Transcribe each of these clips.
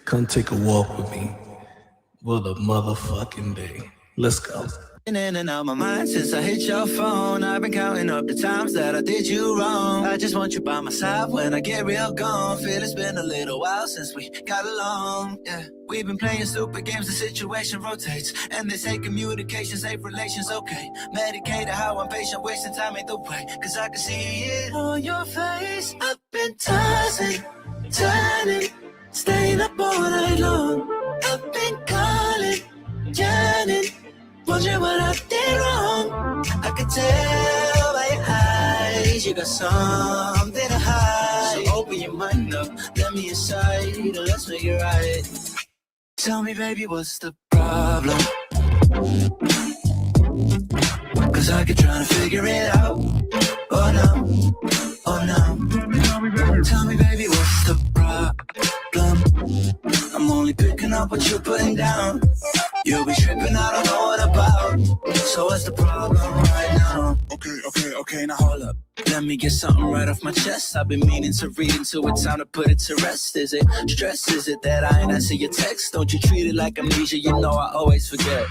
Come take a walk with me. What a motherfucking day. Let's go. In and out my mind since I hit your phone. I've been counting up the times that I did you wrong. I just want you by my side when I get real gone. Feel it's been a little while since we got along. Yeah, we've been playing stupid games, the situation rotates. And they say communication, safe relations, okay. Medicated how I'm patient, wasting time ain't the way. Cause I can see it on your face. I've been tossing, turning, staying up all night long. I've been calling, yearning, wondering what I did wrong. I could tell by your eyes you got something to hide. So open your mind up, let me inside, and let's make it right. Tell me, baby, what's the problem? Cause I keep trying to figure it out. Oh no, oh no. Tell me, baby, what's the problem? I'm only picking up what you're putting down. You'll be tripping, I don't know what about. So what's the problem right now? Okay, now hold up. Let me get something right off my chest. I've been meaning to read into it, time to put it to rest. Is it stress? Is it that I ain't answer your text? Don't you treat it like amnesia, you know I always forget.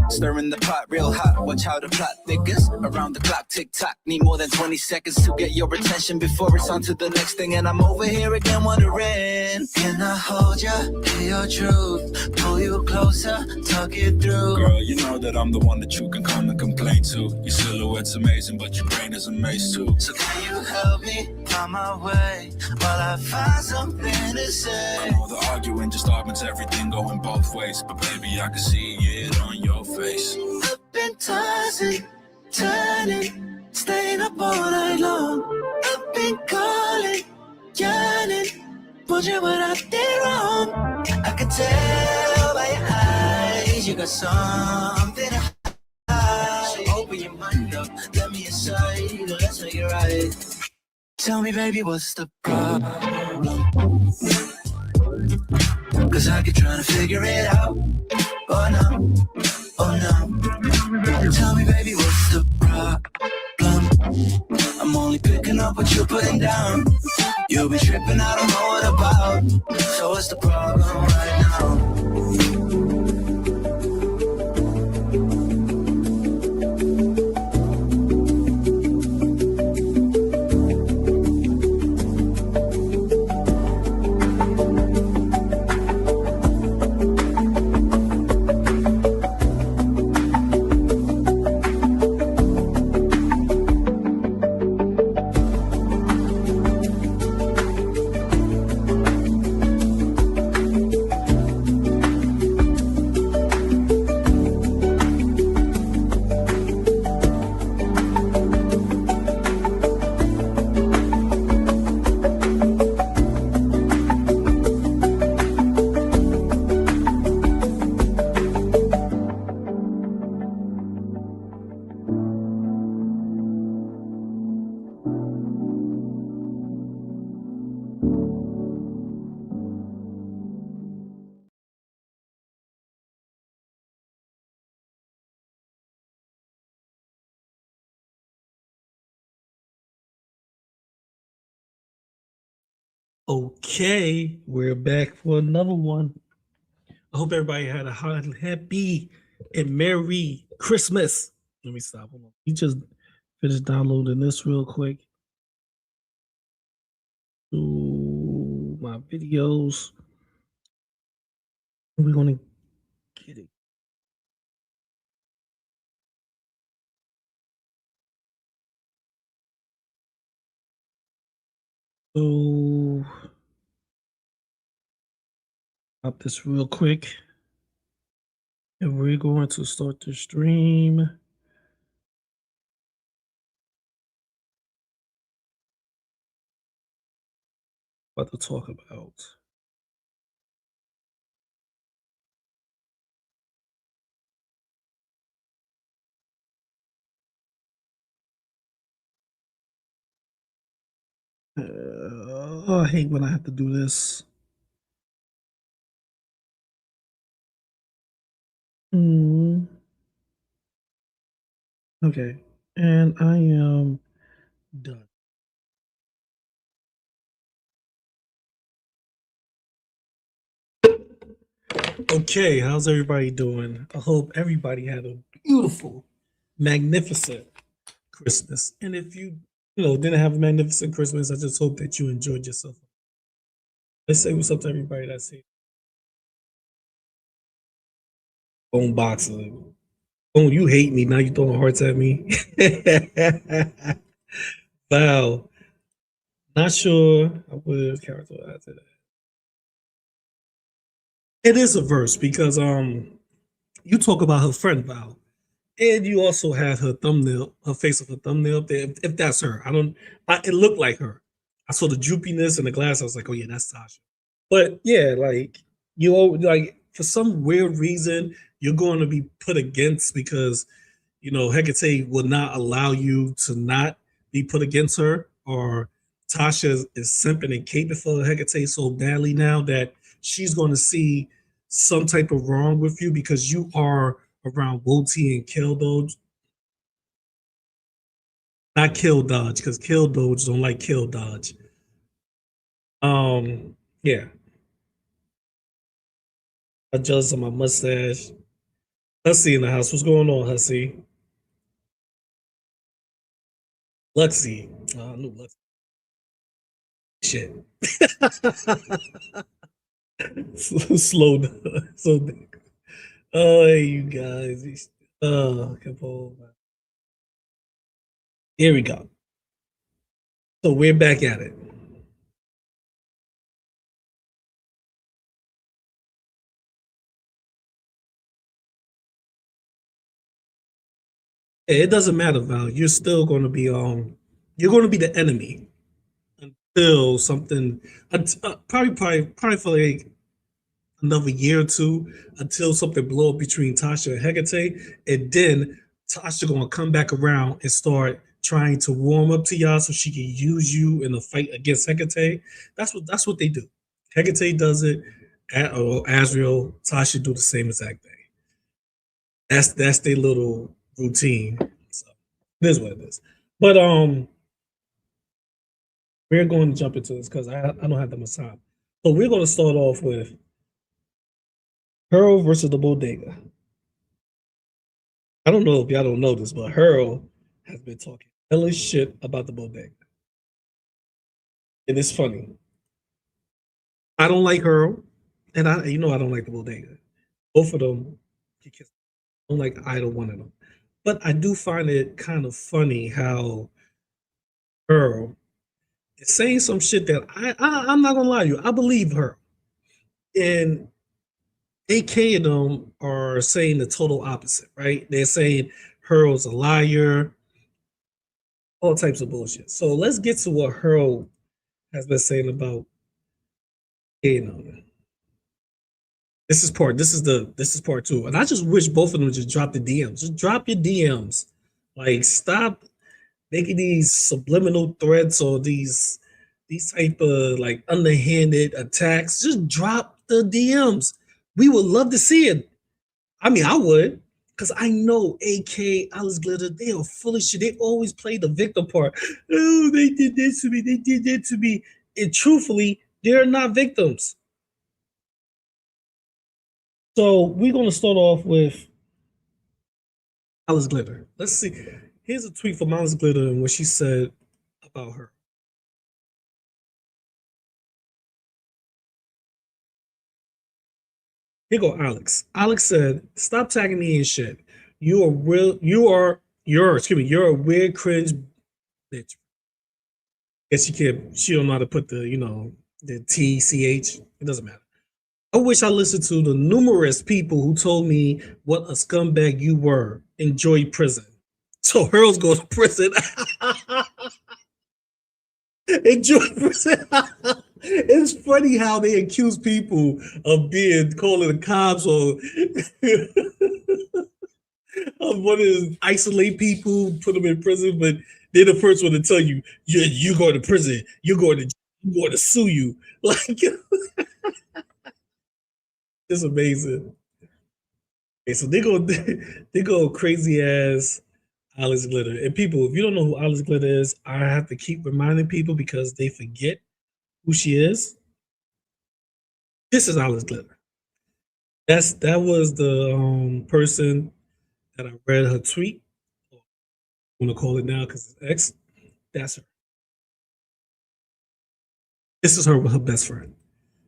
Stirring the pot real hot, watch how the plot thickens. Around the clock, tick tock, need more than 20 seconds to get your attention before it's on to the next thing. And I'm over here again wondering, can I hold you, hear your truth, pull you closer, talk it through? Girl, you know that I'm the one that you can come and complain to. Your silhouette's amazing, but your brain is a maze too. So can you help me find my way while I find something to say? I know the arguing just augments everything going both ways, but baby, I can see it on your face. I've been tossing, turning, staying up all night long. I've been calling, yearning, wondering what I did wrong. I can tell by your eyes you got something to hide. So open your mind up, let me inside, let's make it right. Tell me, baby, what's the problem? Cause I keep trying to figure it out. Oh no, oh no. Tell me, baby, what's the problem? I'm only picking up what you're putting down. You'll be tripping, I don't know what about. So what's the problem right now? Okay, we're back for another one. I hope everybody had a happy and Merry Christmas. Let me stop. Hold on. You just finished downloading this real quick. To my videos. We're gonna get it. So stop this real quick. And we're going to start the stream. What to talk about. I hate when I have to do this. Okay, and I am done. Okay, how's everybody doing? I hope everybody had a beautiful, magnificent Christmas. And if you didn't have a magnificent Christmas, I just hope that you enjoyed yourself. Let's say what's up to everybody that's here. Bone boxer. Oh, you hate me. Now you throwing hearts at me. Wow. Not sure I would characterize it. It is a verse because you talk about her friend Val. And you also had her thumbnail, her face of her thumbnail up there. If that's her, it looked like her. I saw the droopiness in the glass. I was like, oh yeah, that's Tasha. But yeah, like like for some weird reason, you're going to be put against because Hecate will not allow you to not be put against her, or Tasha is simping and caping for Hecate so badly now that she's going to see some type of wrong with you because you are around Woti and Kill Doge. Not Kill Dodge, because Kill Doge don't like Kill Dodge. Yeah. I'm jealous of my mustache. Hussy in the house. What's going on, Hussy? Luxie. I knew Luxie. Shit. Slow down. So, oh, you guys. Here we go. So we're back at it. It doesn't matter, Val. You're still going to be you're going to be the enemy until something probably for like another year or two until something blow up between Tasha and Hecate, and then Tasha going to come back around and start trying to warm up to y'all so she can use you in a fight against Hecate. That's what they do. Hecate does it. Azrael, Tasha do the same exact thing. That's their little routine. So it is what it is. But we're going to jump into this because I don't have that much time. So we're going to start off with Hurl versus the bodega. I don't know if y'all don't know this, but Hurl has been talking hella shit about the bodega. And it's funny. I don't like Hurl, and I don't like the bodega. Both of them, I don't like either one of them. But I do find it kind of funny how Hurl is saying some shit that I'm not gonna lie to you. I believe her. And AK and them are saying the total opposite, right? They're saying Hurl's a liar, all types of bullshit. So let's get to what Hurl has been saying about This is part two. And I just wish both of them just drop the DMs. Just drop your DMs. Like stop making these subliminal threats or these type of like underhanded attacks. Just drop the DMs. We would love to see it. I mean, I would, because I know AK, Alice Glitter, they are full of shit. They always play the victim part. Oh, they did this to me. They did that to me. And truthfully, they're not victims. So we're going to start off with Alice Glitter. Let's see. Here's a tweet from Alice Glitter and what she said about her. Here go Alex. Alex said, "Stop tagging me in shit. You're a weird cringe bitch." Guess she don't know how to put the TCH. It doesn't matter. I wish I listened to the numerous people who told me what a scumbag you were. Enjoy prison. So Hurls goes to prison. Enjoy prison. It's funny how they accuse people of calling the cops or of one of isolate people, put them in prison, but they're the first one to tell you, you're going to prison, you're going to sue you. Like it's amazing. Okay, so they go crazy ass Alice Glitter. And people, if you don't know who Alice Glitter is, I have to keep reminding people because they forget who she is. This is Alice Glitter. That was the person that I read her tweet. I'm gonna call it now because it's X. That's her. This is her with her best friend.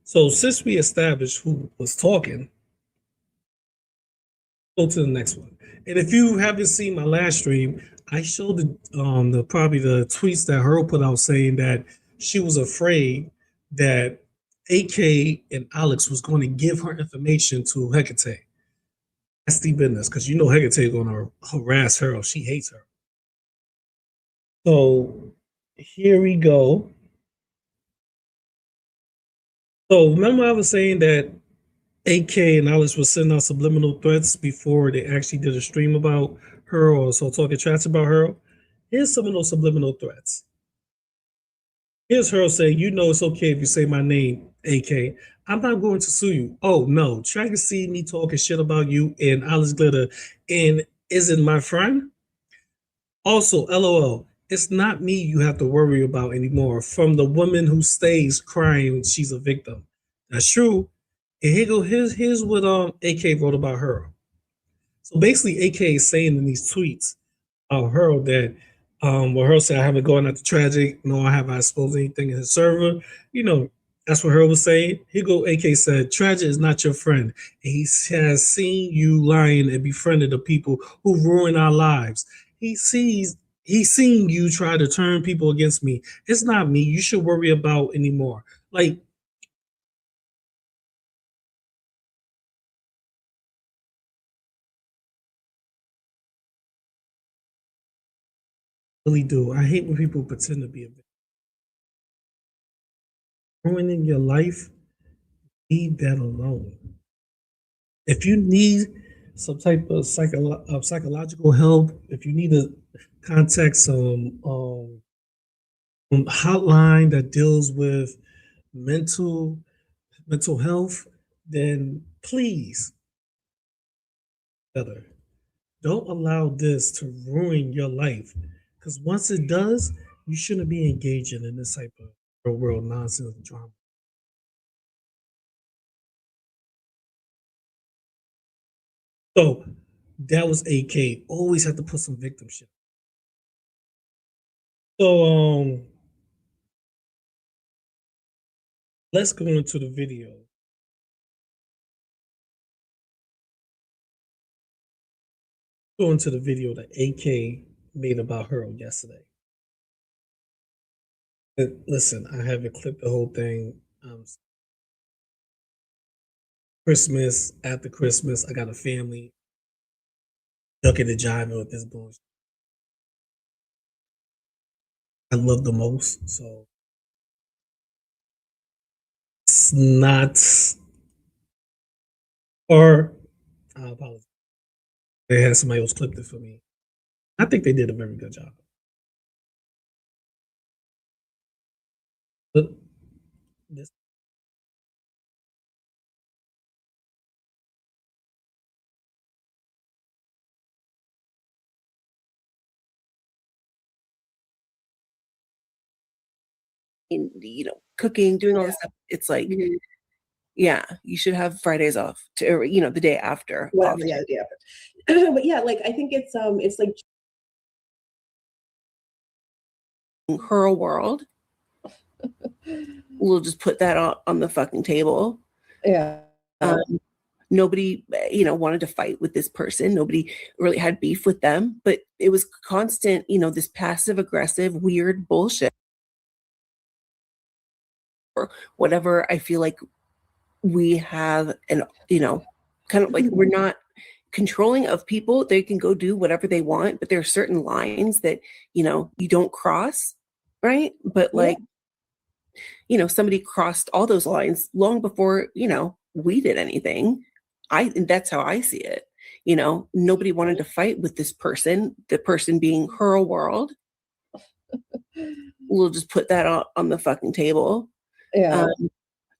So since we established who was talking, go to the next one. And if you haven't seen my last stream, I showed the probably the tweets that Hurl put out saying that she was afraid that AK and Alex was going to give her information to Hecate. That's the business because you know Hecate is going to harass her. She hates her. So here we go. So remember I was saying that AK and Alex was sending out subliminal threats before they actually did a stream about her or so talking trash about her. Here's some of those subliminal threats. Here's her saying, you know it's okay if you say my name, AK. I'm not going to sue you. Oh no, trying to see me talking shit about you and Alex Glitter and isn't my friend? Also, LOL, it's not me you have to worry about anymore. From the woman who stays crying when she's a victim. That's true. And here's what AK wrote about her. So basically, AK is saying in these tweets about her that well, her said I haven't gone out to tragic, nor have I exposed anything in his server. You know, that's what her was saying. Here go AK said, tragic is not your friend. And he has seen you lying and befriended the people who ruin our lives. He's seen you try to turn people against me. It's not me you should worry about anymore. Like, really do. I hate when people pretend to be a victim. Ruining your life, leave that alone. If you need some type of psychological help, if you need to contact some hotline that deals with mental health, then please, better. Don't allow this to ruin your life. Because once it does, you shouldn't be engaging in this type of real world nonsense drama. So that was AK. Always have to put some victim shit. So let's go into the video. Go into the video that AK made about her yesterday. Listen, I haven't clipped the whole thing. Christmas, after Christmas, I got a family ducking and jiving with this bullshit. I love the most, so it's not. Or I apologize. They had somebody else clipped it for me. I think they did a very good job. But this in, cooking, doing all this stuff. It's like, yeah, you should have Fridays off or, the day after. Whatever, yeah, the day after. But yeah, like I think it's like Hurlworld. We'll just put that on the fucking table. Yeah. Nobody, wanted to fight with this person. Nobody really had beef with them, but it was constant, this passive aggressive, weird bullshit. Or whatever. I feel like we have an, kind of like we're not controlling of people. They can go do whatever they want, but there are certain lines that, you don't cross, right? But like, somebody crossed all those lines long before, we did anything. And that's how I see it. Nobody wanted to fight with this person, the person being Hurlworld. We'll just put that on the fucking table. Yeah.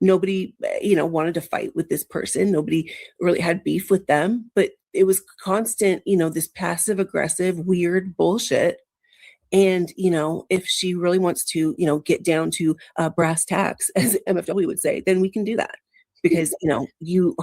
Nobody, wanted to fight with this person. Nobody really had beef with them, but it was constant, this passive aggressive, weird bullshit. And, if she really wants to, get down to brass tacks, as MFW would say, then we can do that. because you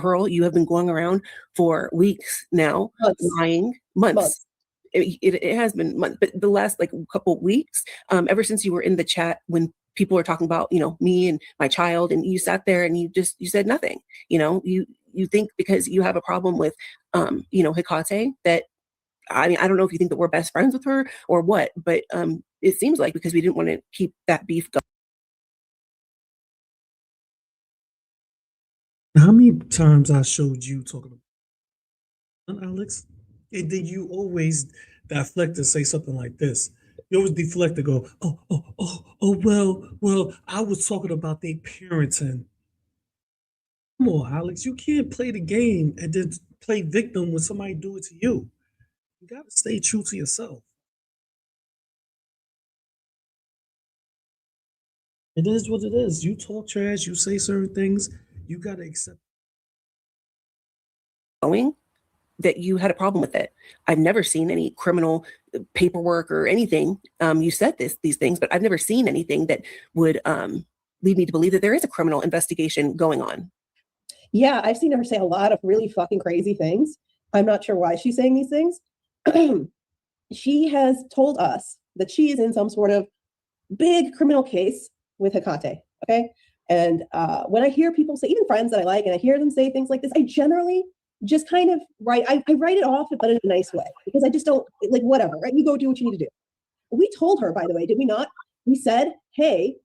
have been going around for weeks now, lying, months. It has been months, but the last like couple weeks, ever since you were in the chat when people were talking about me and my child, and you sat there and you said nothing. You think because you have a problem with Hecate that, I mean, I don't know if you think that we're best friends with her or what, but it seems like because we didn't want to keep that beef going. How many times I showed you talking about Alex? And then you always deflect and say something like this. You always deflect and go, well, I was talking about their parenting. Come on, Alex, you can't play the game and then play victim when somebody do it to you. You gotta stay true to yourself. It is what it is. You talk trash, you say certain things, you gotta accept that you had a problem with it. I've never seen any criminal paperwork or anything. You said these things, but I've never seen anything that would lead me to believe that there is a criminal investigation going on. Yeah, I've seen her say a lot of really fucking crazy things. I'm not sure why she's saying these things. She has told us that she is in some sort of big criminal case with Hecate. Okay. And when I hear people say, even friends that I like, and I hear them say things like this, I generally just kind of write it off, but in a nice way, because I just don't like, whatever, right? You go do what you need to do. We told her, by the way, did we not? We said, hey,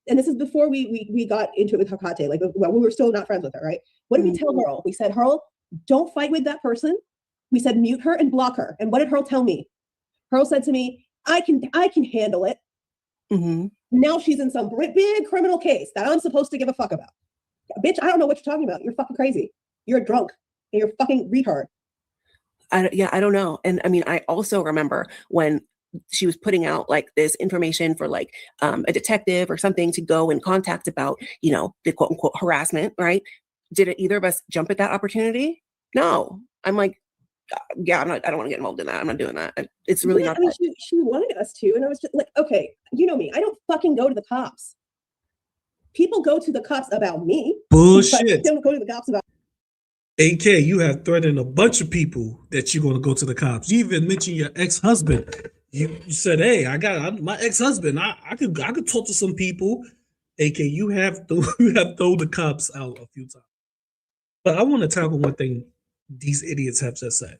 and this is before we got into it with Hecate, like, well, we were still not friends with her, right? What did we tell Hurl? We said, Hurl, don't fight with that person. We said, mute her and block her. And what did Hurl tell me? Hurl said to me, I can handle it. Mm-hmm. Now she's in some big criminal case that I'm supposed to give a fuck about. Bitch, I don't know what you're talking about. You're fucking crazy. You're drunk. And you're fucking retard. I don't know. And I mean, I also remember when she was putting out like this information for like a detective or something to go and contact about, the quote unquote harassment, right? Did either of us jump at that opportunity? No. I'm like, yeah, I don't want to get involved in that. I'm not doing that. It's really not. I mean, she wanted us to, and I was just like, okay, you know me. I don't fucking go to the cops. People go to the cops about me. Bullshit. They don't go to the cops about. AK, you have threatened a bunch of people that you're going to go to the cops. You even mentioned your ex-husband. You said, "Hey, I got my ex-husband. I could talk to some people." AK, you have thrown the cops out a few times. But I want to tackle one thing these idiots have just said.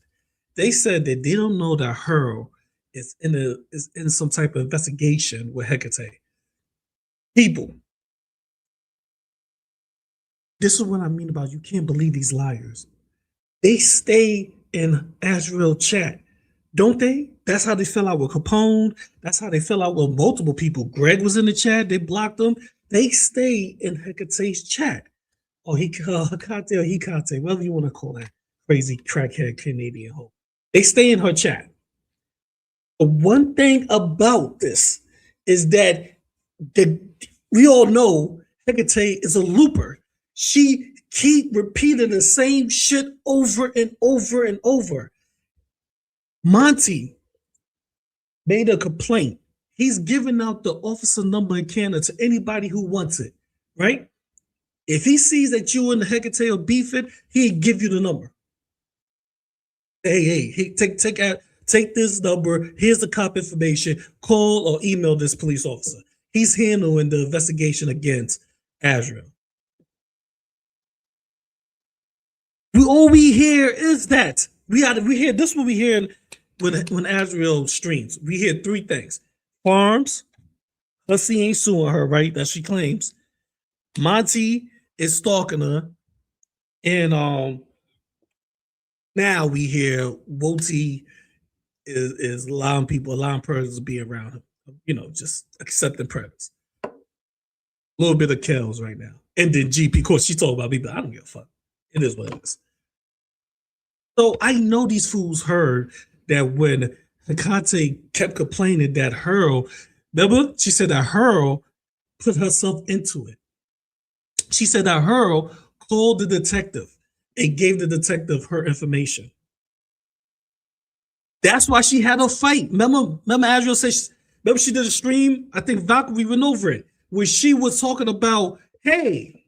They said that they don't know that Hurl is in some type of investigation with Hecate. People. This is what I mean about you can't believe these liars. They stay in Azrael chat, don't they? That's how they fell out with Capone. That's how they fell out with multiple people. Greg was in the chat. They blocked them. They stay in Hecate's chat. Or Hecate or Hecate, whatever you want to call that crazy crackhead Canadian hoe. They stay in her chat. But one thing about this is that we all know Hecate is a looper. She keep repeating the same shit over and over and over. Monty made a complaint. He's giving out the officer number in Canada to anybody who wants it, right? If he sees that you and the Hecate are beefing, he'll give you the number. Hey, take this number. Here's the cop information. Call or email this police officer. He's handling the investigation against Azrael. All we hear is that we hear this. What we hear when Azrael streams, we hear three things: farms, Hussy ain't suing her, right? That she claims. Monty is stalking her, and now we hear Woti is allowing predators to be around him. Just accepting predators. A little bit of Kells right now, and then GP. Of course, she's talking about me, but I don't give a fuck. It is what it is. So I know these fools heard that when Hecate kept complaining that Hurl, remember, she said that Hurl put herself into it. She said that Hurl called the detective and gave the detective her information. That's why she had a fight. Remember Azrael said, remember she did a stream? I think Valkyrie went over it, where she was talking about, hey,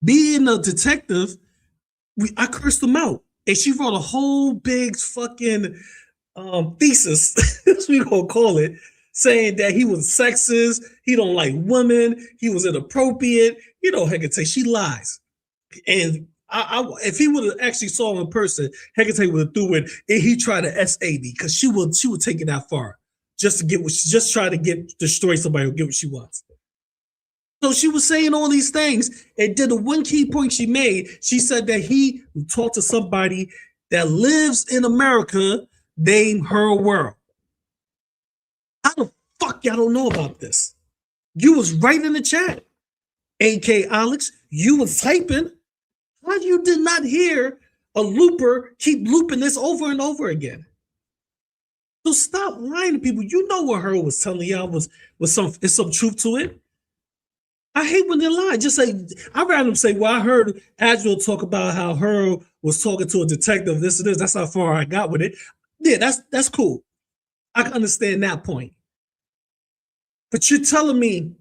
being a detective, I cursed him out. And she wrote a whole big fucking thesis, as we gonna call it, saying that he was sexist, he don't like women, he was inappropriate. You know, Hecate, she lies. And if he would have actually saw him in person, Hecate would have threw it and he tried to SAD because she would take it that far just to get what she just try to destroy somebody or get what she wants. So she was saying all these things, and then the one key point she made, she said that he talked to somebody that lives in America named Hurlworld. How the fuck y'all don't know about this? You was right in the chat. AK Alex, you was typing. How you did not hear a looper keep looping this over and over again? So stop lying to people. You know what Hurl was telling y'all was some truth to it. I hate when they lie. Just say, I'd rather them say, well, I heard Agile talk about how Hurl was talking to a detective, this and this. That's how far I got with it. Yeah, that's cool. I can understand that point. But you're telling me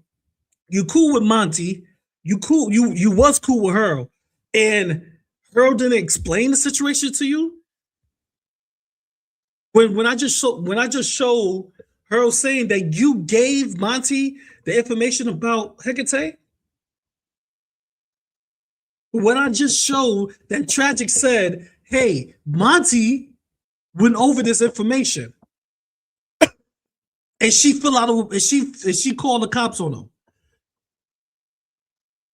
you cool with Monty, you was cool with Hurl, and Hurl didn't explain the situation to you? When I just showed Hurl saying that you gave Monty the information about Hecate? When I just showed that Tragic said, hey, Monty went over this information. And she she called the cops on him.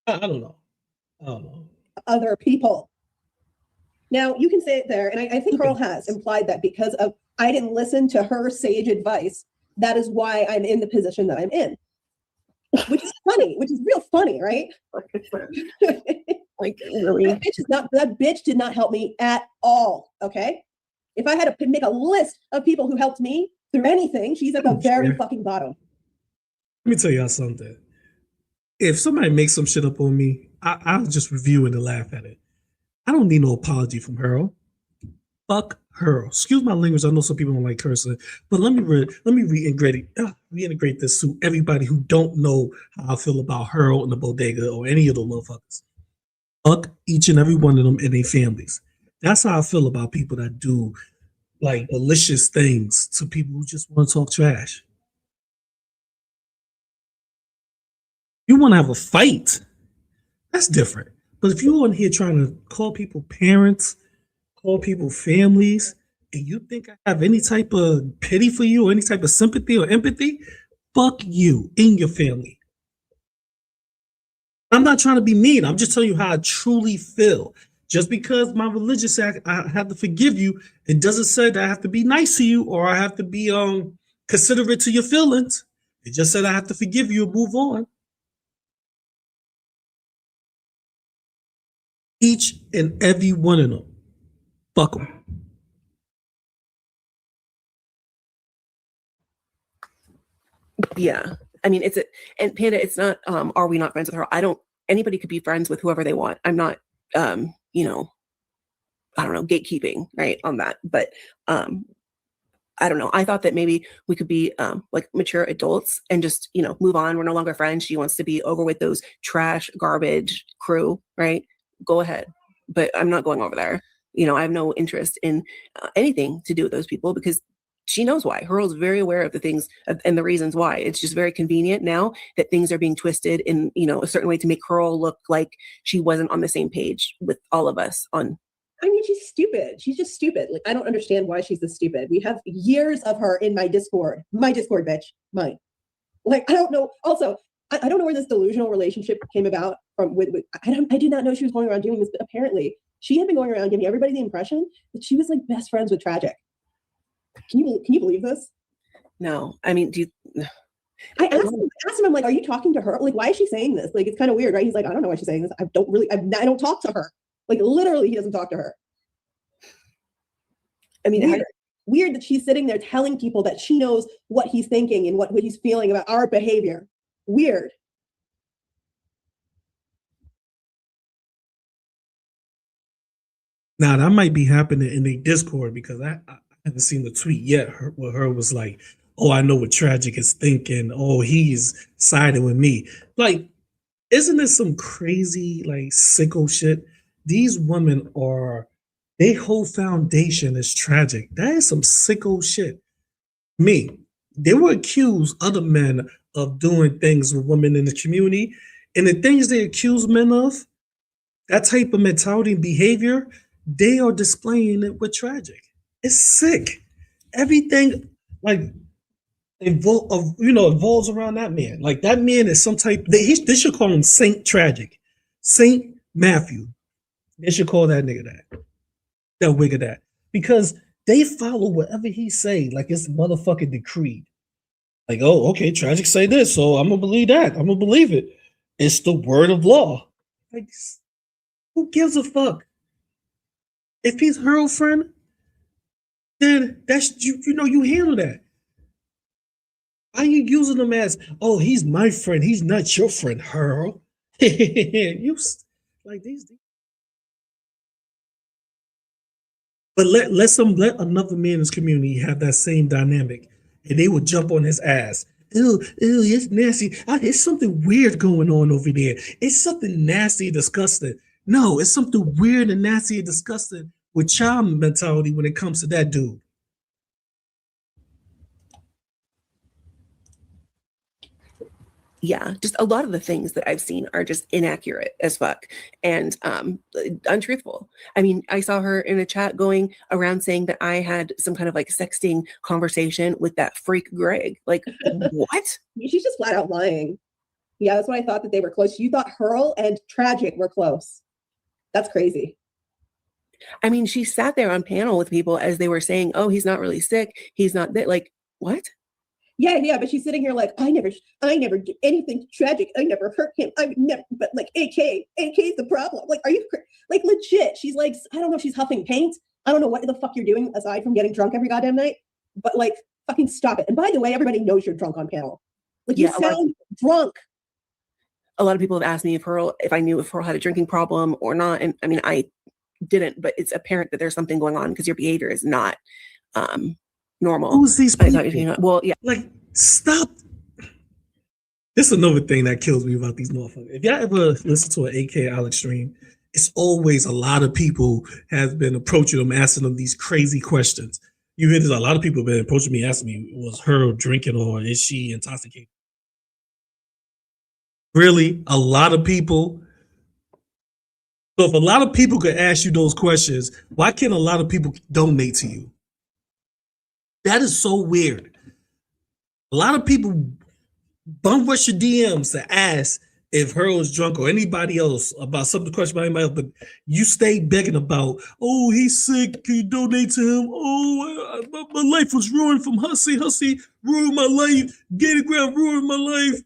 I don't know. Other people. Now you can say it there, and I think Hurl has implied that because of I didn't listen to her sage advice, that is why I'm in the position that I'm in. Which is funny, which is real funny, right? Like, really? That bitch did not help me at all. Okay. If I had to make a list of people who helped me through anything, she's at the very fucking bottom. Let me tell y'all something. If somebody makes some shit up on me, I'll just review it and laugh at it. I don't need no apology from Hurl. Fuck Hurl. Excuse my language. I know some people don't like cursing, but let me reintegrate this to everybody who don't know how I feel about Hurl and the bodega or any of those motherfuckers. Fuck each and every one of them and their families. That's how I feel about people that do like malicious things to people who just want to talk trash. You want to have a fight, that's different. But if you're on here trying to call people parents, call people families, and you think I have any type of pity for you or any type of sympathy or empathy, fuck you and your family. I'm not trying to be mean. I'm just telling you how I truly feel. Just because my religion says I have to forgive you, it doesn't say that I have to be nice to you or I have to be considerate to your feelings. It just said I have to forgive you and move on. Each and every one of them. Fuck them. Yeah. I mean, and Panda, it's not, are we not friends with her? Anybody could be friends with whoever they want. I'm not, I don't know, gatekeeping, right, on that. But I don't know. I thought that maybe we could be like mature adults and just, move on. We're no longer friends. She wants to be over with those trash, garbage crew, right? Go ahead. But I'm not going over there. I have no interest in anything to do with those people because she knows why. Hurl's very aware of the things and the reasons why. It's just very convenient now that things are being twisted in, a certain way to make Hurl look like she wasn't on the same page with all of us on. I mean, she's stupid. She's just stupid. Like, I don't understand why she's this stupid. We have years of her in my Discord, bitch, mine. Like, I don't know. Also, I don't know where this delusional relationship came about from. I did not know she was going around doing this, but apparently she had been going around giving everybody the impression that she was like best friends with Tragic. Can you believe this? No, I mean, I asked him, I'm like, are you talking to her? Like, why is she saying this? Like, it's kind of weird, right? He's like, I don't know why she's saying this. I don't talk to her. Like, literally, he doesn't talk to her. I mean, weird that she's sitting there telling people that she knows what he's thinking and what he's feeling about our behavior. Weird. Now, that might be happening in the Discord because I haven't seen the tweet yet where her was like, oh, I know what Tragic is thinking. Oh, he's siding with me. Like, Isn't this some crazy, like, sicko shit? These women are, their whole foundation is tragic. That is some sicko shit. Me, they were accused other men of doing things with women in the community, and the things they accuse men of, that type of mentality and behavior, they are displaying it with tragic. It's sick. Everything, like, evolves around that man. Like, that man is some type. They should call him Saint Tragic, Saint Matthew. They should call that nigga that wigger that, because they follow whatever he say like it's motherfucking decreed. Like, oh, okay, Tragic say this, so I'm gonna believe that. I'm gonna believe it. It's the word of law. Like, who gives a fuck? If he's her old friend, then that's you. You know, you handle that. Why are you using him as, oh, he's my friend, he's not your friend, Hurl? You like these. But let another man in his community have that same dynamic, and they would jump on his ass. Ew, it's nasty. It's something weird going on over there. It's something nasty, disgusting. No, it's something weird and nasty and disgusting with child mentality when it comes to that dude. Yeah, just a lot of the things that I've seen are just inaccurate as fuck and untruthful. I mean, I saw her in a chat going around saying that I had some kind of like sexting conversation with that freak Greg. Like, what? She's just flat out lying. Yeah, that's why I thought that they were close. You thought Hurl and Tragic were close. That's crazy. I mean, she sat there on panel with people as they were saying, oh, he's not really sick. He's not that. Like, what? Yeah, but she's sitting here like, I never did anything tragic. I never hurt him. I would never, but like AK is the problem. Like, are you like legit? She's like, I don't know if she's huffing paint. I don't know what the fuck you're doing aside from getting drunk every goddamn night, but like, fucking stop it. And by the way, everybody knows you're drunk on panel. Like, you sound drunk. A lot of people have asked me if I knew if Hurl had a drinking problem or not. And I mean, I didn't, but it's apparent that there's something going on because your behavior is not normal. Who's these people? Well, yeah. Like, stop. This is another thing that kills me about these motherfuckers. If y'all ever listen to an AK Alex stream, it's always a lot of people have been approaching them, asking them these crazy questions. You hear this, a lot of people have been approaching me, asking me, was her drinking or is she intoxicated? Really? A lot of people? So if a lot of people could ask you those questions, why can't a lot of people donate to you? That is so weird. A lot of people bum rush your DMs to ask if Hurl is drunk or anybody else about something, question about anybody else, but you stay begging about, oh, he's sick, can you donate to him? Oh, my life was ruined from Hussy ruined my life, Gator Ground ruined my life.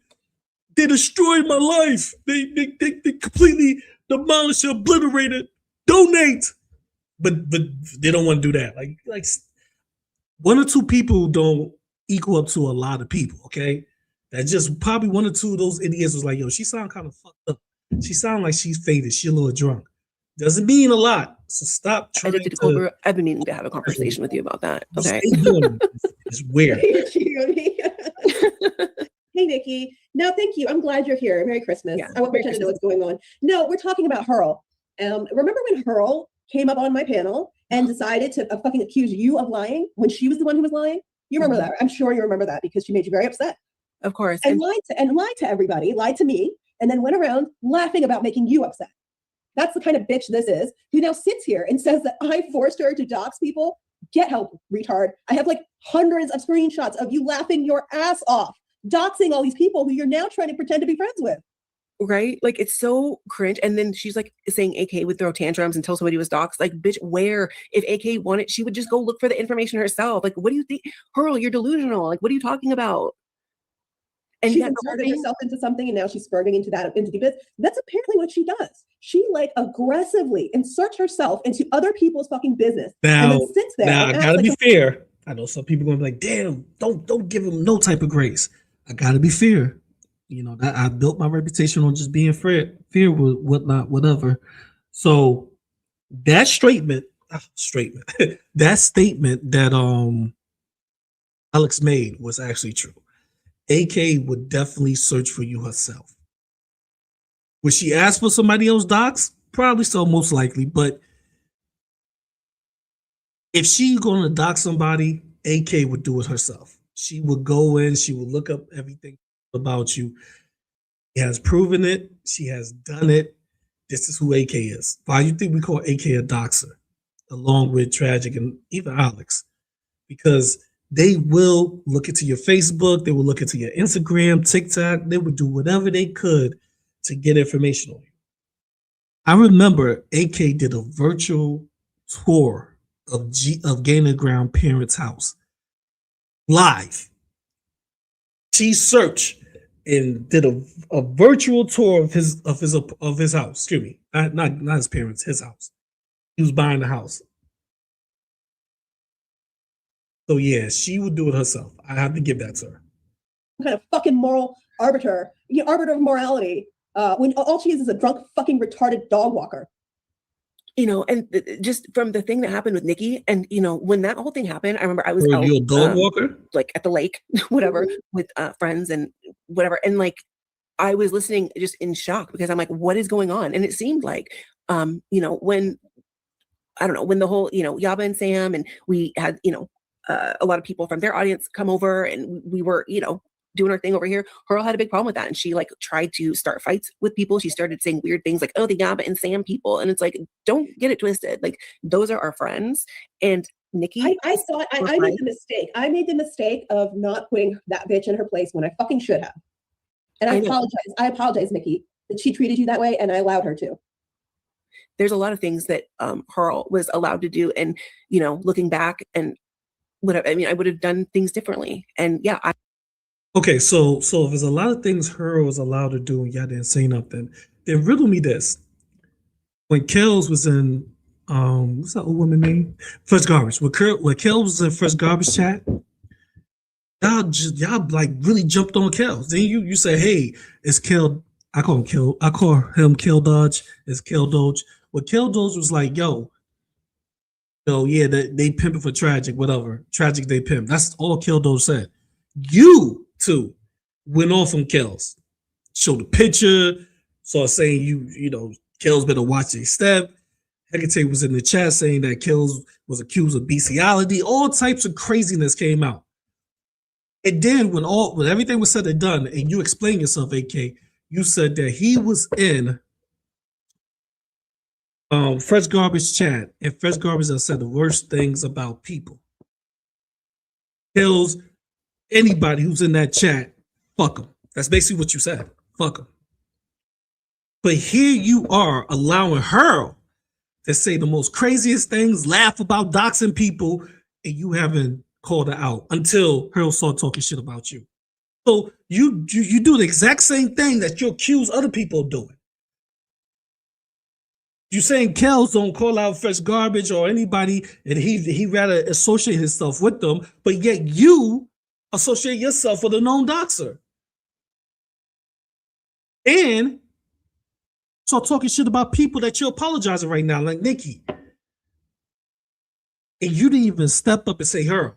They destroyed my life. They completely demolished, obliterated. Donate. But they don't want to do that. Like one or two people don't equal up to a lot of people, okay? That just probably one or two of those idiots was like, yo, she sound kind of fucked up. She sound like she's faded. She a little drunk. Doesn't mean a lot. So stop trying to. I've been meaning to have a conversation with you about that. Okay. It's weird. Hey, Nikki. No, thank you. I'm glad you're here. Merry Christmas. Yeah, I won't pretend to know what's going on. No, we're talking about Hurl. Remember when Hurl came up on my panel and decided to fucking accuse you of lying when she was the one who was lying? You remember that? I'm sure you remember that because she made you very upset. Of course. And lied to everybody, lied to me, and then went around laughing about making you upset. That's the kind of bitch this is, who now sits here and says that I forced her to dox people. Get help, retard. I have like hundreds of screenshots of you laughing your ass off, doxing all these people who you're now trying to pretend to be friends with. Right? Like, it's so cringe. And then she's like saying AK would throw tantrums until somebody was doxxed. Like, bitch, where? If AK wanted, she would just go look for the information herself. Like, what do you think? Hurl, you're delusional. Like, what are you talking about? And she's inserted herself into something and now she's spurting into the biz. That's apparently what she does. She like aggressively inserts herself into other people's fucking business. Now, and then sits there. Now I gotta be fair. I know some people are gonna be like, damn, don't give him no type of grace. I gotta be fair. You know, that I built my reputation on just being fair with whatnot, whatever. So that statement that statement that Alex made was actually true. AK would definitely search for you herself. Would she ask for somebody else docs? Probably so, most likely. But if she's going to dox somebody, AK would do it herself. She would go in, she would look up everything about you. She has proven it. She has done it. This is who AK is. Why do you think we call AK a doxer, along with Tragic and even Alex? Because they will look into your Facebook, they will look into your Instagram, TikTok, they would do whatever they could to get information on you. I remember AK did a virtual tour of Gainer Ground parents' house live. She searched and did a virtual tour of his house. Excuse me, not his parents, his house. He was buying the house. So yeah, she would do it herself. I have to give that to her. What kind of fucking moral arbiter, arbiter of morality, when all she is a drunk fucking retarded dog walker. And just from the thing that happened with Nikki, and when that whole thing happened, I remember I was out, you a dog walker? Like at the lake, whatever, with friends and whatever, and like I was listening just in shock because I'm like, what is going on? And it seemed like, when I don't know, when the whole Yaba and Sam, and we had a lot of people from their audience come over, and we were doing our thing over here. Hurl had a big problem with that, and she like tried to start fights with people. She started saying weird things like, "Oh, the Yaba and Sam people," and it's like, don't get it twisted. Like those are our friends. And Nikki, I saw it. I made the mistake. I made the mistake of not putting that bitch in her place when I fucking should have. And I apologize. I apologize, Nikki, that she treated you that way, and I allowed her to. There's a lot of things that Hurl was allowed to do, and looking back and whatever. I mean, I would have done things differently. And yeah, okay, so if there's a lot of things Hurl was allowed to do and y'all didn't say nothing, then riddle me this. When Kells was in what's that old woman name? Fresh Garbage. When Kells was in Fresh Garbage chat, y'all like really jumped on Kells. Then you say, hey, it's Kel. I call him Kel Dodge. It's Kel Doge. Well, Kel Doge was like, yo, yeah, they pimping for Tragic, whatever. Tragic, they pimp. That's all Kel Doge said. You two went off on Kells. Showed a picture, saw saying Kells better watch his step. Hecate was in the chat saying that Kells was accused of bestiality. All types of craziness came out. And then when everything was said and done, and you explained yourself, AK, you said that he was in Fresh Garbage chat, and Fresh Garbage has said the worst things about people. Kells, anybody who's in that chat, fuck them. That's basically what you said. Fuck them. But here you are allowing her to say the most craziest things, laugh about doxing people, and you haven't called her out until her started talking shit about you. So you do the exact same thing that you accuse other people of doing. You saying Kells don't call out Fresh Garbage or anybody, and he rather associate himself with them, but yet you associate yourself with a known doxer. And start talking shit about people that you're apologizing right now, like Nikki. And you didn't even step up and say, her.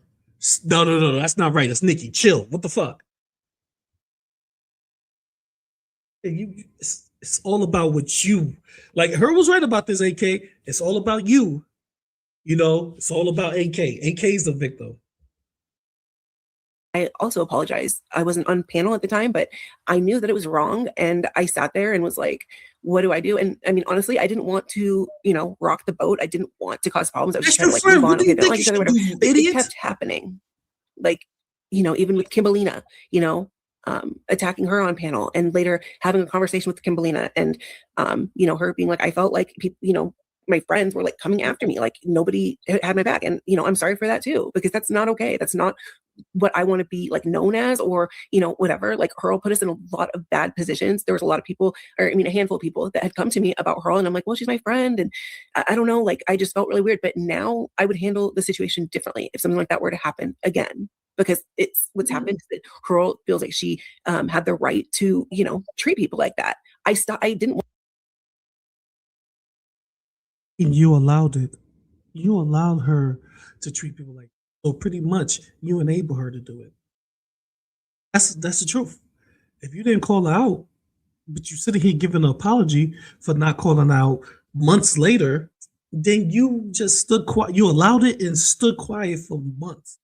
No, that's not right. That's Nikki. Chill. What the fuck? And it's all about what you, like her was right about this, AK. It's all about you. It's all about AK. AK is the victim. I also apologize. I wasn't on panel at the time, but I knew that it was wrong. And I sat there and was like, what do I do? And I mean, honestly, I didn't want to, rock the boat. I didn't want to cause problems. I was just trying to like move on. Okay, they don't like each other, whatever. But it kept happening. Like, even with Kimberlina, attacking her on panel, and later having a conversation with Kimberlina, and her being like, I felt like people, my friends were like coming after me, like nobody had my back. And I'm sorry for that too, because that's not okay. That's not what I want to be like known as, or whatever. Like Hurl put us in a lot of bad positions. There was a lot of people, or a handful of people that had come to me about Hurl, and I'm like, well, she's my friend, and I don't know, like I just felt really weird. But now I would handle the situation differently if something like that were to happen again, because it's what's happened is that Hurl feels like she had the right to treat people like that. I didn't want. And you allowed it. You allowed her to treat people like that. So pretty much you enable her to do it. That's the truth. If you didn't call her out, but you sitting here giving an apology for not calling out months later, then you just stood quiet. You allowed it and stood quiet for months.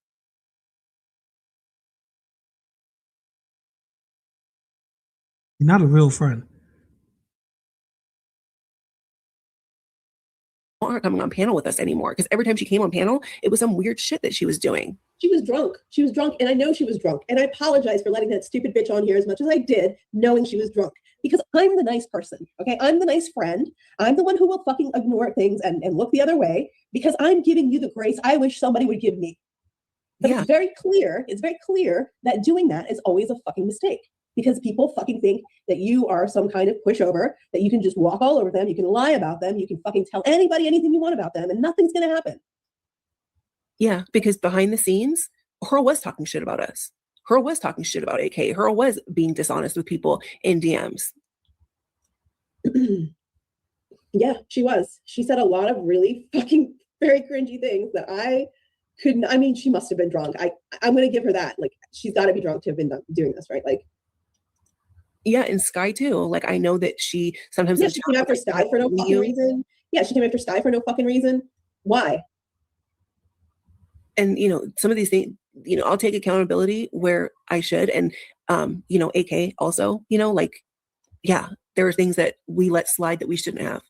You're not a real friend. Want her coming on panel with us anymore because every time she came on panel, it was some weird shit that she was doing. She was drunk. She was drunk, and I know she was drunk. And I apologize for letting that stupid bitch on here as much as I did, knowing she was drunk. Because I'm the nice person, okay? I'm the nice friend. I'm the one who will fucking ignore things and look the other way because I'm giving you the grace I wish somebody would give me. But Yeah. it's very clear that doing that is always a fucking mistake because people fucking think that you are some kind of pushover, that you can just walk all over them, you can lie about them, you can fucking tell anybody anything you want about them, and nothing's gonna happen. Yeah, because behind the scenes, Hurl was talking shit about us. Hurl was talking shit about AK. Hurl was being dishonest with people in DMs. Yeah, she was. She said a lot of really fucking very cringy things that I couldn't. I mean, she must have been drunk. I'm gonna give her that. Like, she's got to be drunk to have been doing this, right? Like, yeah, and Sky too. Like, I know that she sometimes. yeah, she came after Sky for no fucking reason. Yeah, she came after Sky for no fucking reason. Why? And some of these things, I'll take accountability where I should, and AK also, like, yeah, there are things that we let slide that we shouldn't have.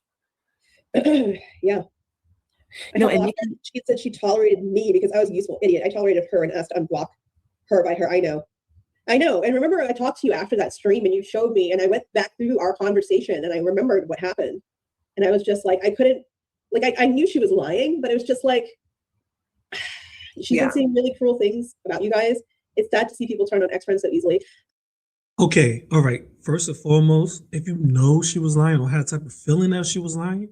Yeah. And she said she tolerated me because I was a useful idiot. I tolerated her and asked to unblock her by her. I know. And remember, I talked to you after that stream and you showed me, and I went back through our conversation and I remembered what happened. And I was just like, I couldn't, like, I knew she was lying, but it was just like, she's been saying really cruel things about you guys. It's sad to see people turn on ex-friends so easily. Okay, all right. First and foremost, if you know she was lying or had a type of feeling that she was lying,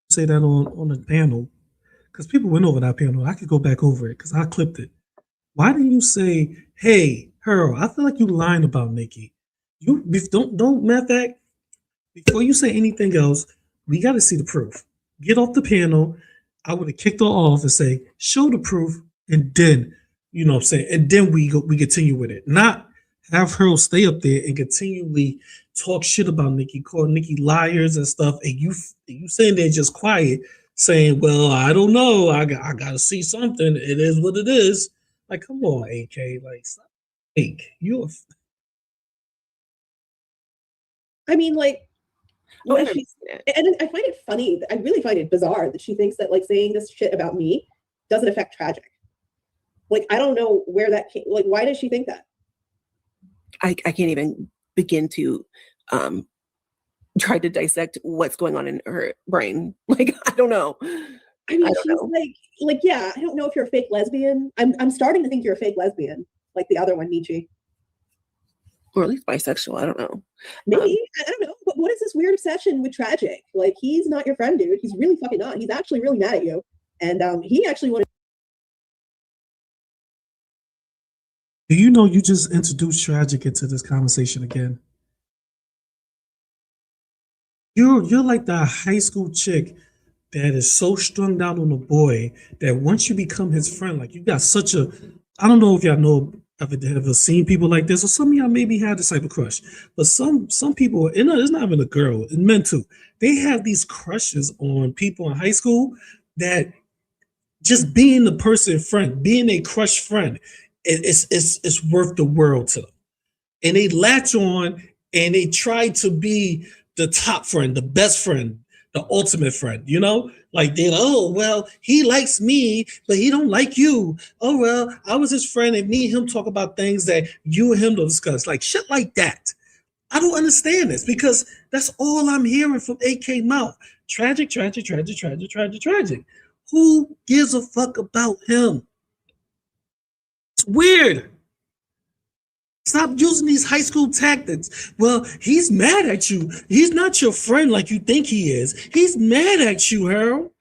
say that on the panel, because people went over that panel. I could go back over it because I clipped it. Why didn't you say, "Hey, Hurl, I feel like you lying about Nikki"? You don't matter of fact, before you say anything else, we got to see the proof. Get off the panel. I would have kicked her off and say, "Show the proof," and then what I'm saying, and then we continue with it. Not have her stay up there and continually talk shit about Nikki, call Nikki liars and stuff, and you saying there just quiet, saying, "Well, I don't know, I got to see something. It is what it is." Like, come on, AK, like, stop. You're. I mean, like, Oh, and I find it funny. I really find it bizarre that she thinks that like saying this shit about me doesn't affect Tragic. Like, I don't know where that came. Like, why does she think that? I can't even begin to try to dissect what's going on in her brain. Like, I don't know. I mean, she's like, yeah, I don't know if you're a fake lesbian. I'm starting to think you're a fake lesbian, like the other one, Nietzsche. Or at least bisexual. I don't know. Maybe. I don't know. But what is this weird obsession with Tragic? Like, he's not your friend, dude. He's really fucking not. He's actually really mad at you. And he actually wanted. Do you know you just introduced Tragic into this conversation again? You're like that high school chick that is so strung down on a boy that once you become his friend, like you got such a, I don't know if y'all know ever seen people like this, or some of y'all maybe had this type of crush, but some people, and it's not even a girl, it's men too. They have these crushes on people in high school that just being the person friend, being a crush friend, it's worth the world to them. And they latch on and they try to be the top friend, the best friend, the ultimate friend, like they're, oh, well, he likes me, but he don't like you. Oh, well, I was his friend and me and him talk about things that you and him don't discuss, like shit like that. I don't understand this because that's all I'm hearing from AK mouth. Tragic. Who gives a fuck about him? It's weird. Stop using these high school tactics. Well, he's mad at you. He's not your friend like you think he is. He's mad at you, Harold.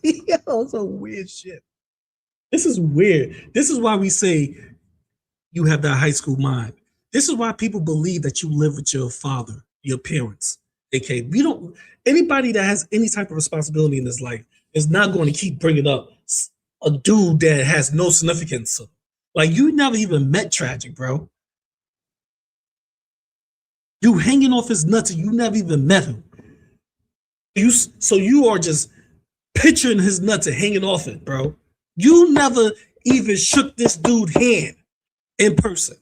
Yo, some weird shit. This is weird. This is why we say you have that high school mind. This is why people believe that you live with your father, your parents. Okay, anybody that has any type of responsibility in this life is not going to keep bringing up a dude that has no significance. Like, you never even met Tragic, bro. You hanging off his nuts and you never even met him. So you are just picturing his nuts and hanging off it, bro. You never even shook this dude's hand in person.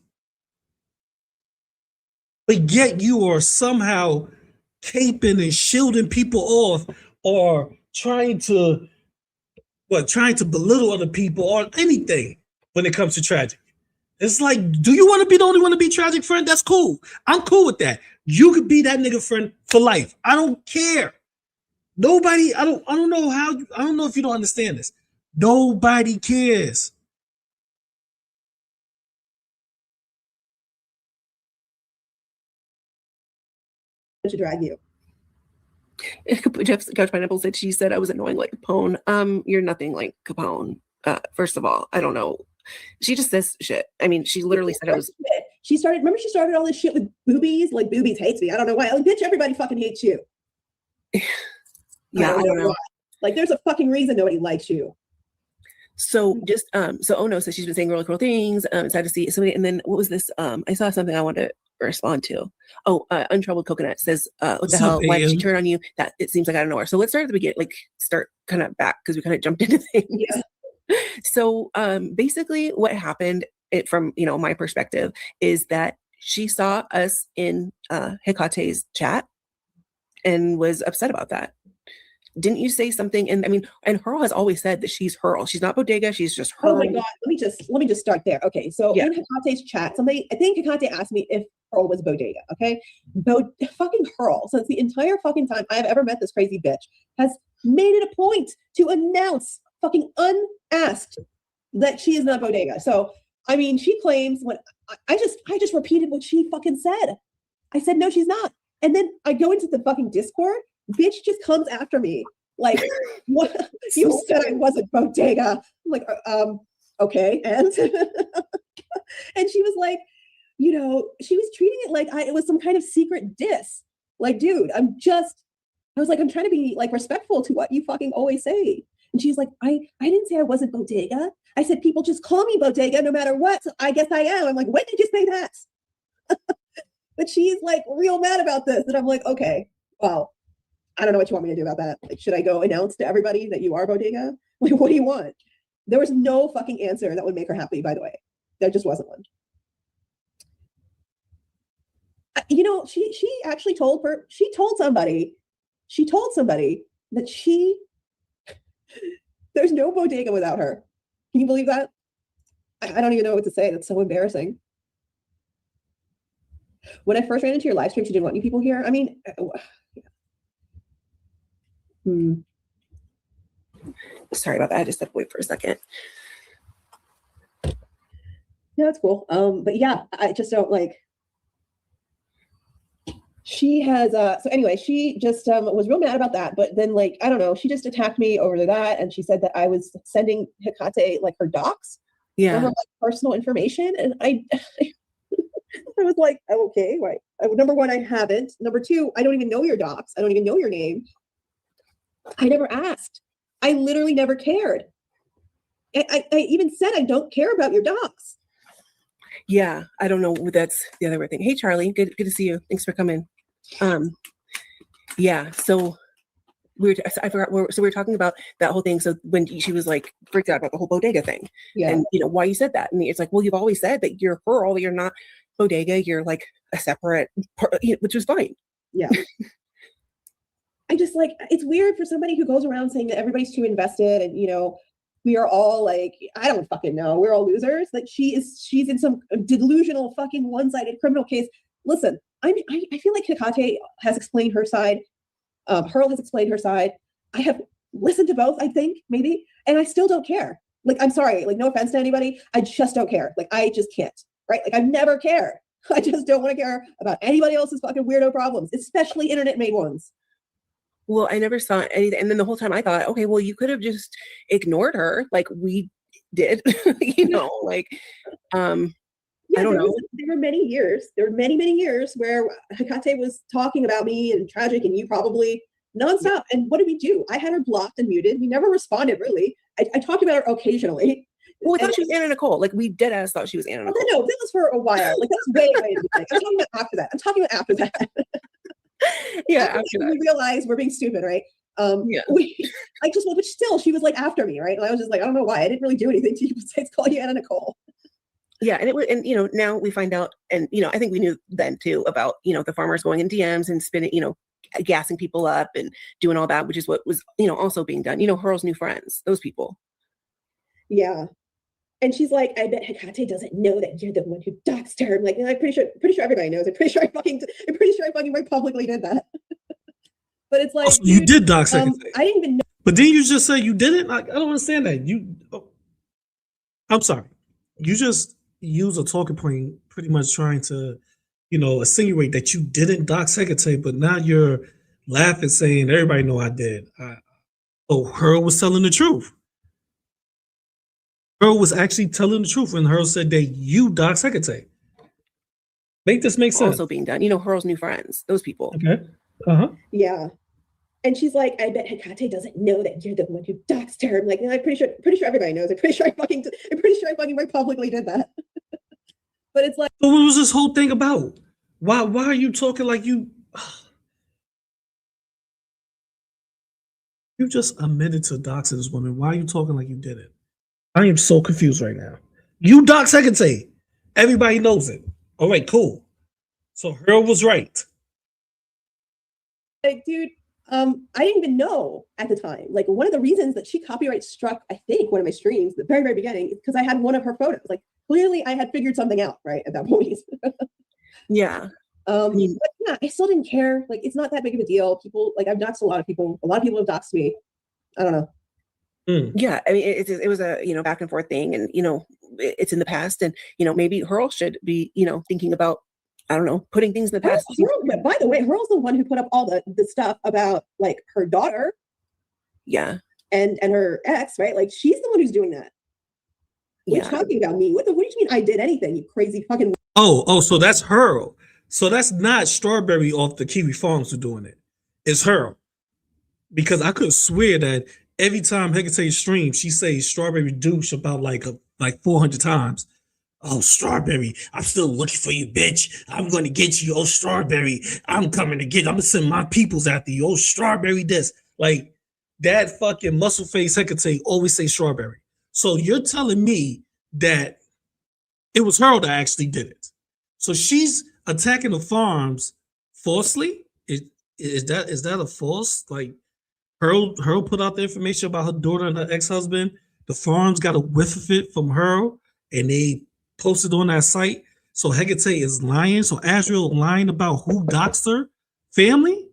But yet you are somehow caping and shielding people off or trying to belittle other people or anything when it comes to tragic. It's like, do you want to be the only one to be tragic friend? That's cool. I'm cool with that. You could be that nigga friend for life. I don't care. Nobody, I don't know if you don't understand this. Nobody cares. To drag you. Jeff Couch Pineapple said she said I was annoying like Capone. You're nothing like Capone. First of all, I don't know. She just says shit. I mean, she literally said I was. She started all this shit with Boobies. Like, Boobies hates me. I don't know why. Like, bitch, everybody fucking hates you. Yeah, I don't know. Why. Like, there's a fucking reason nobody likes you. So just so Oh No says she's been saying really cool things. Sad to see somebody. And then what was this? I saw something I wanted to respond to. Untroubled Coconut says, what the hell? Why did she turn on you? That it seems like I don't know her. So let's start at the beginning, like start kind of back because we kind of jumped into things. Yeah. So basically what happened from my perspective is that she saw us in Hekate's chat and was upset about that. Didn't you say something? And I mean, and Hurl has always said that she's Hurl. She's not Bodega. She's just Hurl. Oh my God. Let me just start there. Okay. So in Hekate's chat, I think Hekate asked me if Hurl was Bodega. Okay. Fucking Hurl, since the entire fucking time I have ever met this crazy bitch, has made it a point to announce fucking unasked that she is not Bodega. So, I mean, she claims when I just repeated what she fucking said. I said, no, she's not. And then I go into the fucking Discord. Bitch just comes after me like, what? You said I wasn't Bodega. I'm like, okay, and and she was like, she was treating it like it was some kind of secret diss. Like, dude, I was like, I'm trying to be like respectful to what you fucking always say. And she's like, I didn't say I wasn't Bodega. I said people just call me Bodega no matter what. So I guess I am. I'm like, when did you say that? But she's like real mad about this, and I'm like, okay, well. I don't know what you want me to do about that. Like, should I go announce to everybody that you are Bodega? Like, what do you want? There was no fucking answer that would make her happy, by the way. There just wasn't one. She actually told somebody that there's no Bodega without her. Can you believe that? I don't even know what to say. That's so embarrassing. When I first ran into your live stream, she didn't want you people here. I mean, Sorry about that. I just stepped away for a second. Yeah, that's cool. But yeah, I just don't like. She has so anyway, she just was real mad about that. But then, like, I don't know, she just attacked me over that, and she said that I was sending Hekate like her docs, her like personal information, and I was like, oh, okay, right. Number one, I haven't. Number two, I don't even know your docs. I don't even know your name. I never asked. I literally never cared. I even said I don't care about your docs. Yeah, I don't know. That's the other weird thing. Hey, Charlie, good to see you. Thanks for coming. Yeah. So I forgot. We were talking about that whole thing. So when she was like freaked out about the whole Bodega thing, and why you said that, and it's like, well, you've always said that you're Hurl, you're not Bodega, you're like a separate, which was fine. Yeah. I just like, it's weird for somebody who goes around saying that everybody's too invested and, we are all like, I don't fucking know, we're all losers. Like she's in some delusional fucking one-sided criminal case. Listen, I feel like Hekate has explained her side. Hurl has explained her side. I have listened to both, I think, maybe, and I still don't care. Like, I'm sorry, like, no offense to anybody. I just don't care. Like, I just can't, right? Like, I've never cared. I just don't want to care about anybody else's fucking weirdo problems, especially internet-made ones. Well, I never saw anything. And then the whole time I thought, okay, well, you could have just ignored her like we did, like, I don't know. There were many years where Hekate was talking about me and tragic and you probably nonstop. And what did we do? I had her blocked and muted. We never responded, really. I talked about her occasionally. Well, we thought she was Anna Nicole. Like, we dead ass thought she was Anna Nicole. No, that was for a while. Like, that's way ahead of the beginning. I'm talking about after that. Yeah, after that. We realized we're being stupid, right? Yeah. But still, she was like after me, right? And I was just like, I don't know why. I didn't really do anything to you besides call you Anna Nicole. Yeah, and it was, and now we find out, and I think we knew then too about the farmers going in DMs and spinning, gassing people up and doing all that, which is what was also being done. Hurl's new friends, those people. Yeah. And she's like, I bet Hecate doesn't know that you're the one who doxed her. I'm like, I'm pretty sure everybody knows. I'm pretty sure I fucking publicly did that. But it's like, you did dox Hecate. I didn't even know. But then you just say you didn't. I don't understand that. I'm sorry. You just use a talking point, pretty much trying to, insinuate that you didn't dox Hecate, but now you're laughing, saying everybody know I did. Hurl was telling the truth. Hurl was actually telling the truth when Hurl said that you dox Hecate. Make this make sense. Also being done. Hurl's new friends, those people. Okay. Uh-huh. Yeah. And she's like, I bet Hecate doesn't know that you're the one who doxed her. I'm like, I'm pretty sure everybody knows. I'm pretty sure I fucking publicly did that. But it's like, but what was this whole thing about? Why are you talking like you? You just admitted to doxing this woman. Why are you talking like you did it? I am so confused right now. You dox Hecate. Everybody knows it. All right, cool. So Hurl was right. Like, dude, I didn't even know at the time. Like, one of the reasons that she copyright struck, I think, one of my streams at the very, very beginning is because I had one of her photos. Like, clearly I had figured something out, right, at that point. Yeah. But yeah, I still didn't care. Like, it's not that big of a deal. People, like, I've doxed a lot of people. A lot of people have doxed me. I don't know. Yeah, I mean, it was a back and forth thing, and it's in the past, and maybe Hurl should be thinking about, I don't know, putting things in the past. By the way, Hurl's the one who put up all the stuff about like her daughter, yeah, and her ex, right? Like, she's the one who's doing that. What are you talking about me? What do you mean I did anything? You crazy fucking. Oh, so that's Hurl. So that's not Strawberry off the Kiwi Farms who doing it. It's Hurl. Because I could swear that every time Hecate streams, she says Strawberry douche about like 400 times. Oh, Strawberry, I'm still looking for you, bitch. I'm going to get you. Oh, Strawberry, I'm coming to get you. I'm going to send my peoples after you. Oh, Strawberry this. Like, that fucking muscle face Hecate always say Strawberry. So you're telling me that it was her that actually did it. So she's attacking the farms falsely? Is that a false? Like, Hurl put out the information about her daughter and her ex-husband. The farms got a whiff of it from Hurl, and they posted on that site. So Hecate is lying. So Azrael lying about who doxed her family.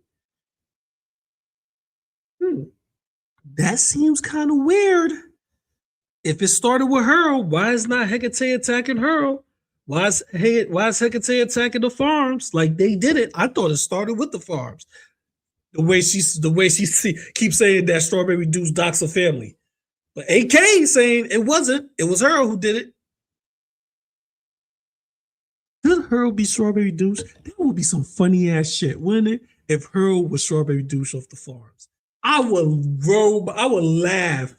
That seems kind of weird. If it started with Hurl, why is not Hecate attacking Hurl? Why is Hecate attacking the farms? Like, they did it. I thought it started with the farms. The way she keeps saying that Strawberry Deuce doxed her family. But AK saying it wasn't. It was Hurl who did it. Could Hurl be Strawberry Deuce? That would be some funny ass shit, wouldn't it? If Hurl was Strawberry Deuce off the farms. I would laugh.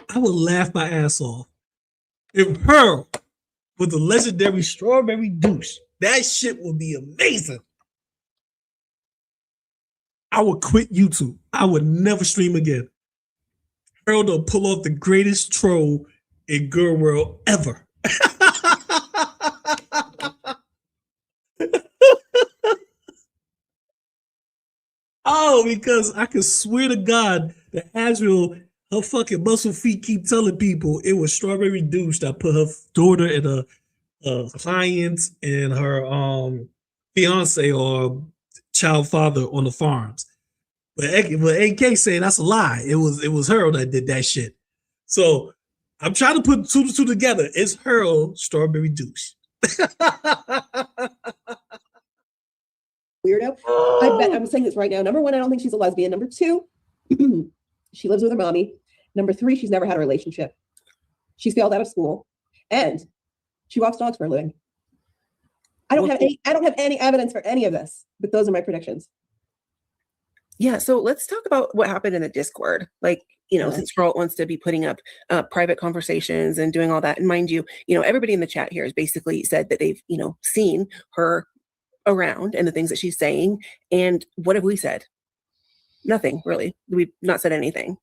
I would laugh my ass off. If Hurl was the legendary Strawberry Deuce, that shit would be amazing. I would quit YouTube. I would never stream again. Hurl to pull off the greatest troll in Hurlworld ever. Oh, because I can swear to God that Azrael, her fucking muscle feet keep telling people it was Strawberry Douche that put her daughter and her clients and her fiance or child father on the farms. But AK saying that's a lie. It was Hurl that did that shit. So I'm trying to put two to two together. It's Hurl Strawberry Douche. Weirdo. I bet I'm saying this right now. Number one, I don't think she's a lesbian. Number two, she lives with her mommy. Number three, she's never had a relationship. She's failed out of school, and she walks dogs for a living. I don't have any evidence for any of this, but those are my predictions. Yeah, so let's talk about what happened in the Discord. Like, since Hurl wants to be putting up private conversations and doing all that, and mind you, everybody in the chat here has basically said that they've, seen her around and the things that she's saying. And what have we said? Nothing, really. We've not said anything.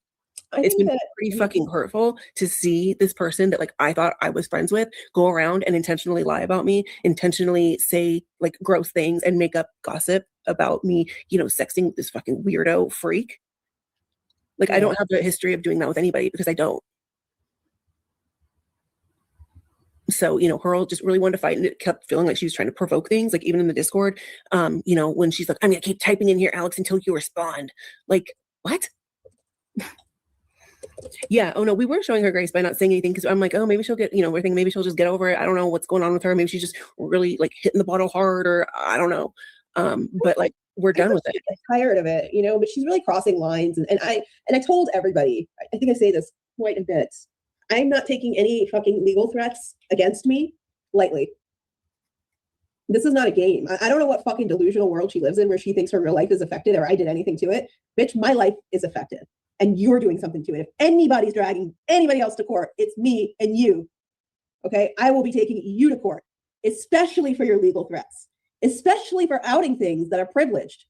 It's been pretty fucking hurtful to see this person that like I thought I was friends with go around and intentionally lie about me, intentionally say like gross things and make up gossip about me, sexting this fucking weirdo freak. Like I don't have a history of doing that with anybody because I don't. So, Hurl just really wanted to fight and it kept feeling like she was trying to provoke things, like even in the Discord, when she's like, I'm going to keep typing in here, Alex, until you respond. Like, what? Yeah. Oh no, we were showing her grace by not saying anything because I'm like, oh, maybe she'll get, we're thinking maybe she'll just get over it. I don't know what's going on with her. Maybe she's just really like hitting the bottle hard, or I don't know. But like we're done with it. I'm tired of it, but she's really crossing lines. And I told everybody, I think I say this quite a bit. I'm not taking any fucking legal threats against me lightly. This is not a game. I don't know what fucking delusional world she lives in where she thinks her real life is affected or I did anything to it. Bitch, my life is affected. And you're doing something to it. If anybody's dragging anybody else to court, it's me and you. Okay? I will be taking you to court, especially for your legal threats, especially for outing things that are privileged.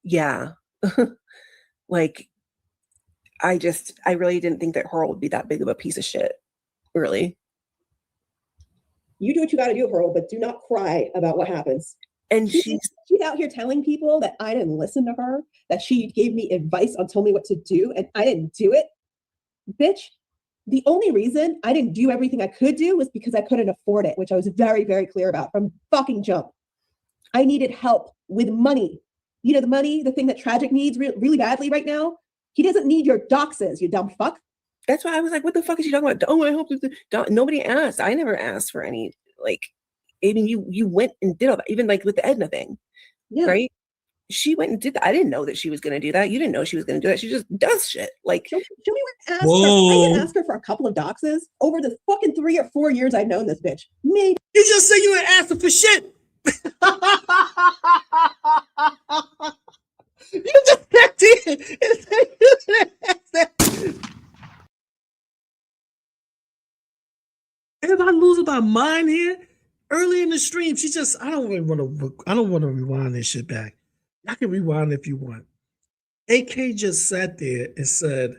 Yeah. Like, I really didn't think that Hurl would be that big of a piece of shit. Really. You do what you got to do, Hurl, but do not cry about what happens. And she's out here telling people that I didn't listen to her, that she gave me advice on told me what to do, and I didn't do it. Bitch, the only reason I didn't do everything I could do was because I couldn't afford it, which I was very, very clear about from fucking jump. I needed help with money. The money, the thing that Tragic needs really badly right now. He doesn't need your doxes, you dumb fuck. That's why I was like, what the fuck is she talking about? Oh, I hope nobody asked. I never asked for any, like, I mean, you went and did all that, even like with the Edna thing. Yeah. Right? She went and did that. I didn't know that she was going to do that. You didn't know she was going to do that. She just does shit. Like, show me where ask her. I didn't ask her for a couple of doxes over the fucking 3 or 4 years I've known this bitch. Me. You just said you ain't asked her for shit. You just Am I losing my mind here? Early in the stream, she just I don't want to rewind this shit back. I can rewind if you want. AK just sat there and said,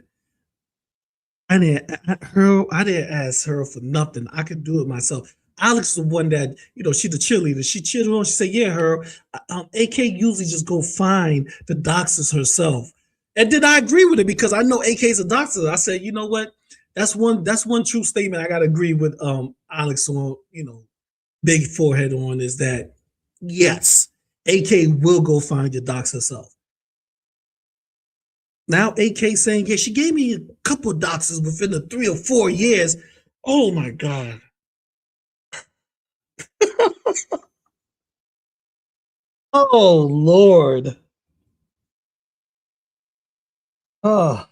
I didn't ask her for nothing. I could do it myself. Alex is the one that, she's the cheerleader. She cheered on. She said, yeah, her. AK usually just go find the doxers herself. And then I agree with it because I know AK's a doxer. I said, you know what? That's one true statement I gotta agree with Alex on, big forehead on is that yes, AK will go find your docs herself. Now AK saying, yeah, she gave me a couple of doxes within the 3 or 4 years. Oh my God. Oh Lord. Oh.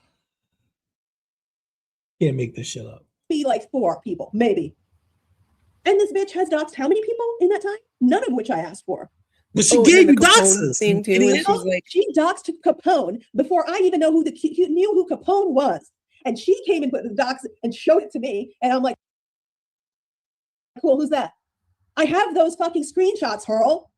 Can't make this shit up. Be like 4 people, maybe. And this bitch has doxed how many people in that time? None of which I asked for. But she gave you doxes. She doxed Capone before I even knew who Capone was. And she came and put the dox and showed it to me. And I'm like, cool, who's that? I have those fucking screenshots, Hurl.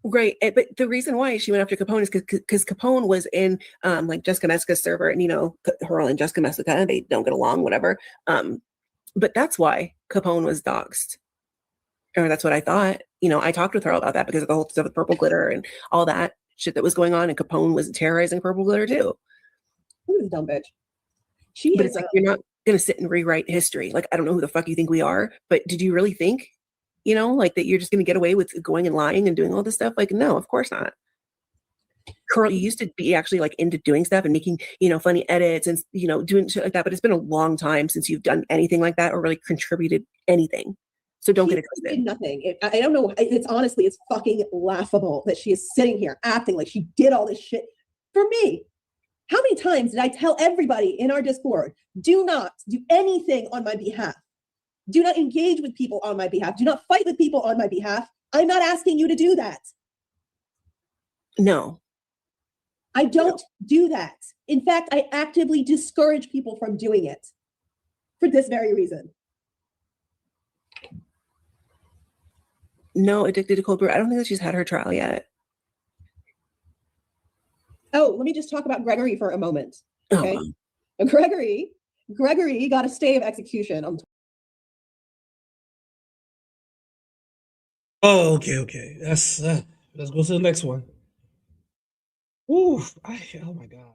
Right, but the reason why she went after Capone is because Capone was in like Jessica Messica's server, and Hurl and Jessica Messica, they don't get along, whatever. But that's why Capone was doxxed, or that's what I thought. I talked with her about that because of the whole stuff with Purple Glitter and all that shit that was going on, and Capone was terrorizing Purple Glitter too. Who's a dumb bitch? But it's like you're not gonna sit and rewrite history. Like, I don't know who the fuck you think we are, but did you really think? Like that you're just going to get away with going and lying and doing all this stuff? Like, no, of course not. Curl, you used to be actually like into doing stuff and making, funny edits and, doing shit like that. But it's been a long time since you've done anything like that or really contributed anything. So don't get it twisted. Nothing. I don't know. It's fucking laughable that she is sitting here acting like she did all this shit for me. How many times did I tell everybody in our Discord, do not do anything on my behalf? Do not engage with people on my behalf. Do not fight with people on my behalf. I'm not asking you to do that. No. I don't do that. In fact, I actively discourage people from doing it for this very reason. No, Addicted to Cold Brew. I don't think that she's had her trial yet. Oh, let me just talk about Gregory for a moment. Okay. Oh. Gregory got a stay of execution on. Oh, okay. Let's go to the next one. Ooh, oh my God.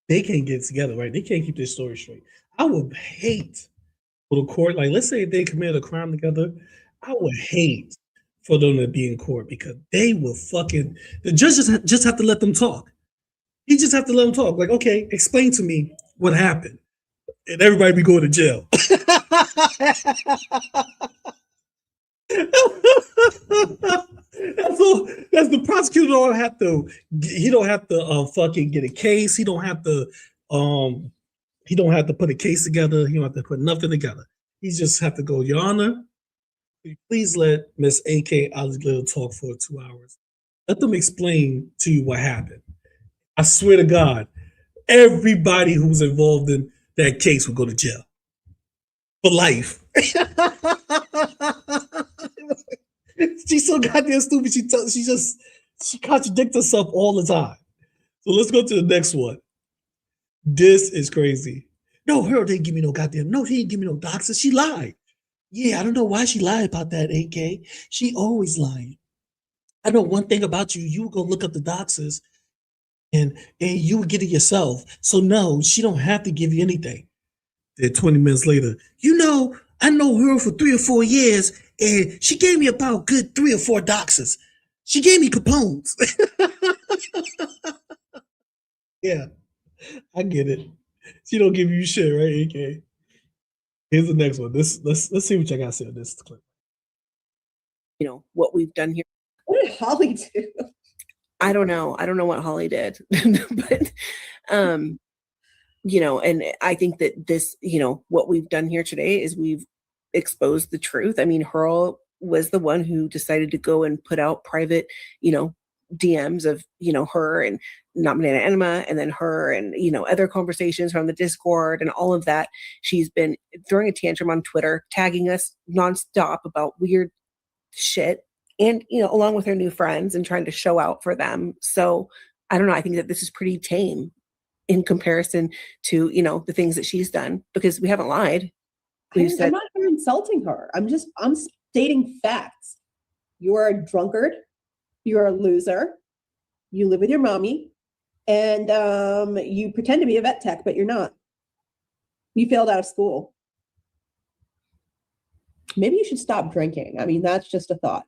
They can't get together, right? They can't keep their story straight. I would hate for the court, like, let's say they committed a crime together. I would hate for them to be in court because they will fucking, the judges just have to let them talk. You just have to let them talk. Like, okay, explain to me what happened. And everybody be going to jail. That's the prosecutor don't have to. He don't have to fucking get a case. He don't have to put a case together. He don't have to put nothing together. He just have to go, Your Honor, please let Miss A.K. Little talk for 2 hours. Let them explain to you what happened. I swear to God, everybody who was involved in that case will go to jail for life. She's so goddamn stupid. She contradicts herself all the time. So let's go to the next one. This is crazy. No, her didn't give me no goddamn. No, she didn't give me no doxers. She lied. Yeah, I don't know why she lied about that, AK. She always lying. I know one thing about you. You go look up the doxers and you would get it yourself. So no, she don't have to give you anything. Then 20 minutes later, I know her for 3 or 4 years, and she gave me about good 3 or 4 doxers. She gave me Capones. Yeah, I get it. She don't give you shit, right, AK? Here's the next one. Let's see what y'all got to say on this clip. What we've done here. What did Holly do? I don't know. I don't know what Holly did, but and I think that this, what we've done here today is we've exposed the truth. I mean, Hurl was the one who decided to go and put out private, DMs of, her and not Banana Enema, and then her and, other conversations from the Discord and all of that. She's been throwing a tantrum on Twitter, tagging us nonstop about weird shit. And, along with her new friends and trying to show out for them. So I don't know. I think that this is pretty tame in comparison to, the things that she's done, because we haven't lied. I'm not even insulting her. I'm stating facts. You are a drunkard. You're a loser. You live with your mommy. And you pretend to be a vet tech, but you're not. You failed out of school. Maybe you should stop drinking. I mean, that's just a thought.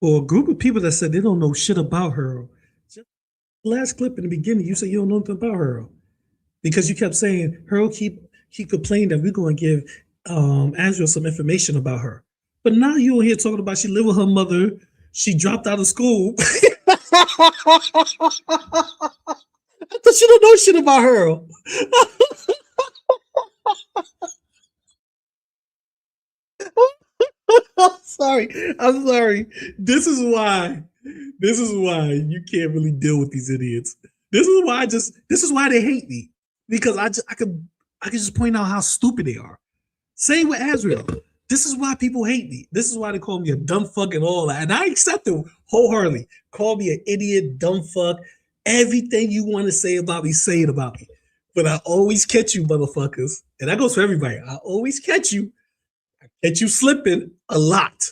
For a group of people that said they don't know shit about her, just last clip in the beginning, you said you don't know nothing about her because you kept saying her keep complaining that we're going to give Azrael some information about her. But now you're here talking about she lived with her mother, she dropped out of school. I thought you don't know shit about her. I'm sorry. This is why you can't really deal with these idiots. This is why they hate me. Because I can just point out how stupid they are. Same with Azrael. This is why people hate me. This is why they call me a dumb fuck and all that. And I accept it wholeheartedly. Call me an idiot, dumb fuck. Everything you want to say about me, say it about me. But I always catch you, motherfuckers. And that goes for everybody. I always catch you. That you slipping a lot.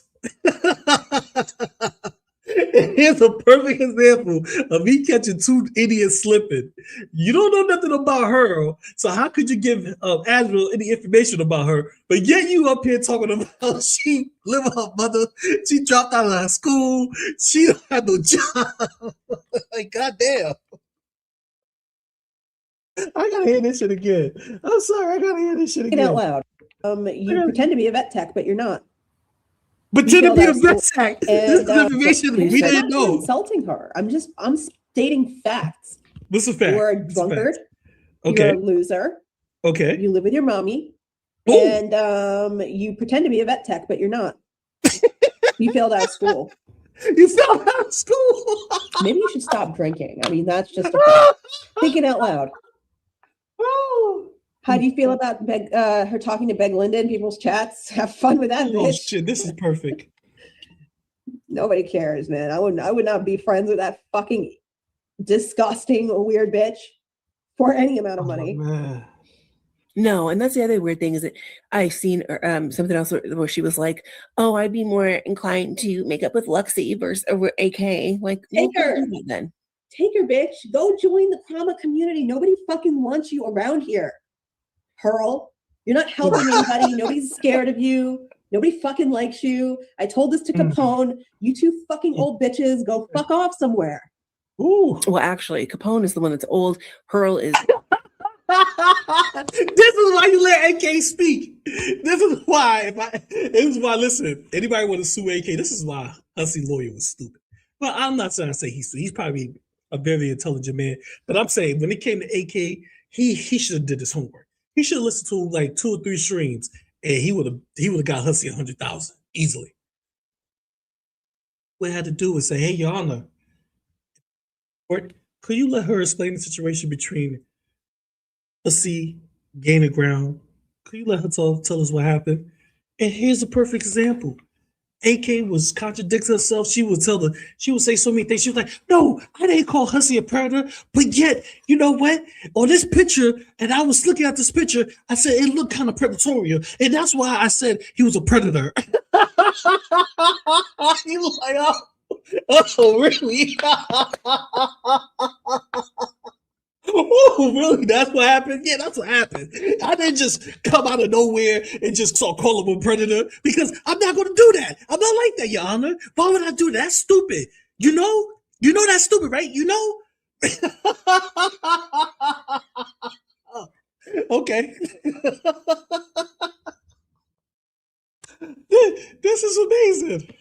Here's a perfect example of me catching 2 idiots slipping. You don't know nothing about her, so how could you give Azrael any information about her? But yet you up here talking about she lived with her mother, she dropped out of her school, she don't have no job. Like, goddamn. I gotta hear this shit again. I'm sorry, I gotta hear this shit again. Out loud. You pretend to be a vet tech, but you're not. Pretend to be a vet tech. This is information we didn't know. Insulting her. I'm stating facts. What's the fact? You're a drunkard. Okay. You're a loser. Okay. You live with your mommy. Ooh. And you pretend to be a vet tech, but you're not. You failed out of school. You fell out of school. Maybe you should stop drinking. I mean, that's just thinking out loud. How do you feel about her talking to Beg Linda in people's chats? Have fun with that, Oh bitch. shit, this is perfect. Nobody cares, man. I would not be friends with that fucking disgusting weird bitch for any amount of money. Man. No, and that's the other weird thing is that I've seen something else where she was like, "Oh, I'd be more inclined to make up with Luxie versus over AK." Like, Take her. do that then. Take her, bitch. Go join the trauma community. Nobody fucking wants you around here. Hurl, you're not helping anybody. Nobody's scared of you. Nobody fucking likes you. I told this to Capone. You two fucking old bitches, go fuck off somewhere. Ooh. Well, actually, Capone is the one that's old. Hurl is. This is why you let AK speak. This is why. Listen, anybody want to sue AK? This is why Hussey lawyer was stupid. But I'm not trying to say he's probably a very intelligent man. But I'm saying when it came to AK, he should have did his homework. He should have listened to like 2 or 3 streams, and he would have got Hussey 100,000 easily. What I had to do was say, "Hey, Your Honor, could you let her explain the situation between Hussey gaining ground? Could you let her tell us what happened?" And here's a perfect example. AK was contradicting herself. She would say so many things. She was like, "No, I didn't call Hussey a predator." But yet, you know what? On this picture, and I was looking at this picture, I said it looked kind of predatory. And that's why I said he was a predator. He was like, oh, really? Oh, really? That's what happened? Yeah, that's what happened. I didn't just come out of nowhere and just start calling him a predator because I'm not going to do that. I'm not like that, Your Honor. Why would I do that? That's stupid. You know that's stupid, right? You know? Okay. This is amazing.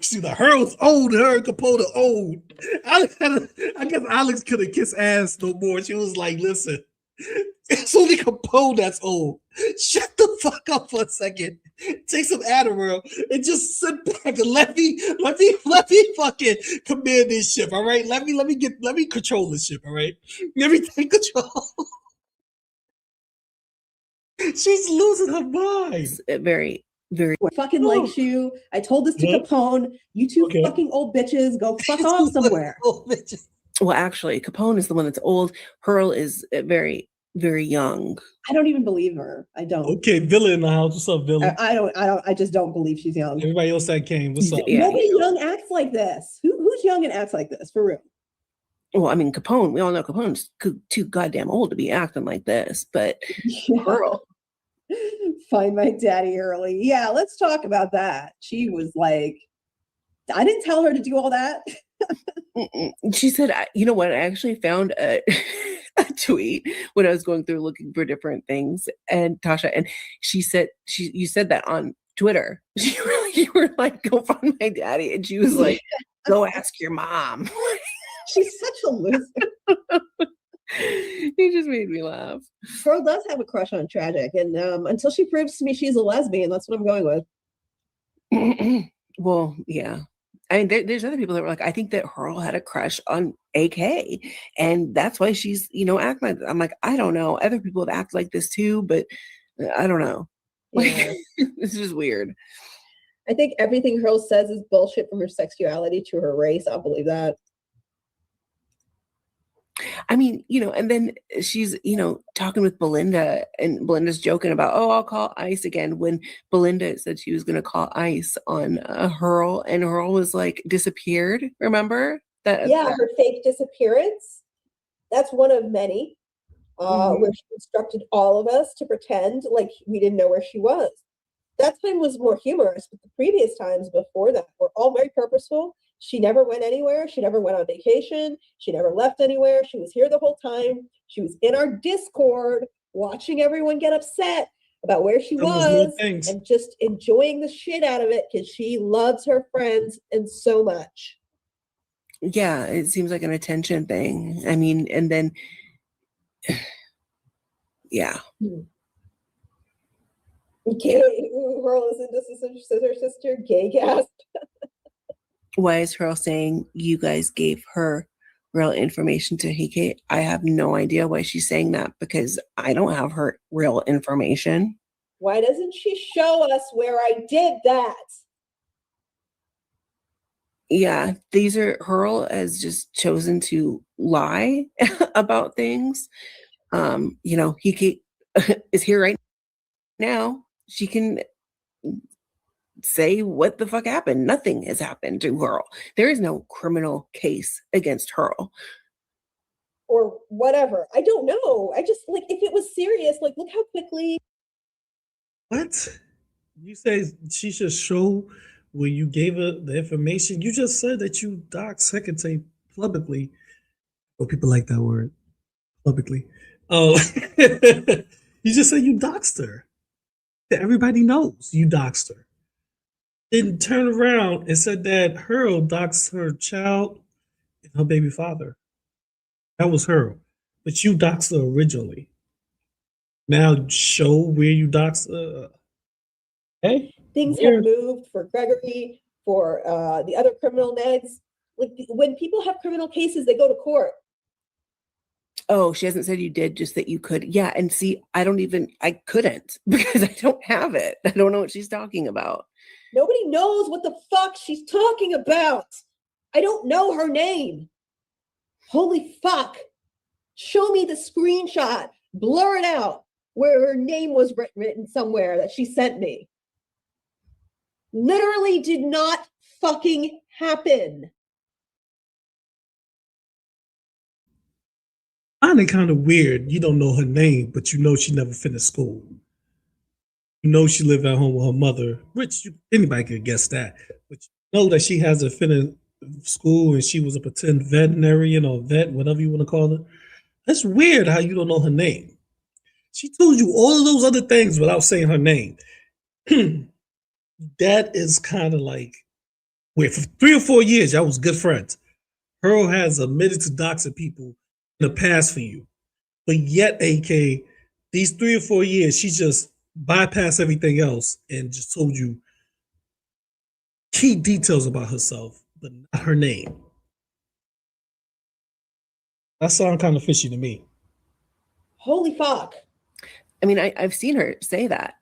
See, the Hurl's old, her and Capote old. I guess Alex couldn't kiss ass no more. She was like, "Listen, it's only Capote that's old. Shut the fuck up for a second. Take some Adderall and just sit back and let me fucking command this ship. All right, let me control this ship. All right, let me take control." She's losing her mind. It's very. Fucking likes you. I told this to Capone. You two fucking old bitches, go fuck off somewhere. Well, actually, Capone is the one that's old. Hurl is very, very young. I don't even believe her. I don't. Okay, Villa in the house. What's up, Villa? I just don't believe she's young. Everybody else that came, what's up? Yeah. Nobody young acts like this. Who's young and acts like this, for real? Well, I mean, Capone, we all know Capone's too goddamn old to be acting like this, but Hurl. Find my daddy early. Yeah, let's talk about that. She was like, I didn't tell her to do all that. She said, "You know what? I actually found a tweet when I was going through looking for different things." And Tasha, and she said, you said that on Twitter. You were like, "Go find my daddy," and she was like, "Go ask your mom." She's such a loser. He just made me laugh. Pearl does have a crush on Tragic, and until she proves to me she's a lesbian, that's what I'm going with. Well, yeah. I mean, there's other people that were like, I think that Hurl had a crush on AK, and that's why she's, acting like. I'm like, I don't know. Other people have acted like this too, but I don't know. Yeah. This is weird. I think everything Hurl says is bullshit, from her sexuality to her race. I'll believe that. I mean, and then she's, talking with Belinda, and Belinda's joking about, "Oh, I'll call ICE again," when Belinda said she was going to call ICE on Hurl, and Hurl was like disappeared. Remember that? Yeah, her fake disappearance. That's one of many, where she instructed all of us to pretend like we didn't know where she was. That time was more humorous, but the previous times before that were all very purposeful. She never went anywhere. She never went on vacation. She never left anywhere. She was here the whole time. She was in our Discord watching everyone get upset about where she was and just enjoying the shit out of it because she loves her friends and so much. Yeah, it seems like an attention thing. I mean, and then, yeah. Gay, Hurl is into Scissor Sister, gay gasp. Why is Hurl saying you guys gave her real information to Hike? I have no idea why she's saying that because I don't have her real information. Why doesn't she show us where I did that? Yeah, Hurl has just chosen to lie about things. Hike is here right now. She can say what the fuck happened. Nothing has happened to Hurl. There is no criminal case against Hurl. Or whatever. I don't know. I just, like, if it was serious, like, look how quickly. What? You say she should show where you gave her the information? You just said that you doxed Secretary publicly. Oh, people like that word. Publicly. Oh, you just said you doxed her. Everybody knows you doxed her. Then turn around and said that Hurl doxed her child and her baby father. That was Hurl. But you doxed her originally. Now show where you doxed her. Hey? Things have moved for Gregory, for the other criminal Neds. Like, when people have criminal cases, they go to court. Oh, she hasn't said you did, just that you could. Yeah, and see, I couldn't because I don't have it. I don't know what she's talking about. Nobody knows what the fuck she's talking about. I don't know her name. Holy fuck. Show me the screenshot. Blur it out where her name was written somewhere that she sent me. Literally did not fucking happen. I find it kind of weird. You don't know her name, but you know she never finished school. You know she lived at home with her mother, which anybody could guess that. But you know that she hasn't finished school and she was a pretend veterinarian or vet, whatever you want to call it. That's weird how you don't know her name. She told you all of those other things without saying her name. That is kind of like, wait, for 3 or 4 years, y'all was good friends. Hurl has admitted to doxing people in the past for you. But yet, AK, these 3 or 4 years, she just bypassed everything else and just told you key details about herself, but not her name. That sounds kind of fishy to me. Holy fuck. I mean, I've seen her say that.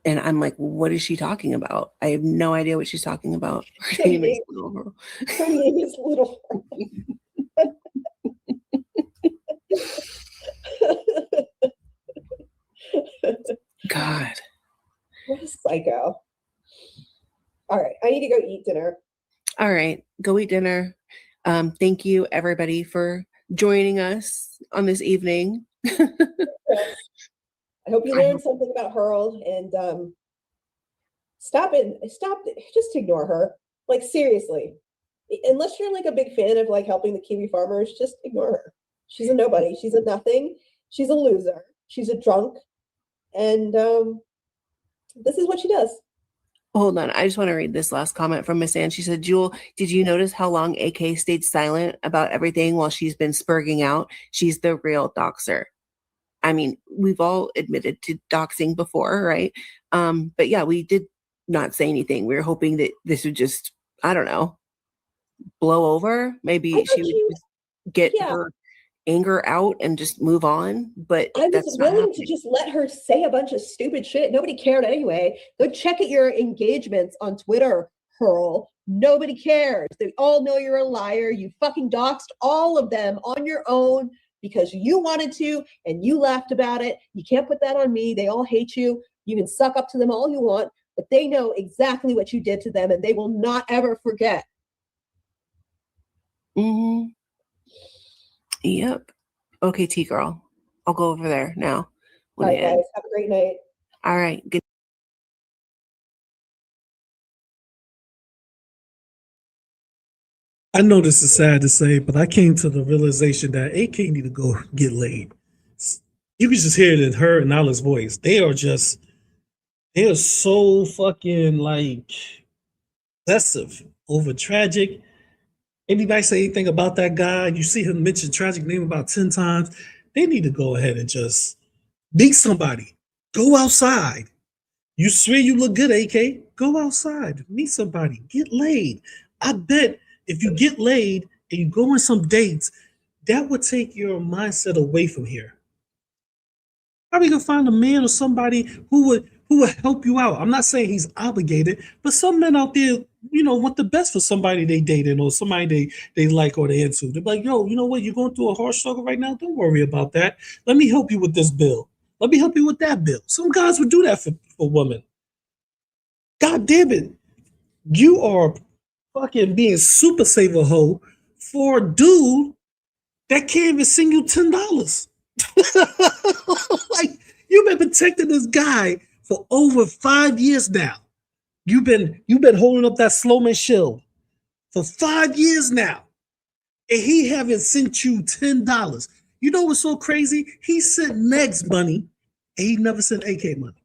And I'm like, what is she talking about? I have no idea what she's talking about. Her name is Little Hurl. Her name is Little Hurl. God. What a psycho. All right, I need to go eat dinner. All right, go eat dinner. Thank you, everybody, for joining us on this evening. I hope you learned something about Hurl and stop it. Just ignore her. Like, seriously. Unless you're like a big fan of like helping the Kiwi farmers, just ignore her. She's a nobody. She's a nothing. She's a loser. She's a drunk. And this is what she does. Hold on. I just want to read this last comment from Miss Ann. She said, Jewel, did you notice how long AK stayed silent about everything while she's been spurging out? She's the real doxer. I mean, we've all admitted to doxing before, right? But yeah, we did not say anything. We were hoping that this would just, I don't know, blow over. Maybe she would just get her anger out and just move on. But I was willing to just let her say a bunch of stupid shit. Nobody cared anyway. Go check at your engagements on Twitter, Hurl. Nobody cares. They all know you're a liar. You fucking doxed all of them on your own because you wanted to and you laughed about it. You can't put that on me. They all hate you. You can suck up to them all you want, but they know exactly what you did to them and they will not ever forget. Mm-hmm. Yep. Okay, T-girl. I'll go over there now. All right, guys. Have a great night. All right. Good. I know this is sad to say, but I came to the realization that AK need to go get laid. You can just hear it in her and Nala's voice. They are so fucking like obsessive over tragic. Anybody say anything about that guy? You see him mention tragic name about 10 times. They need to go ahead and just meet somebody. Go outside. You swear you look good, AK. Go outside. Meet somebody. Get laid. I bet if you get laid and you go on some dates, that would take your mindset away from here. Probably gonna find a man or somebody who would help you out. I'm not saying he's obligated, but some men out there, want the best for somebody they dating or somebody they like or they into. They're like, yo, you know what? You're going through a hard struggle right now. Don't worry about that. Let me help you with this bill. Let me help you with that bill. Some guys would do that for women. God damn it. You are fucking being super saver hoe for a dude that can't even send you $10. Like, you've been protecting this guy for over 5 years now. You've been holding up that Sloman shield for 5 years now, and he haven't sent you $10. You know what's so crazy? He sent Meg's money, and he never sent AK money.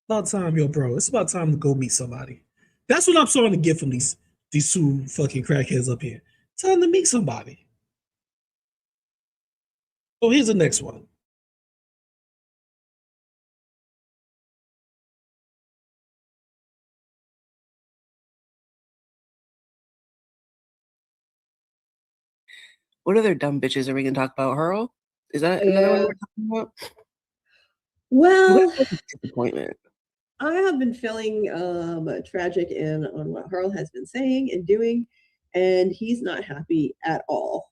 About time, yo, bro. It's about time to go meet somebody. That's what I'm starting to get from these two fucking crackheads up here. Time to meet somebody. So here's the next one. What other dumb bitches are we gonna talk about? Hurl? Is that another one we're talking about? Well, Disappointment. I have been feeling tragic on what Hurl has been saying and doing, and he's not happy at all.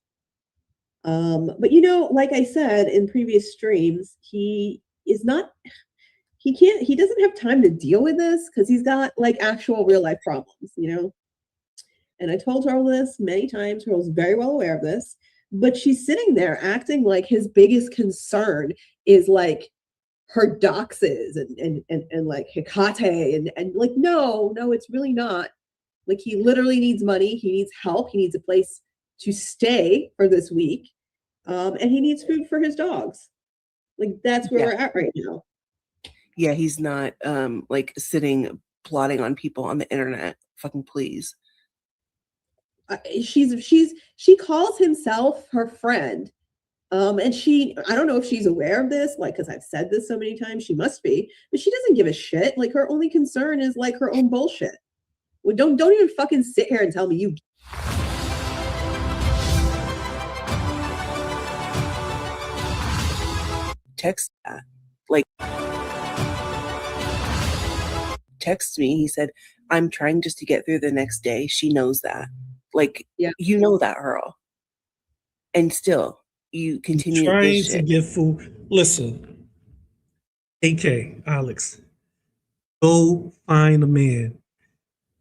But like I said in previous streams, he doesn't have time to deal with this because he's got like actual real life problems, And I told Hurl this many times. Hurl's very well aware of this, but she's sitting there acting like his biggest concern is like her doxes and like Hecate and like, no, it's really not. Like, he literally needs money. He needs help. He needs a place to stay for this week. And he needs food for his dogs. Like, that's where we're at right now. Yeah, he's not like sitting plotting on people on the internet. Fucking please. She calls himself her friend. And I don't know if she's aware of this, like, because I've said this so many times, she must be, but she doesn't give a shit. Like, her only concern is like her own bullshit. Well, don't even fucking sit here and tell me you. Text that. Like, text me. He said, I'm trying just to get through the next day. She knows that. Like, you know that, Hurl. And still, you continue trying to get food. Listen, AK, Alex, go find a man.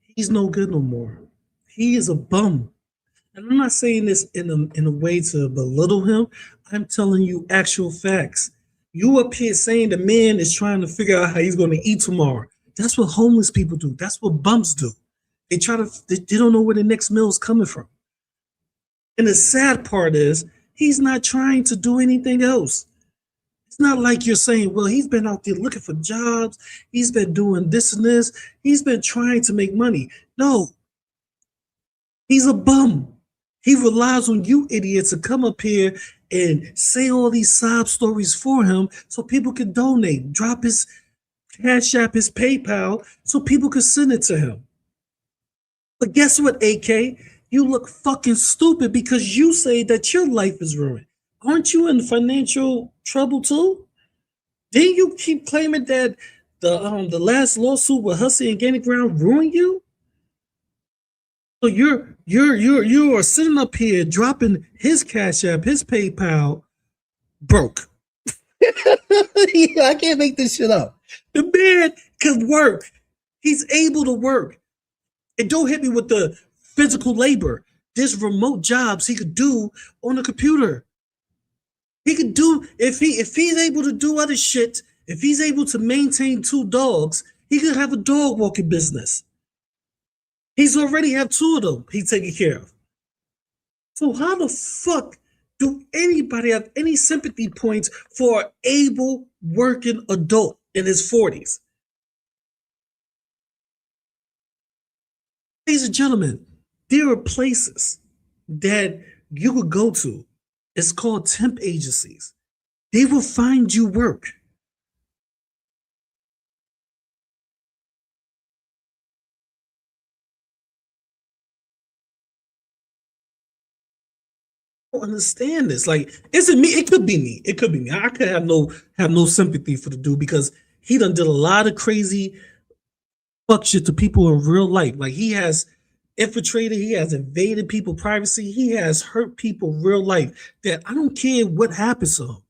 He's no good no more. He is a bum. And I'm not saying this in a way to belittle him. I'm telling you actual facts. You up here saying the man is trying to figure out how he's going to eat tomorrow. That's what homeless people do. That's what bums do. They don't know where the next meal is coming from. And the sad part is he's not trying to do anything else. It's not like you're saying, well, he's been out there looking for jobs. He's been doing this and this. He's been trying to make money. No, he's a bum. He relies on you idiots to come up here and say all these sob stories for him so people can donate, drop his Cash App, his PayPal, so people can send it to him. But guess what, AK? You look fucking stupid because you say that your life is ruined. Aren't you in financial trouble too? Didn't you keep claiming that the last lawsuit with Hussey and Gaining Ground ruined you? So you are sitting up here dropping his Cash App, his PayPal, broke. I can't make this shit up. The man can work. He's able to work. And don't hit me with the physical labor. There's remote jobs he could do on a computer. He could do, if he's able to do other shit, if he's able to maintain 2 dogs, he could have a dog walking business. He's already have 2 of them he's taking care of. So how the fuck do anybody have any sympathy points for an able working adult in his 40s? Ladies and gentlemen, there are places that you could go to. It's called temp agencies. They will find you work. don't understand this. Like, is it me? It could be me. It could be me. I could have no sympathy for the dude because he done did a lot of crazy fuck shit to people in real life. Like he has infiltrated, he has invaded people's privacy, he has hurt people in real life. That I don't care what happens to him.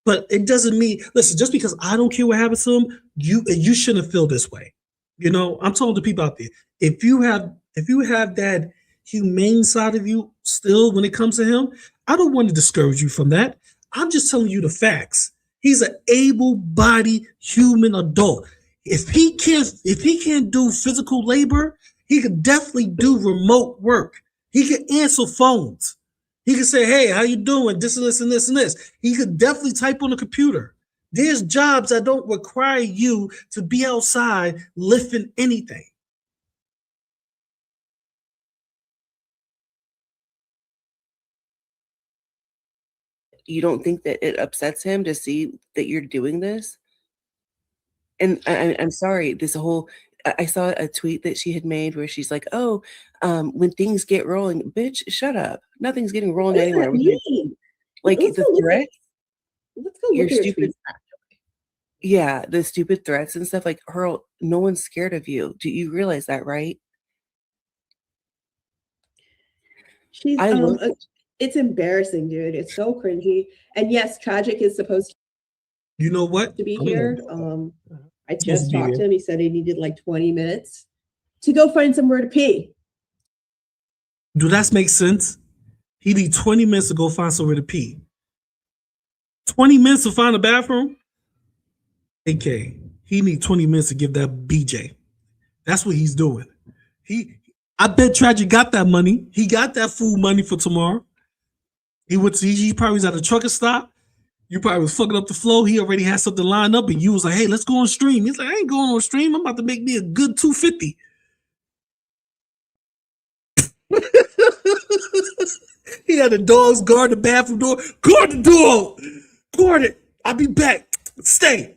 But it doesn't mean, listen, just because I don't care what happens to him, you shouldn't feel this way. You know, I'm talking to people out there. If you have that humane side of you still when it comes to him, I don't want to discourage you from that. I'm just telling you the facts. He's an able-bodied human adult. If he can't do physical labor, he could definitely do remote work. He could answer phones. He could say, "Hey, how you doing? This and this and this and this." He could definitely type on a computer. There's jobs that don't require you to be outside lifting anything. You don't think that it upsets him to see that you're doing this? And I'm sorry, this whole I saw a tweet that she had made where she's like, "Oh, when things get rolling, bitch, shut up. Nothing's getting rolling What does anywhere." that mean? Like Let's the go look at- threat, Let's go you're look at your stupid. tweets. Yeah, the stupid threats and stuff. Like, Hurl, no one's scared of you. Do you realize that, right? She's I look, it's embarrassing, dude. It's so cringy. And yes, Tragic is supposed You know what? to be I'm gonna- here. I Supposed just to be talked to here. him. He said he needed like 20 minutes to go find somewhere to pee. Do that make sense? He need 20 minutes to go find somewhere to pee. 20 minutes to find a bathroom? AK, he need 20 minutes to give that BJ. That's what he's doing. I bet Tragic got that money. He got that food money for tomorrow. He probably was at a trucker stop. You probably was fucking up the flow. He already had something lined up, and you was like, "Hey, let's go on stream." He's like, "I ain't going on stream. I'm about to make me a good 250." He had the dogs guard the bathroom door. Guard the door. Guard it. I'll be back. Stay.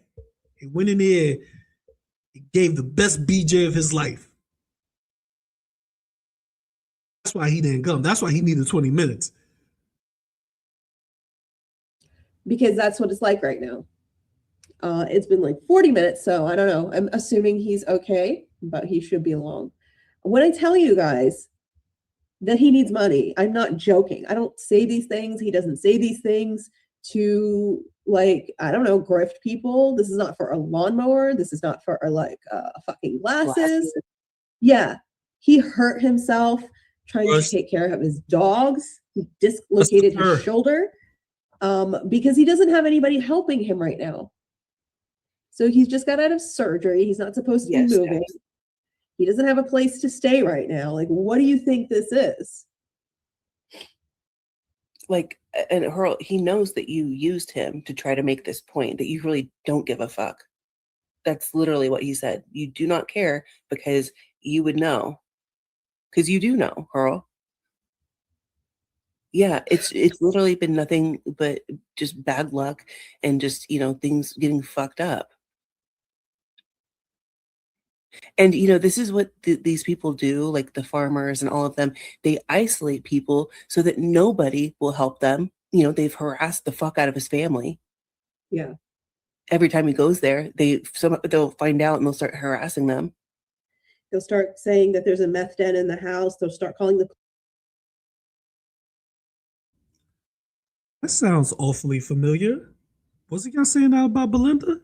He went in there. He gave the best BJ of his life. That's why he didn't come. That's why he needed 20 minutes. Because that's what it's like right now. It's been like 40 minutes, so I don't know. I'm assuming he's okay, but he should be along. When I tell you guys that he needs money, I'm not joking. I don't say these things. He doesn't say these things to, like, I don't know, grift people. This is not for a lawnmower. This is not for fucking glasses. Yeah, he hurt himself trying to take care of his dogs. He dislocated his shoulder. Because he doesn't have anybody helping him right now. So he's just got out of surgery. He's not supposed to be moving. Yes. He doesn't have a place to stay right now. Like, what do you think this is? like, and Hurl, he knows that you used him to try to make this point that you really don't give a fuck. That's literally what he said. You do not care because you would know. Because you do know, Hurl. Yeah, it's literally been nothing but just bad luck and just, things getting fucked up. And, this is what these people do, like the farmers and all of them. They isolate people so that nobody will help them. They've harassed the fuck out of his family. Yeah. Every time he goes there, they'll find out and they'll start harassing them. They'll start saying that there's a meth den in the house. They'll start calling the... That sounds awfully familiar. Wasn't y'all saying that about Belinda?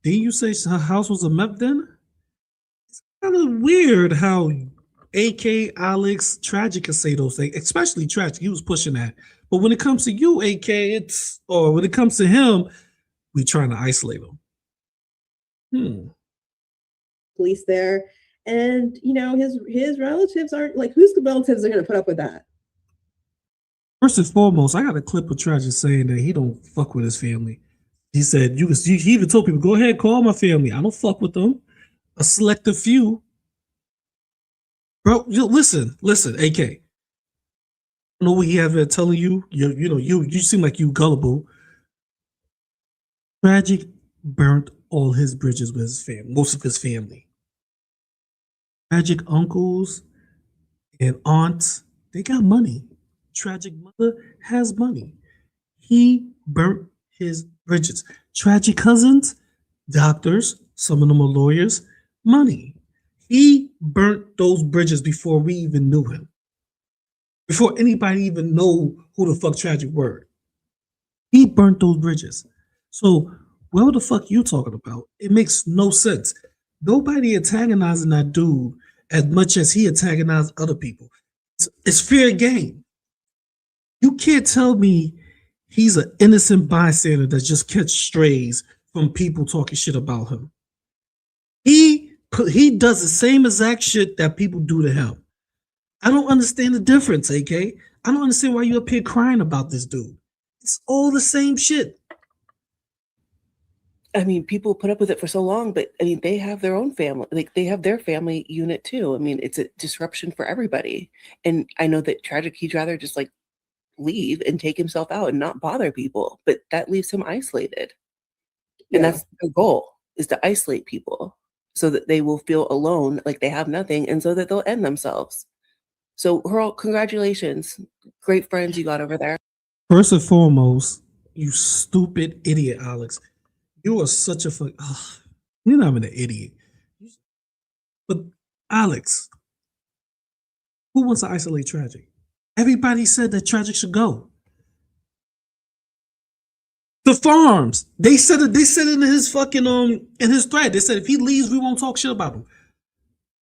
Didn't you say her house was a meth den? It's kind of weird how AK, Alex, Tragic can say those things, especially Tragic. He was pushing that. But when it comes to you, AK, when it comes to him, we trying to isolate him. Police there. And, his relatives aren't, like, whose relatives are going to put up with that? First and foremost, I got a clip of Tragic saying that he don't fuck with his family. He said, he even told people, go ahead, call my family. I don't fuck with them. A selective few. Bro, listen, AK. I know what he have been telling you. You seem like you gullible. Tragic burnt all his bridges with his family, most of his family. Tragic uncles and aunts, they got money. Tragic mother has money. He burnt his bridges. Tragic cousins, doctors, some of them are lawyers, money. He burnt those bridges before we even knew him. Before anybody even know who the fuck Tragic were. He burnt those bridges. So what the fuck you talking about? It makes no sense. Nobody antagonizing that dude as much as he antagonized other people. It's fair game. You can't tell me he's an innocent bystander that just catch strays from people talking shit about him. He does the same exact shit that people do to him. I don't understand the difference, AK. I don't understand why you up here crying about this dude. It's all the same shit. I mean, people put up with it for so long, but I mean, they have their own family. Like they have their family unit too. I mean, it's a disruption for everybody. And I know that Tragic, he'd rather just like leave and take himself out and not bother people, but that leaves him isolated. And that's their goal, is to isolate people so that they will feel alone, like they have nothing, and so that they'll end themselves. So, Hurl, congratulations. Great friends you got over there. First and foremost, you stupid idiot, Alex. You are such a fuck. You're not even an idiot. But Alex, who wants to isolate Tragic? Everybody said that Tragic should go. The farms. They said it. They said it in his fucking in his thread. They said if he leaves, we won't talk shit about him.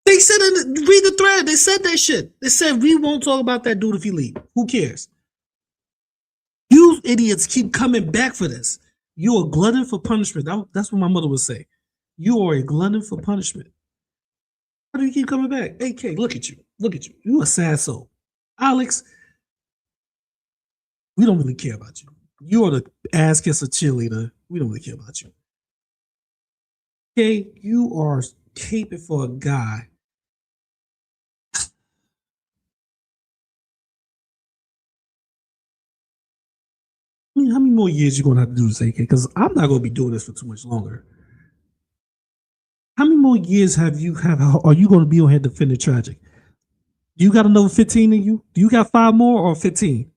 They said read the thread. They said that shit. They said we won't talk about that dude if he leaves. Who cares? You idiots keep coming back for this. You're a glutton for punishment. That's what my mother would say. You are a glutton for punishment. Why do you keep coming back? AK, look at you. Look at you. You a sad soul. Alex, we don't really care about you. You are the ass kisser cheerleader. We don't really care about you. Okay, you are caping for a guy. I mean, how many more years you gonna have to do this, AK? Because I'm not gonna be doing this for too much longer. How many more years are you gonna be on here defending Tragic? Do you got another 15 in you? Do you got 5 more or 15?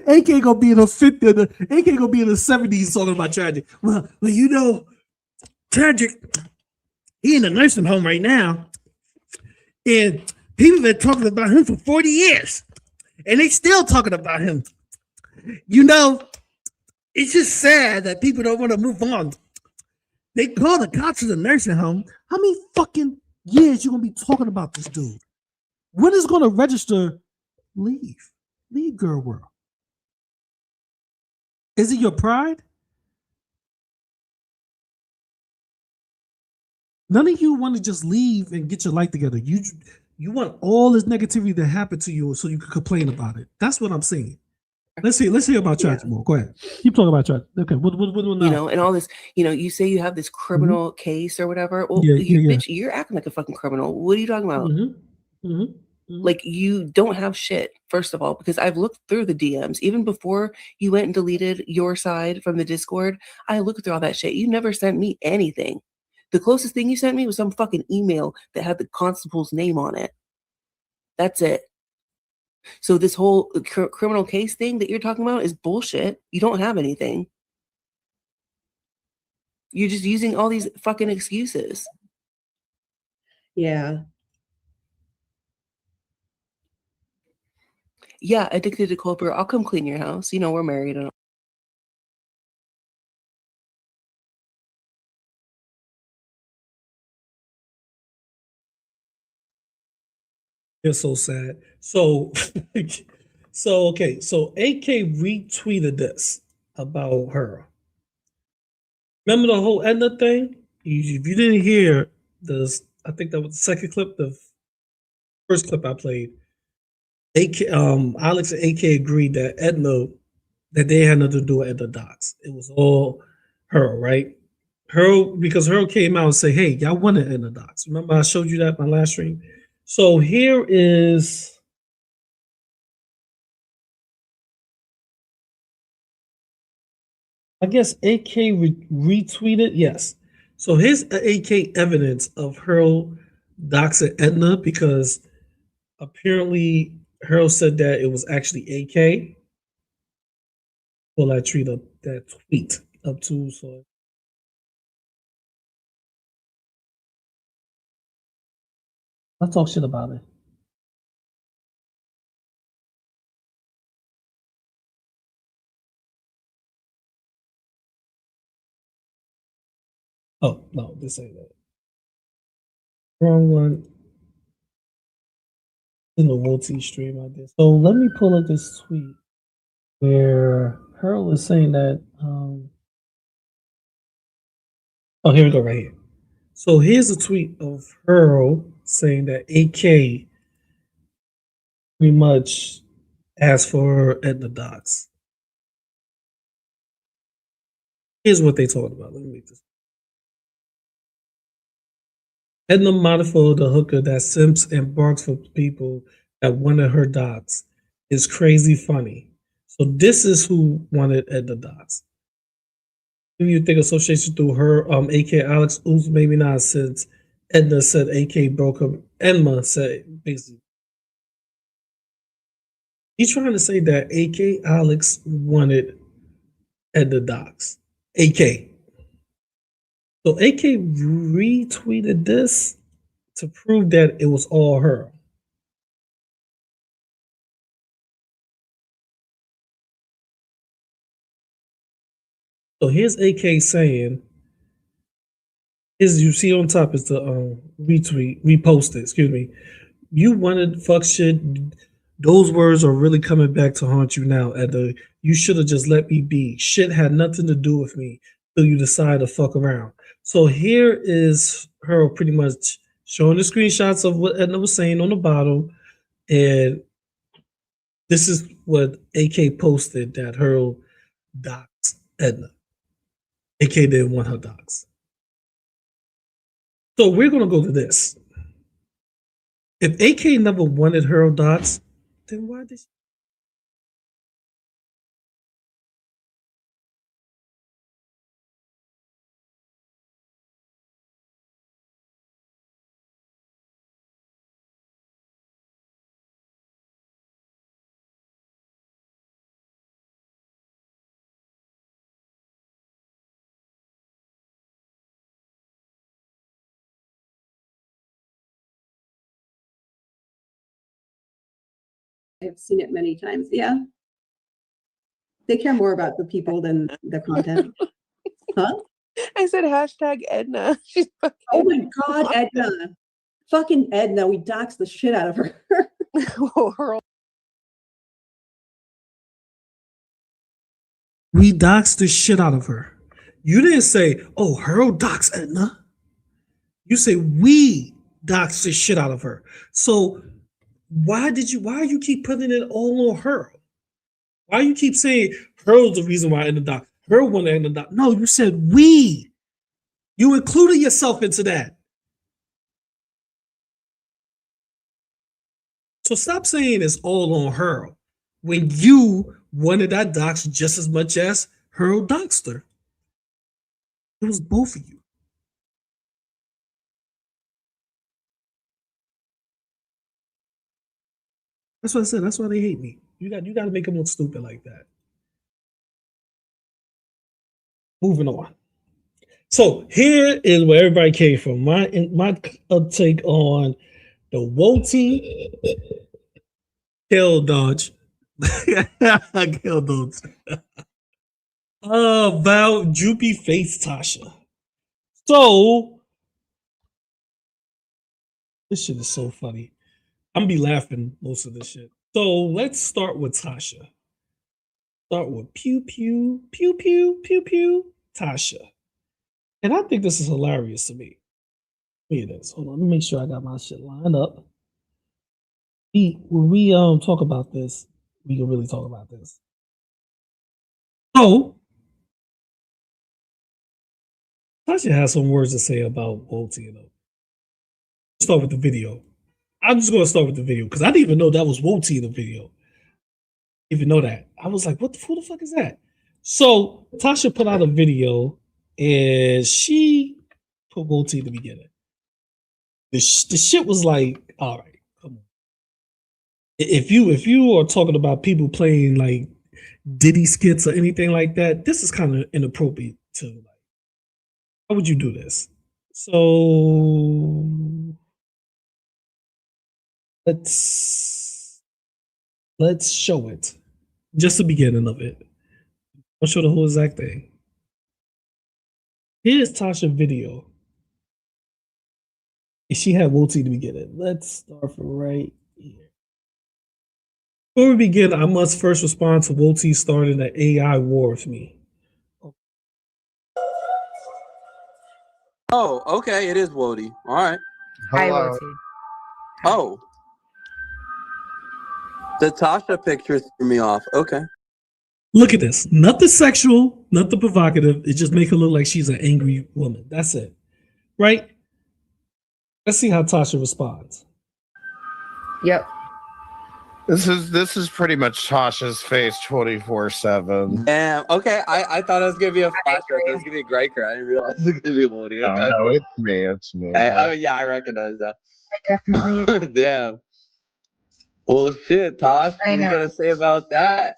AK gonna be in the 50. AK gonna be in the 70s talking about Tragic. Well, you know, Tragic, he in a nursing home right now, and people been talking about him for 40 years, and they still talking about him. You know, it's just sad that people don't want to move on. They call the cops to the nursing home. How many fucking years you gonna be talking about this dude? When is gonna register? Leave, girl world. Is it your pride? None of you want to just leave and get your life together. You want all this negativity to happen to you so you can complain about it. That's what I'm saying. Let's hear about Tragic more. Go ahead. Keep talking about Tragic. Okay. What now? You know, and all this, you know, you say you have this criminal case or whatever. Well, bitch, you're acting like a fucking criminal. What are you talking about? Like, you don't have shit, first of all, because I've looked through the DMs. Even before you went and deleted your side from the Discord, I looked through all that shit. You never sent me anything. The closest thing you sent me was some fucking email that had the constable's name on it. That's it. So this whole criminal case thing that you're talking about is bullshit. You don't have anything. You're just using all these fucking excuses. Yeah. Yeah, addicted to cold brew. I'll come clean your house. You know, we're married. And it's so sad. So, okay. So AK retweeted this about her. Remember the whole Edna thing? If you didn't hear this, I think that was the second clip, the first clip I played. Alex and AK agreed that that they had nothing to do with Edna Docs. It was all her, right? Because her came out and said, hey, y'all wanted Edna Docs. Remember I showed you that in my last stream? So here is, I guess AK retweeted, yes. So here's AK evidence of her doxing Edna because apparently Harold said that it was actually AK. Well, I treat up that tweet up to so. I'll talk shit about it. Oh no, this ain't it. Wrong one. In the Woti stream I did. So let me pull up this tweet where Harold is saying that. Oh, here we go, right here. So here's a tweet of Harold saying that AK pretty much asked for Edna docs. Here's what they talked about. Let me make this. Edna modified the hooker that simps and barks for people that wanted her docs is crazy funny. So this is who wanted Edna docs. Do you think association through her, AK Alex? Oops, maybe not, since Edna said AK broke up. Edna said basically. He's trying to say that AK Alex wanted Edna docs. AK. So AK retweeted this to prove that it was all her. So here's AK saying, you see on top is the reposted, excuse me. You wanted fuck shit. Those words are really coming back to haunt you now, Edna. You should have just let me be. Shit had nothing to do with me till you decide to fuck around. So here is her pretty much showing the screenshots of what Edna was saying on the bottom. And this is what AK posted that her docs Edna. AK didn't want her docs. So we're going to go to this. If AK never wanted her docs, then why did she? I've seen it many times. Yeah. They care more about the people than the content. Huh? I said hashtag Edna. She's Oh my God, Edna. Fucking Edna. We doxed the shit out of her. We doxed the shit out of her. You didn't say, oh, Harold doxed Edna. You say we doxed the shit out of her. So why you keep putting it all on her? Why you keep saying Harold's the reason why Edna doxed? Harold wanted Edna doxed. No, you said we. You included yourself into that. So stop saying it's all on her when you wanted that dox just as much as Harold doxed her. It was both of you. That's what I said. That's why they hate me. You got to make them look stupid like that. Moving on. So here is where everybody came from. My take on the Woti Kill Dodge. Kill Dodge. About droopy face Tasha. So this shit is so funny. I'm gonna be laughing most of this shit. So let's start with Tasha. Start with pew pew pew pew pew pew Tasha. And I think this is hilarious to me. Look at this. Hold on, let me make sure I got my shit lined up. When we talk about this, we can really talk about this. So Tasha has some words to say about Woti. Let's start with the video. I'm just gonna start with the video because I didn't even know that was Woti in the video. Even know that. I was like, who the fuck is that? So Tasha put out a video and she put Woti in the beginning. The shit was like, all right, come on. If you are talking about people playing like Diddy skits or anything like that, this is kind of inappropriate too. Like, how would you do this? So let's show it. Just the beginning of it. I'll show the whole exact thing. Here's Tasha's video. She had Woti to begin it. Let's start from right here. Before we begin, I must first respond to Woti starting an AI war with me. Oh, okay, it is Woti. All right. Hi, Hello. Woti. Oh. The Tasha picture threw me off. Okay. Look at this. Nothing sexual, nothing provocative. It just make her look like she's an angry woman. That's it. Right? Let's see how Tasha responds. Yep. This is pretty much Tasha's face 24/7. Damn. Okay, I thought it was gonna be a flashback. It was gonna be Greiker. I didn't realize it was gonna be Woti. Okay. No, it's me. It's me. Oh yeah, I recognize that. Definitely. Damn. Well, shit, Tosh. What I are you know. gonna say about that?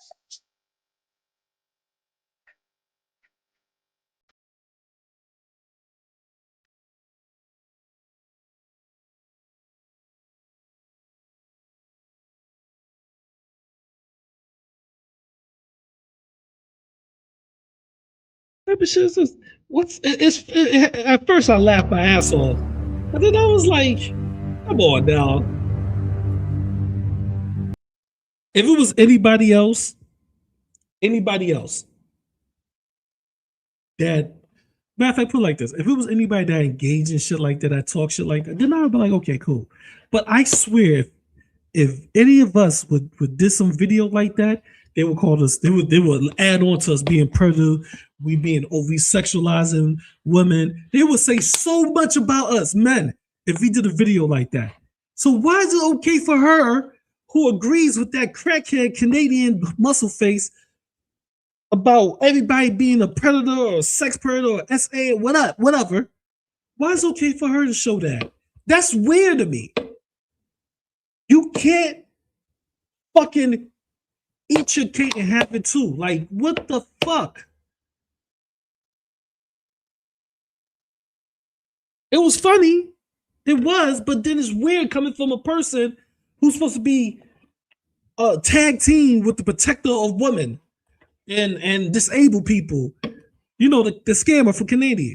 Type of shit is this? At first I laughed my ass off. But then I was like, come on now. If it was anybody else, that, matter of fact, put it like this. If it was anybody that engaged in shit like that, that talk shit like that, then I would be like, okay, cool. But I swear, if any of us would did some video like that, they would call us, they would add on to us being predator, we being overly sexualizing women. They would say so much about us, men, if we did a video like that. So why is it okay for her, who agrees with that crackhead Canadian muscle face, about everybody being a predator or a sex predator or SA or whatever? Why is it okay for her to show that? That's weird to me. You can't fucking eat your cake and have it too. Like, what the fuck? It was funny. It was, but then it's weird coming from a person who's supposed to be a tag team with the protector of women and disabled people. You know, the scammer for Canada,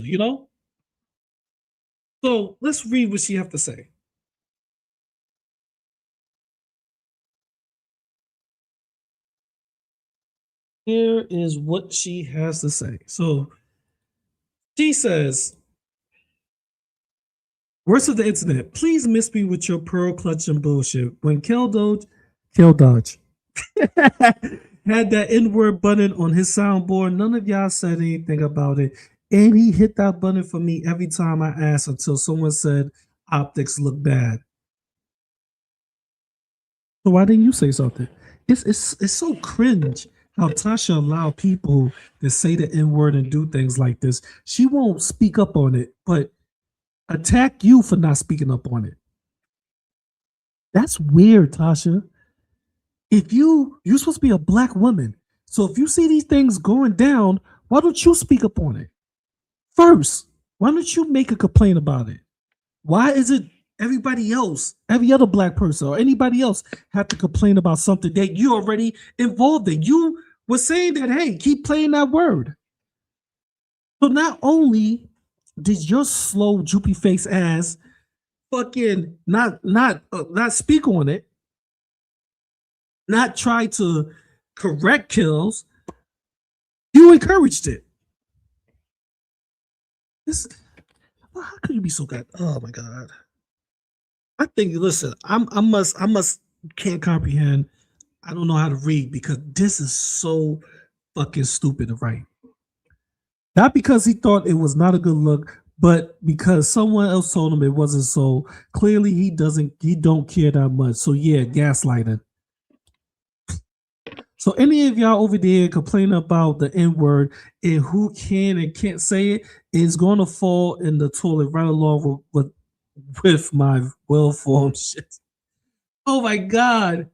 you know? So let's read what she have to say. Here is what she has to say. So she says, worst of the internet, please miss me with your pearl clutching bullshit. When Kel Dodge had that N-word button on his soundboard, none of y'all said anything about it. And he hit that button for me every time I asked until someone said optics look bad. So why didn't you say something? It's so cringe how Tasha allowed people to say the N-word and do things like this. She won't speak up on it, but attack you for not speaking up on it. That's weird, Tasha. If you're supposed to be a black woman, so if you see these things going down, why don't you speak up on it first? Why don't you make a complaint about it? Why is it everybody else, every other black person or anybody else have to complain about something that you already involved in? You were saying that, hey, keep playing that word. So not only did your slow, droopy face ass fucking not speak on it, not try to correct kills, you encouraged it. How could you be so good? Oh my god. I think, listen, I must can't comprehend. I don't know how to read because this is so fucking stupid to write. Not because he thought it was not a good look, but because someone else told him it wasn't. So clearly he don't care that much. So yeah, gaslighting. So any of y'all over there complaining about the N-word and who can and can't say it is going to fall in the toilet right along with my well-formed shit. Oh my God.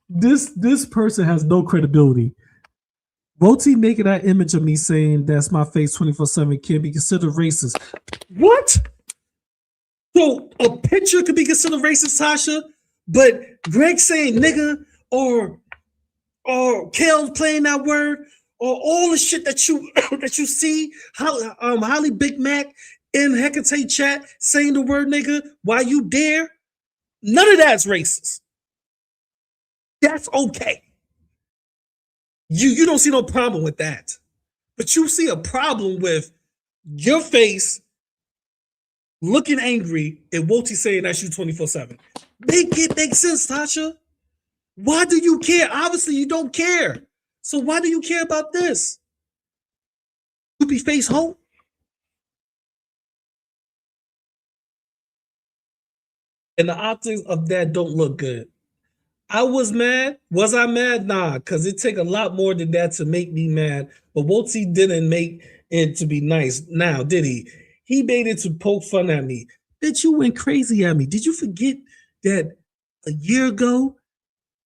This person has no credibility. Woti making that image of me saying that's my face 24/7 can be considered racist. What? So a picture could be considered racist, Tasha, but Greg saying nigga or Kale playing that word or all the shit that you that you see, Holly Big Mac in Hecate chat saying the word nigga while you dare, none of that's racist. That's okay. You don't see no problem with that. But you see a problem with your face looking angry and Woti saying that's you 24/7. Make it make sense, Tasha. Why do you care? Obviously, you don't care. So why do you care about this? You be face hope. And the optics of that don't look good. I was mad. Was I mad? Nah, because it take a lot more than that to make me mad. But Woti didn't make it to be nice. Now, did he? He made it to poke fun at me. Bitch, you went crazy at me. Did you forget that a year ago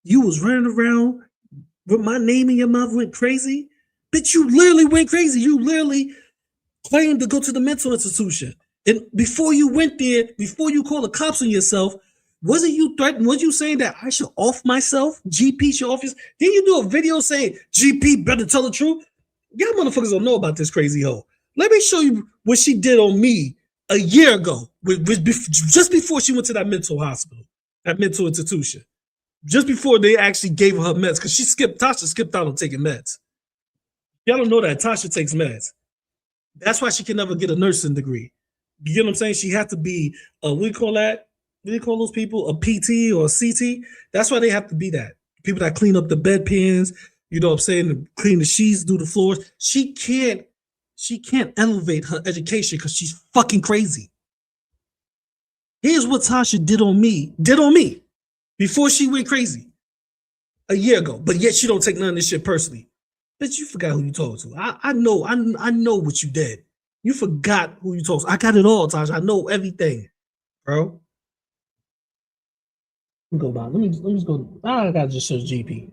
you was running around with my name in your mouth, went crazy? Bitch, you literally went crazy. You literally claimed to go to the mental institution. And before you went there, before you called the cops on yourself, wasn't you threatening? Was you saying that I should off myself? GP should off his? Didn't you do a video saying GP better tell the truth? Y'all motherfuckers don't know about this crazy hoe. Let me show you what she did on me a year ago, just before she went to that mental hospital, that mental institution. Just before they actually gave her meds, because Tasha skipped out on taking meds. Y'all don't know that Tasha takes meds. That's why she can never get a nursing degree. You get what I'm saying? She had to be what do you call that? What do you call those people? A PT or a CT? That's why they have to be that. People that clean up the bedpans, you know what I'm saying, clean the sheets, do the floors. She can't elevate her education because she's fucking crazy. Here's what Tasha did on me before she went crazy a year ago, but yet she don't take none of this shit personally. Bitch, you forgot who you talked to. I know what you did. You forgot who you talked to. I got it all, Tasha. I know everything, bro. Let me go back. Let me just go. I gotta just search GP.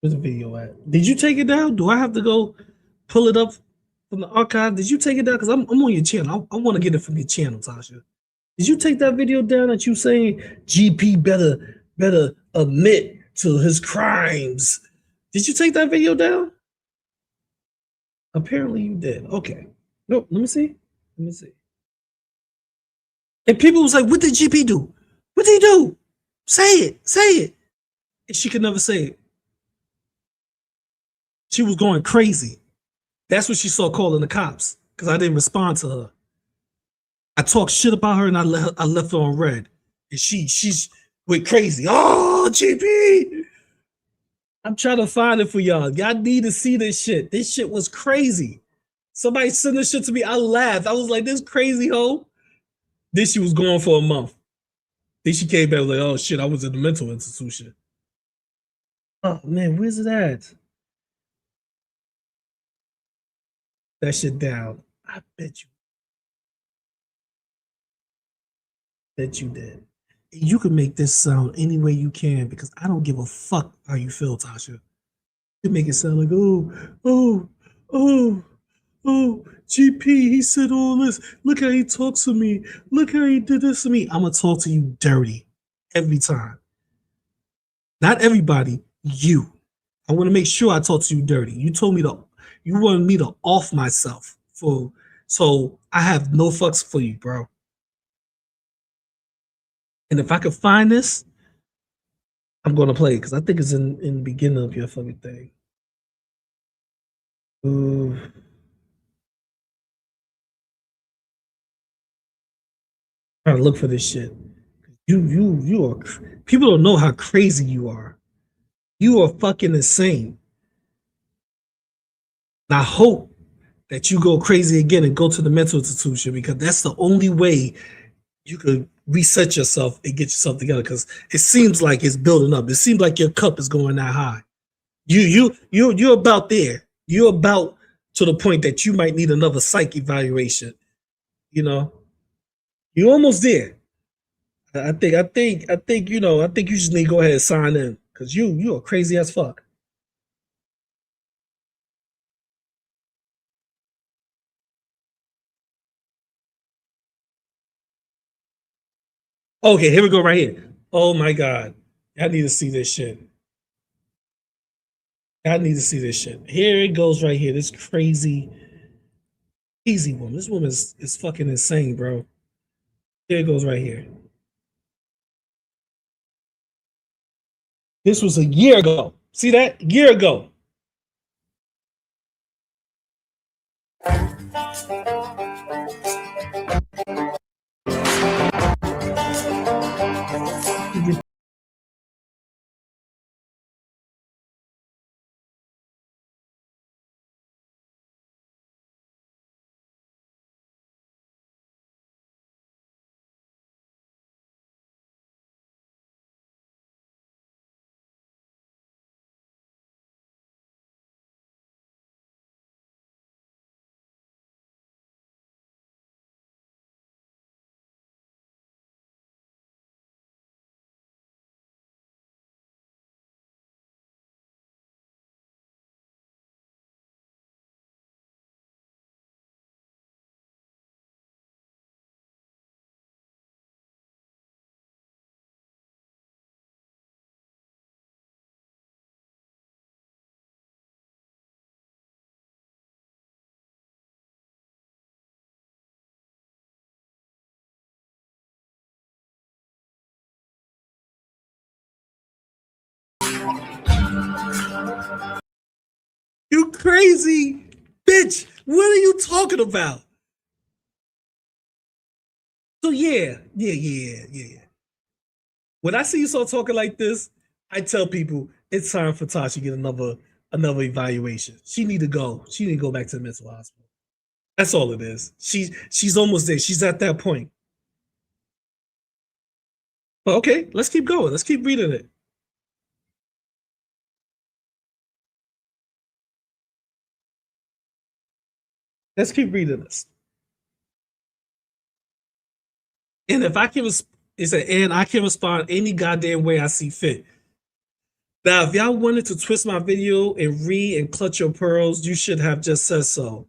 Where's the video at? Did you take it down? Do I have to go pull it up from the archive? Did you take it down? Because I'm on your channel. I want to get it from your channel, Tasha. Did you take that video down that you saying GP better admit to his crimes? Did you take that video down? Apparently you did. Okay. No, let me see. And people was like, what did GP do? What did he do? Say it. And she could never say it. She was going crazy. That's what she saw calling the cops because I didn't respond to her. I talked shit about her and I left her on red. And she's went crazy. Oh, GP. I'm trying to find it for y'all. Y'all need to see this shit. This shit was crazy. Somebody sent this shit to me. I laughed. I was like, this crazy hoe. Then she was gone for a month. Then she came back like, oh shit, I was in the mental institution. Oh man, where's it at? That shit down. I bet you did. You can make this sound any way you can because I don't give a fuck how you feel, Tasha. You can make it sound like, GP, he said all this. Look how he talks to me. Look how he did this to me. I'm going to talk to you dirty every time. Not everybody, you. I want to make sure I talk to you dirty. You wanted me to off myself so I have no fucks for you, bro. And if I could find this, I'm gonna play it because I think it's in the beginning of your fucking thing. Ooh. Trying to look for this shit. You are. People don't know how crazy you are. You are fucking insane. And I hope that you go crazy again and go to the mental institution because that's the only way you could reset yourself and get yourself together because it seems like it's building up. It seems like your cup is going that high. You're about there. You're about to the point that you might need another psych evaluation. You know, you're almost there. I think you just need to go ahead and sign in because you are crazy as fuck. Okay, here we go right here. Oh my God. I need to see this shit. I need to see this shit. Here it goes right here. This crazy woman. This woman is fucking insane, bro. Here it goes right here. This was a year ago. See that? A year ago. You crazy bitch. What are you talking about? So yeah. When I see you start talking like this, I tell people it's time for Tasha to get another evaluation. She need to go. She need to go back to the mental hospital. That's all it is. She's almost there. She's at that point. But okay, let's keep going. Let's keep reading it. Let's keep reading this. And if I can, I can respond any goddamn way I see fit. Now, if y'all wanted to twist my video and read and clutch your pearls, you should have just said so.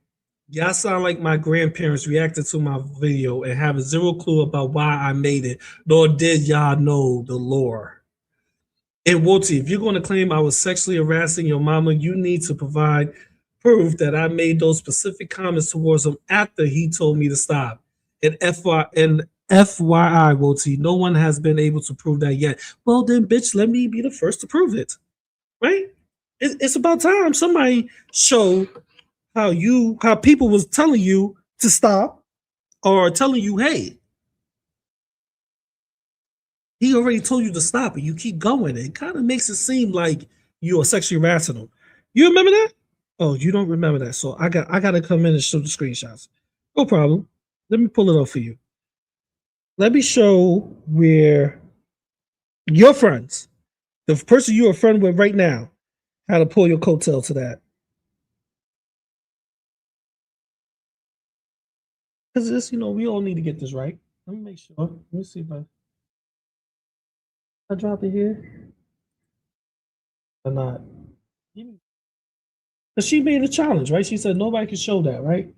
Y'all sound like my grandparents reacted to my video and have zero clue about why I made it, nor did y'all know the lore. And Woti, if you're going to claim I was sexually harassing your mama, you need to provide proof that I made those specific comments towards him after he told me to stop. And FYI, Woti, no one has been able to prove that yet. Well, then, bitch, let me be the first to prove it. Right? It's about time somebody show how people was telling you to stop or telling you, hey, he already told you to stop and you keep going. It kind of makes it seem like you're sexually harassing him. You remember that? Oh, you don't remember that. So I gotta come in and show the screenshots. No problem. Let me pull it up for you. Let me show where your friends, the person you're a friend with right now, how to pull your coattail to that. Because this, we all need to get this right. Let me make sure. Let me see if I drop it here or not. Because she made a challenge, right? She said nobody can show that, right?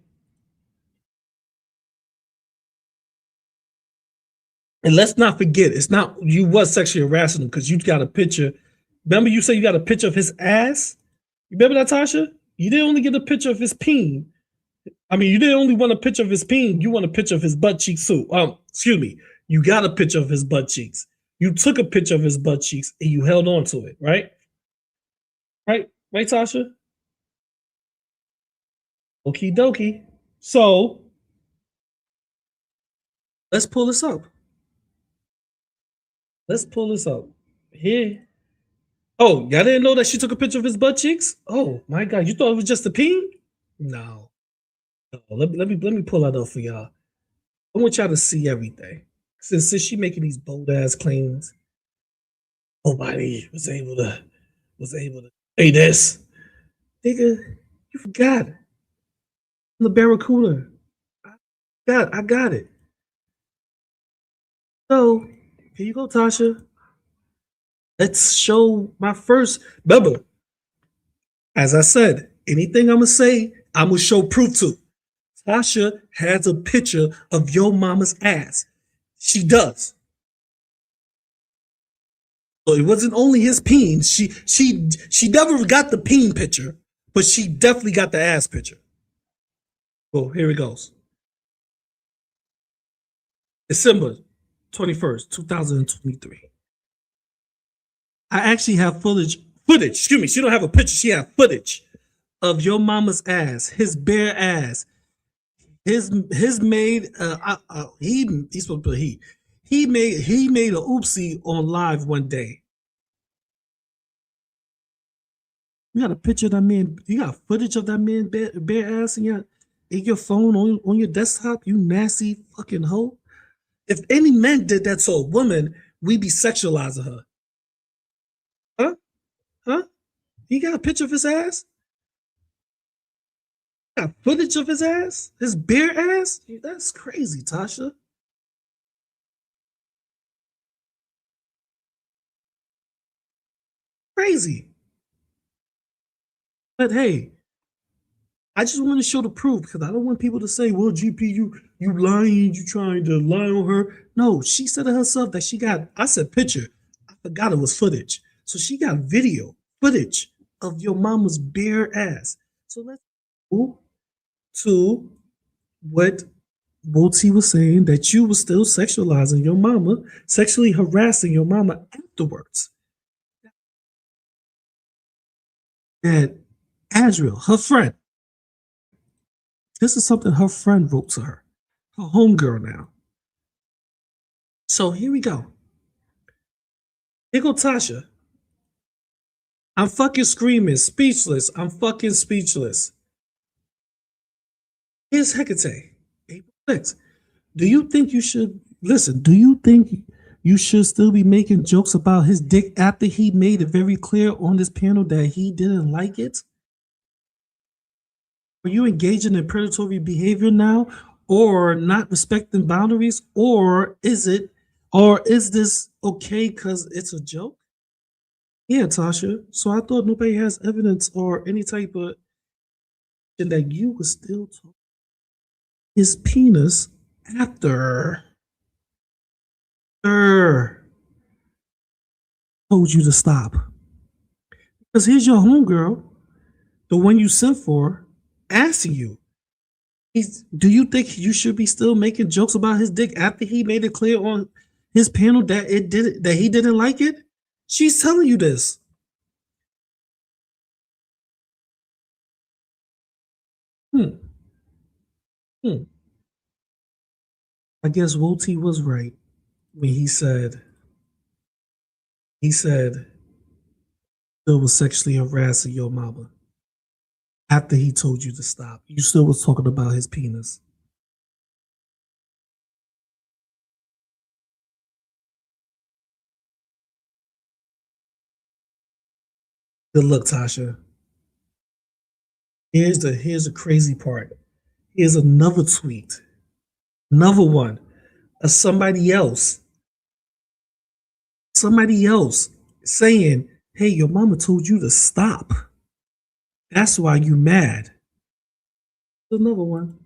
And let's not forget, it's not you was sexually harassing him because you got a picture. Remember you said you got a picture of his ass? You remember that, Tasha? You didn't only get a picture of his peen. I mean, you didn't only want a picture of his peen, you want a picture of his butt cheeks too. Excuse me. You got a picture of his butt cheeks. You took a picture of his butt cheeks and you held on to it, right? Right, Tasha? Okie dokie. So let's pull this up. Here. Oh, y'all didn't know that she took a picture of his butt cheeks? Oh my God, you thought it was just a peen? No. Let me pull that up for y'all. I want y'all to see everything. since she making these bold ass claims, nobody was able to say this. Nigga, you forgot. The Barracuda. I got it. So here you go, Tasha. Let's show my first. Remember, as I said, anything I'm gonna say, I'm gonna show proof to. Tasha has a picture of your mama's ass. She does. So it wasn't only his peen. She never got the peen picture, but she definitely got the ass picture. Well, here it goes. December 21st, 2023. I actually have footage, excuse me, she don't have a picture, she have footage of your mama's ass, his bare ass. His maid, he's supposed to be he made a oopsie on live one day. You got a picture of that man, you got footage of that man bare ass in your phone on your desktop, you nasty fucking hoe. If any man did that to a woman, we'd be sexualizing her. Huh? You got a picture of his ass? Got footage of his ass? His bare ass? That's crazy, Tasha. Crazy. But hey, I just want to show the proof because I don't want people to say, well, GP, you lying, you trying to lie on her. No, she said to herself that she got, I said picture. I forgot it was footage. So she got video footage of your mama's bare ass. So let's go to what Woti was saying, that you were still sexualizing your mama, sexually harassing your mama afterwards. And Azriel, her friend, this is something her friend wrote to her homegirl now. So here we go. Here go Tasha. I'm fucking screaming, speechless. I'm fucking speechless. Here's Hecate, April 6th. Do you think you should still be making jokes about his dick after he made it very clear on this panel that he didn't like it? Are you engaging in predatory behavior now, or not respecting boundaries, or is this okay because it's a joke? Yeah, Tasha. So I thought nobody has evidence or any type of that you were still talking his penis after told you to stop. Because here's your homegirl, the one you sent for, asking you, do you think you should be still making jokes about his dick after he made it clear on his panel that he didn't like it? She's telling you this. I guess Woti was right when he said still was sexually harassing your mama after he told you to stop. You still was talking about his penis. Good luck, Tasha. Here's the crazy part. Here's another tweet. Another one of somebody else saying, hey, your mama told you to stop. That's why you mad. Another one.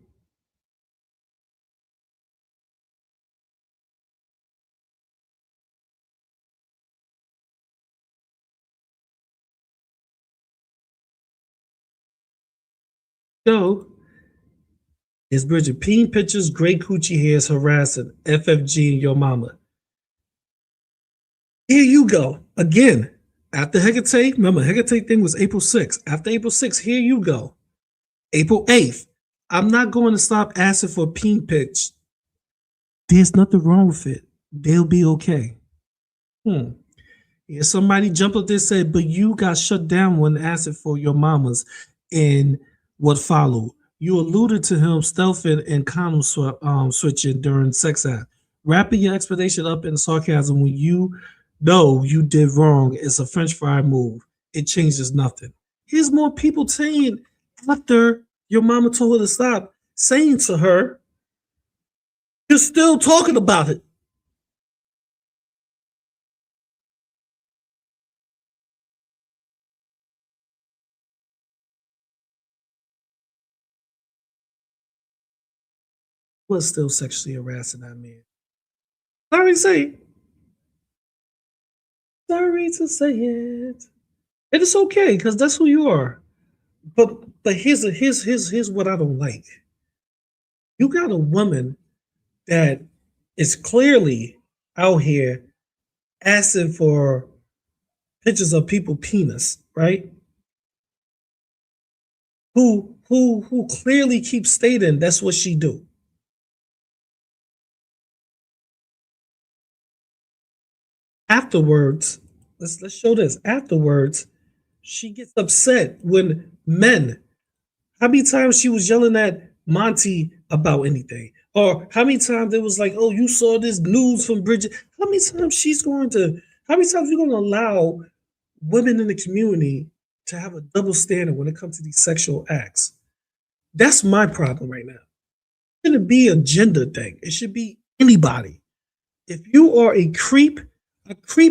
So, is Bridget peen pictures, great coochie hairs harassing FFG and your mama. Here you go. Again, after Hecate, remember, Hecate thing was April 6th. After April 6th, here you go. April 8th. I'm not going to stop asking for peen pics. There's nothing wrong with it. They'll be okay. Yeah, somebody jumped up there and said, but you got shut down when asking for your mamas and what followed. You alluded to him stealthing and condom switching during sex act. Wrapping your explanation up in sarcasm when you know you did wrong is a French fry move. It changes nothing. Here's more people saying after your mama told her to stop, saying to her, you're still talking about it. Was still sexually harassing that man. Sorry to say it. Sorry to say it. And it's okay because that's who you are. But here's what I don't like. You got a woman that is clearly out here asking for pictures of people penis, right? Who clearly keeps stating that's what she do. Afterwards, let's show this. Afterwards, she gets upset when men. How many times she was yelling at Monty about anything? Or how many times it was like, oh, you saw this news from Bridget? How many times you going to allow women in the community to have a double standard when it comes to these sexual acts? That's my problem right now. It shouldn't be a gender thing. It should be anybody. If you are a creep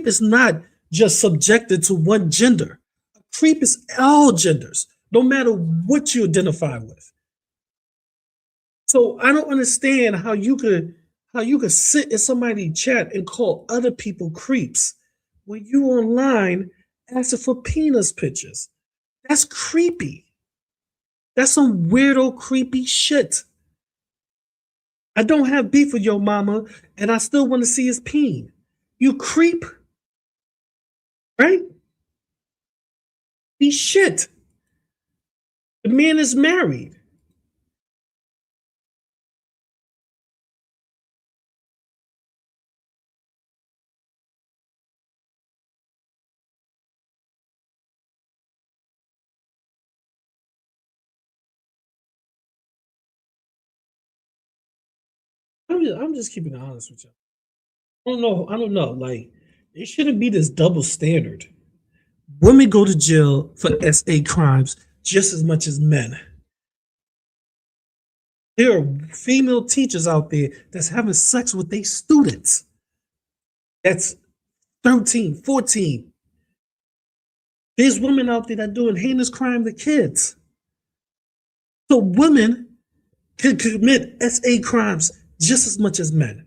is not just subjected to one gender. A creep is all genders, no matter what you identify with. So I don't understand how you could sit in somebody's chat and call other people creeps when you online asking for penis pictures. That's creepy. That's some weirdo creepy shit. I don't have beef with your mama, and I still want to see his peen. You creep, right? Be shit. The man is married. I'm just keeping it honest with you. I don't know. Like, it shouldn't be this double standard. Women go to jail for SA crimes just as much as men. There are female teachers out there that's having sex with their students. That's 13, 14. There's women out there that are doing heinous crime to kids. So women can commit SA crimes just as much as men.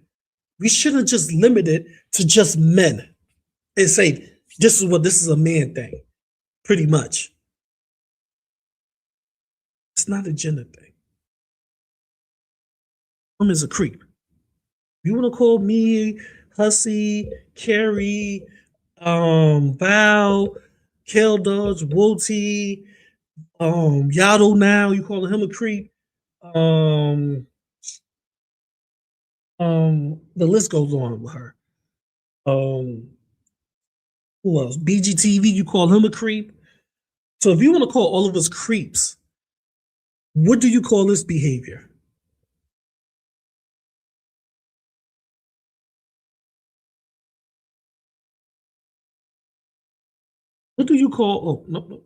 We shouldn't just limit it to just men and say, this is a man thing, pretty much. It's not a gender thing. Woman's a creep. You want to call me Hussy, Carrie, Val, Kel Dodge, Woti, Yaddle now, you calling him a creep. The list goes on with her. Who else? BGTV, you call him a creep. So if you want to call all of us creeps, what do you call this behavior? What do you call? Oh, no.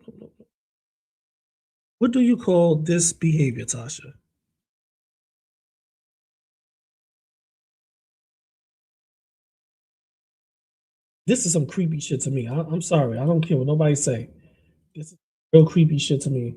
What do you call this behavior, Tasha? This is some creepy shit to me. I'm sorry. I don't care what nobody say. This is real creepy shit to me.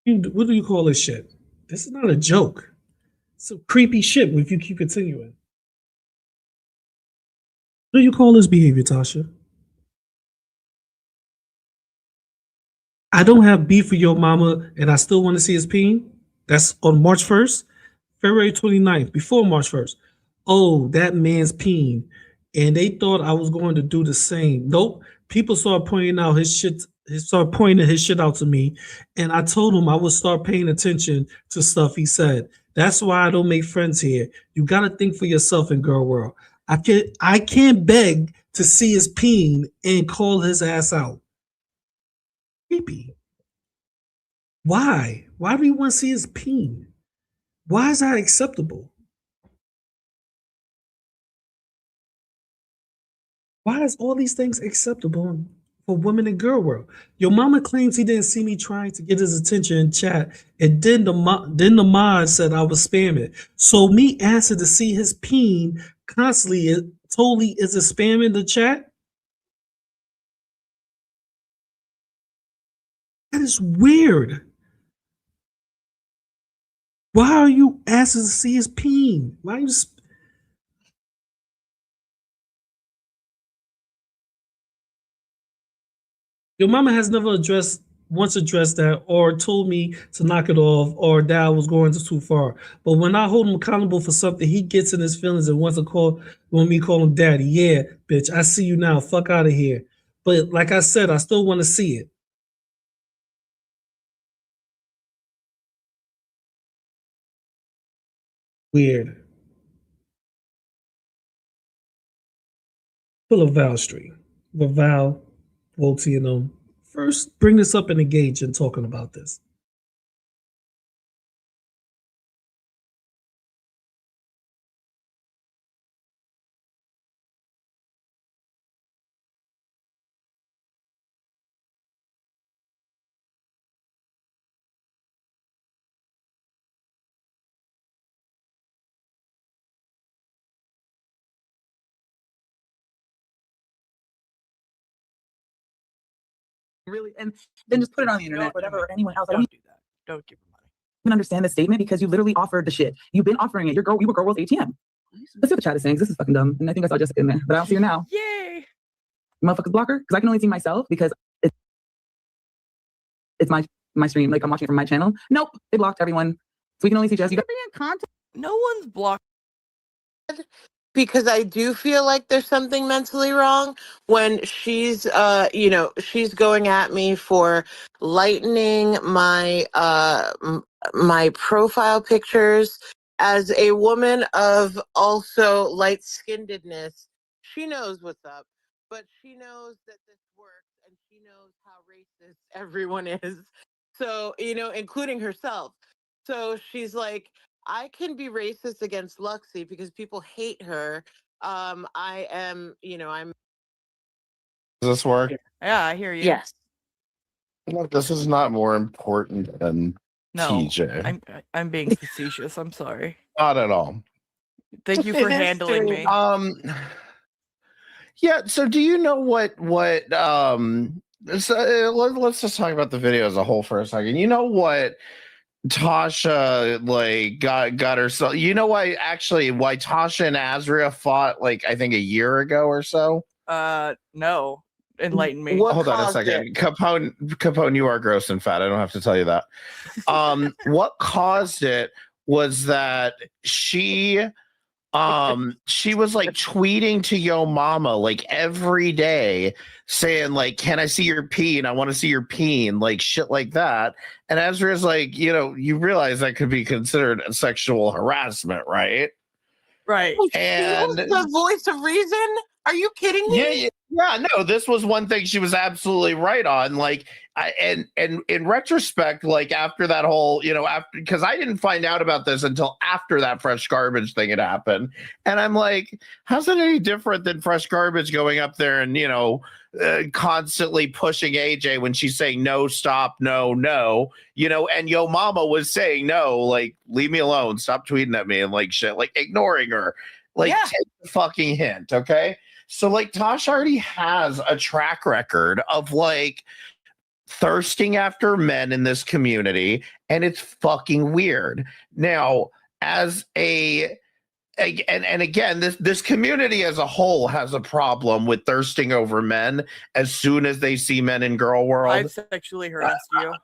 What do you call this shit? This is not a joke. It's some creepy shit if you keep continuing. What do you call this behavior, Tasha? I don't have beef with your mama and I still want to see his peen. That's on March 1st, February 29th, before March 1st. Oh, that man's peen. And they thought I was going to do the same. Nope. People started pointing out his shit. He started pointing his shit out to me. And I told him I would start paying attention to stuff he said. That's why I don't make friends here. You got to think for yourself in girl world. I can't beg to see his peen and call his ass out. Creepy. Why? Why do you want to see his peen? Why is that acceptable? Why is all these things acceptable for women in girl world? Your mama claims he didn't see me trying to get his attention in chat, and then the mod said I was spamming. So me asking to see his peen constantly totally is a spam in the chat? That is weird. Why are you asking to see his peen? Why are you? Your mama has never once addressed that or told me to knock it off or that I was going too far. But when I hold him accountable for something, he gets in his feelings and wants me to call him daddy. Yeah, bitch, I see you now. Fuck out of here. But like I said, I still want to see it. Weird. Full of Val Street. With Val, Woti, and them. First, bring this up and engage in talking about this. Really, and then just put it on the internet, whatever, or anyone else. Don't do that. Don't give her money. I can understand the statement because you literally offered the shit. You've been offering it. You were Girl World's ATM. Let's see what the chat is saying. This is fucking dumb. And I think I saw Jessica in there, but I don't see her now. Yay! Motherfuckers block her because I can only see myself because it's my stream. Like I'm watching it from my channel. Nope, they blocked everyone. So we can only see Jessica. Be in contact. No one's blocked. Because I do feel like there's something mentally wrong when she's she's going at me for lightening my my profile pictures as a woman of also light-skinnedness. She knows what's up, but she knows that this works and she knows how racist everyone is. So, including herself. So she's like, I can be racist against Luxie because people hate her. I am, I'm. Does this work? Yeah, I hear you. Yes. No, this is not more important than TJ. I'm being facetious. I'm sorry. Not at all. Thank you for handling me. Yeah. So, do you know what? Let's just talk about the video as a whole for a second. You know what? Tasha got herself. You know why Tasha and Azria fought I think a year ago or so? No. Enlighten me. Hold on a second. Capone, you are gross and fat. I don't have to tell you that. What caused it was that she was tweeting to Yo Mama every day saying can I see your peen? I want to see your peen, shit like that. And Ezra's you realize that could be considered a sexual harassment, right? Right. And the voice of reason? Are you kidding me? Yeah, no, this was one thing she was absolutely right on. And in retrospect, after that whole, because I didn't find out about this until after that Fresh Garbage thing had happened. And I'm like, how's it any different than Fresh Garbage going up there and, constantly pushing AJ when she's saying no, stop, no, and Yo Mama was saying no, leave me alone, stop tweeting at me and shit, ignoring her. Take the fucking hint, okay? So Tasha already has a track record of thirsting after men in this community, and it's fucking weird. Now, as and again, this community as a whole has a problem with thirsting over men as soon as they see men in girl world. I've sexually harassed you.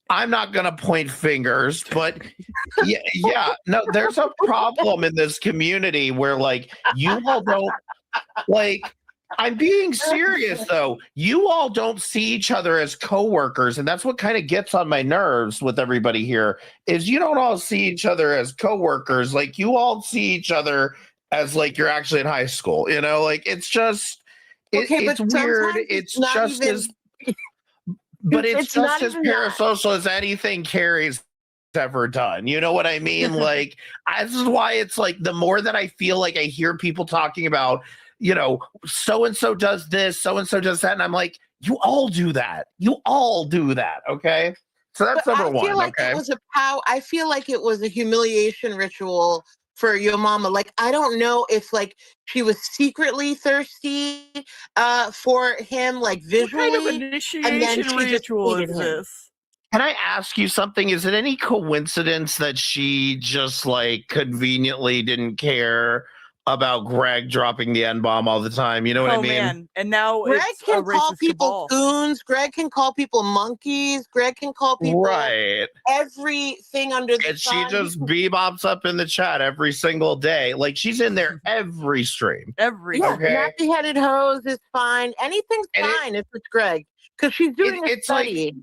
I'm not going to point fingers, but no, there's a problem in this community where you all don't I'm being serious though. You all don't see each other as coworkers, and that's what kind of gets on my nerves with everybody here is you don't all see each other as coworkers. You all see each other as like you're actually in high school. You know, like it's just Okay, it's but weird. sometimes It's not just even. as but it's It's not just as even that. parasocial as anything Carrie's ever done. You know what I mean? Like, this is why it's like the more that I feel like I hear people talking about, you know, so and so does this, so and so does that, and I'm like, you all do that. You all do that. Okay. So that's But number I feel one. like Okay. it was a pow. I feel like it was a humiliation ritual for your mama. Like I don't know if like she was secretly thirsty for him, like What kind of visually, and then initiation she just ritual hated is him. this? Can I ask you something? Is it any coincidence that she just like conveniently didn't care about Greg dropping the N bomb all the time? You know what I Oh mean? man, and now Greg it's a can call racist people cabal. goons. Greg can call people monkeys. Greg can call people Right. everything under the And she sun. just bebops up in the chat every single day. Like she's in there every stream. Every Yeah, Okay. nappy-headed hose is fine. Anything's And fine if it's Greg, because she's doing a it's like, study.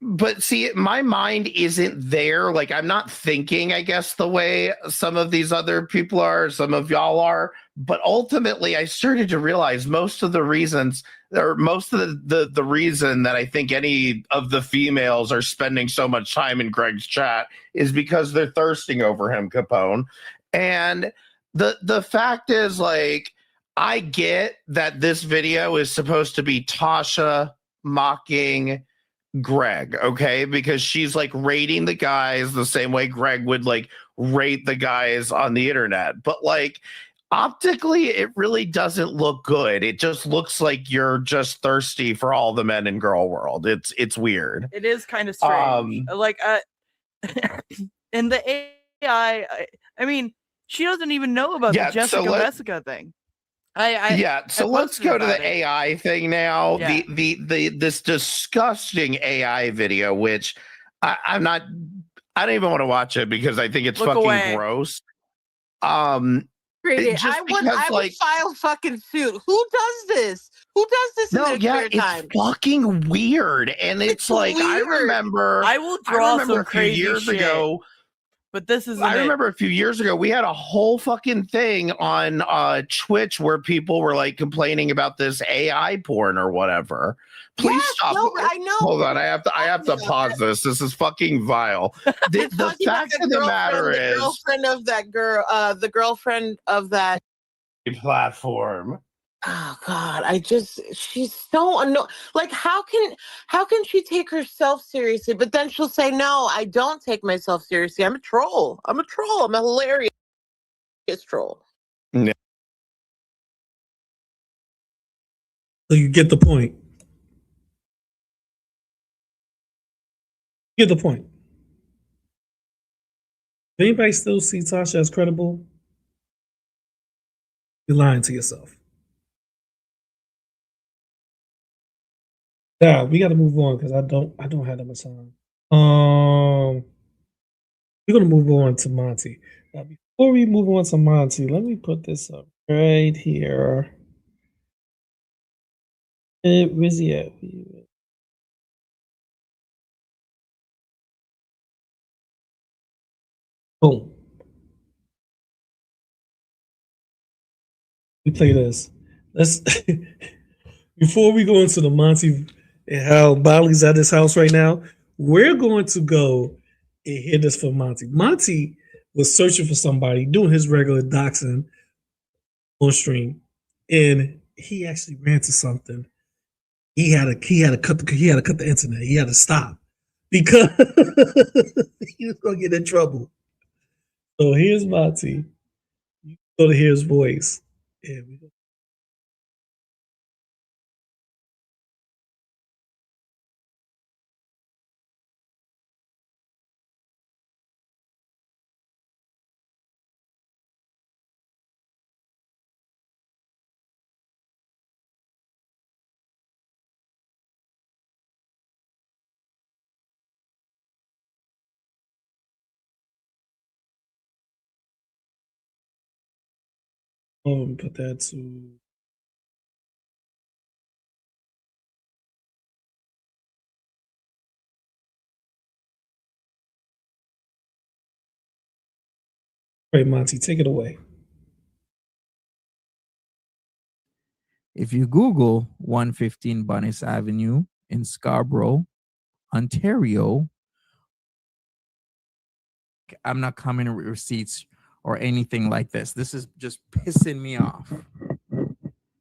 but see, my mind isn't there. Like I'm not thinking, I guess, the way some of these other people are, some of y'all are. But ultimately, I started to realize most of the reasons, or most of the reason that I think any of the females are spending so much time in Greg's chat is because they're thirsting over him, Capone. And the fact is, like, I get that this video is supposed to be Tasha mocking Greg, okay? Because she's like rating the guys the same way Greg would like rate the guys on the internet. But like optically, it really doesn't look good. It just looks like you're just thirsty for all the men in girl world. It's weird. It is kind of strange. Like, and the AI. I mean, she doesn't even know about Yeah, the Jessica so Messica thing. I so let's posted go to about the it. AI thing now. Yeah. The this disgusting AI video, which I'm not. I don't even want to watch it because I think it's Look fucking away. gross. Created. Just I because, would like, file fucking suit. Who does this? Who does this in no, their yeah, spare time? it's fucking weird, and it's like weird. I will draw some crazy shit, ago. but this isn't I it. remember a few years ago we had a whole fucking thing on Twitch where people were like complaining about this AI porn or whatever. Please Yes, stop. no, I know. Hold on, I have to pause this. This is fucking vile. The fact of the matter is, the girlfriend of that girl, the girlfriend of that platform. Oh God, she's so annoying. Like, how can she take herself seriously? But then she'll say, "No, I don't take myself seriously. I'm a troll. I'm a troll. I'm a hilarious troll." Yeah. So you get the point. You get the point. If anybody still see Tasha as credible, you're lying to yourself. Yeah, we got to move on because I don't have that much time. We're gonna move on to Monty. Now, before we move on to Monty, let me put this up right here. Where's he at? Boom. We play this. Let's before we go into the Monty and how Bali's at his house right now. We're going to go and hear this from Monty. Monty was searching for somebody, doing his regular doxing on stream, and he actually ran to something. He had to cut the internet. He had to stop because he was gonna get in trouble. So here's Monty. You go to hear his voice. And we go. Put that to right, Monty. Take it away. If you Google 115 Bunnis Avenue in Scarborough, Ontario, I'm not coming with receipts or anything like this. This is just pissing me off.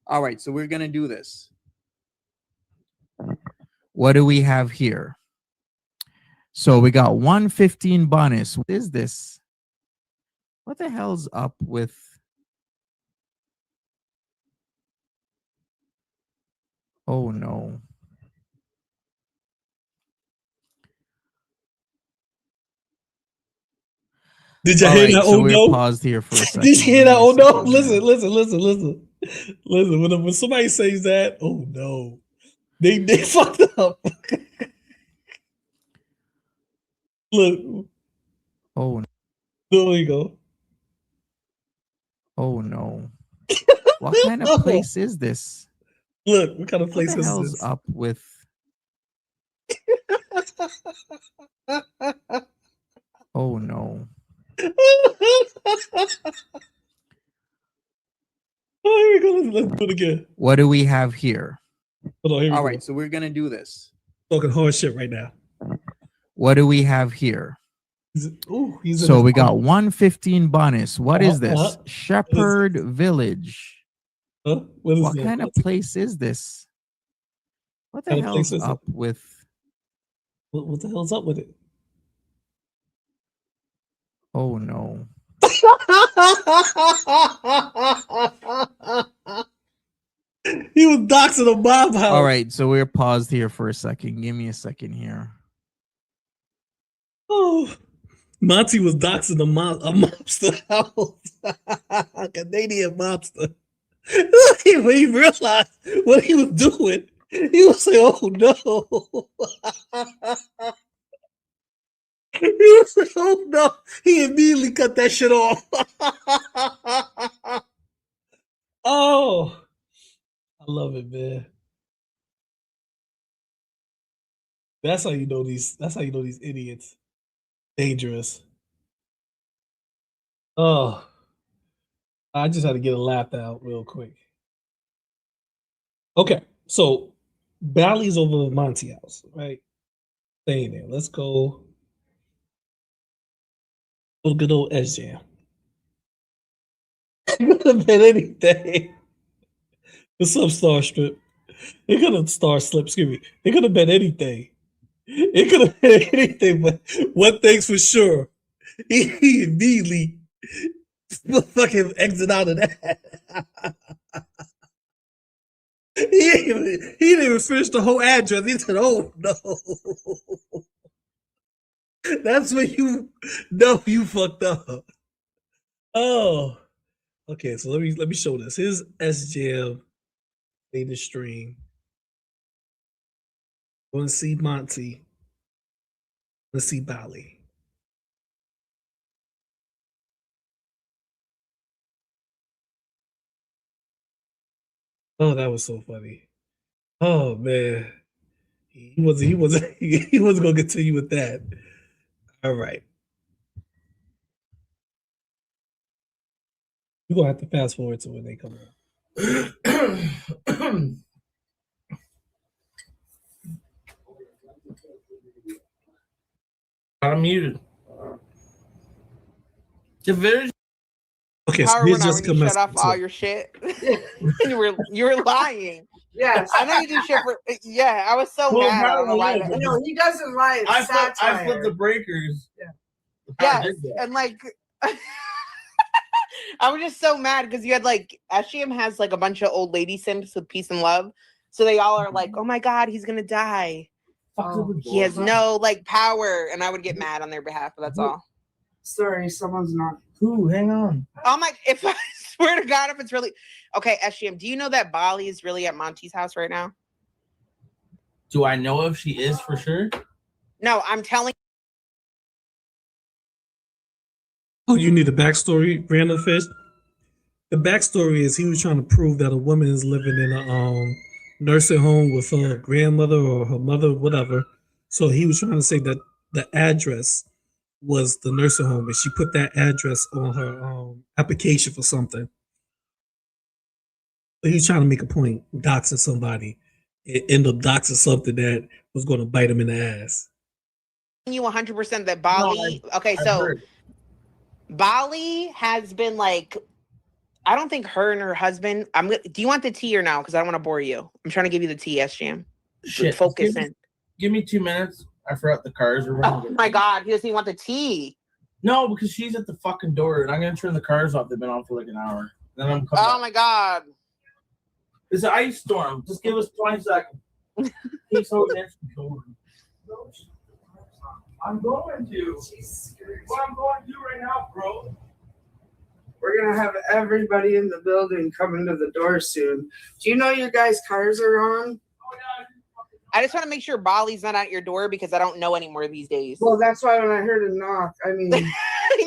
All right, so we're going to do this. What do we have here? So we got 115 Bunnis. What is this? What the hell's up with... Oh, no. Did you All hear right, that? so Oh we're no! paused here for a second. Did you hear Give that? me a Oh no! second here. Listen. When somebody says that, oh no, they fucked up. Look, Oh, there you go. oh no. What kind of place is this? Look, what kind of What place the is hell's this? up with... Oh, no. Oh, here we go. Let's do it again. What do we have here? Hold on, here we All go. right, so we're going to do this. Talking hard shit right now. What do we have here? He's So we got 115 Bunnis. What is this? uh-huh. Shepherd Village. Huh? What kind of place is this? What the kind of place hell's is it? up with... What the hell's up with it? Oh, no. He was doxing a mob house. All right, so we're paused here for a second. Give me a second here. Oh, Monty was doxing a mobster house. A Canadian mobster. When he realized what he was doing, he was like, oh no. He was like, oh no. He immediately cut that shit off. Oh, I love it, man. That's how you know these idiots. Dangerous. Oh, I just had to get a laugh out real quick. Okay, so Bali's over Monty house, right? Staying there. Let's go. Oh, good old S Jam. It could have been anything. What's up, Star Strip? It could have Star Slip, excuse me. It could have been anything. It could have been anything, but one thing's for sure. He immediately fucking exit out of that. He didn't even finish the whole address. He said, oh no. That's when you know you fucked up. Oh. Okay, so let me show this. Here's SJM latest stream. Want to see Monty. Let's see Bali. Oh, that was so funny. Oh man. He wasn't gonna continue with that. All right. We're gonna have to fast forward to when they come on. I'm muted. Okay, so Power here's went out just when you shut off comments. all your shit. you were lying. Yes. I know you do shit for. Yeah, I was so mad. I don't know why. No, he doesn't lie. It's I flipped the breakers. Yes, and like I was just so mad because you had like SGM has like a bunch of old lady simps with peace and love, so they all are like, "Oh my god, he's gonna die." He has no like power, and I would get mad on their behalf. But that's all. Sorry, someone's not. Who? Hang on. Oh my! If I swear to God, if it's really okay, SGM, do you know that Bali is really at Monty's house right now? Do I know if she is for sure? No, I'm telling. Oh, you need a backstory, Brandon Fish? The backstory is he was trying to prove that a woman is living in a nursing home with her grandmother or her mother, whatever. So he was trying to say that the address was the nursing home, and she put that address on her application for something. He's trying to make a point, doxing somebody. It ended up doxing something that was going to bite him in the ass. You 100% that Bali. Okay, so Bali has been like, I don't think her and her husband. Do you want the tea or no? Because I don't want to bore you. I'm trying to give you the tea, SGM. Shit. Focus in. Give me 2 minutes. I forgot the cars are running. Oh my God, he doesn't even want the tea. No, because she's at the fucking door, and I'm gonna turn the cars off. They've been on for like an hour. Then I'm coming. Oh my God. It's an ice storm. Just give us 20 seconds. He's holding it. I'm going to. What I'm going to do right now, bro. We're gonna have everybody in the building coming to the door soon. Do you know your guys' cars are on? I just want to make sure Bali's not at your door because I don't know anymore these days. Well, that's why when I heard a knock, I mean,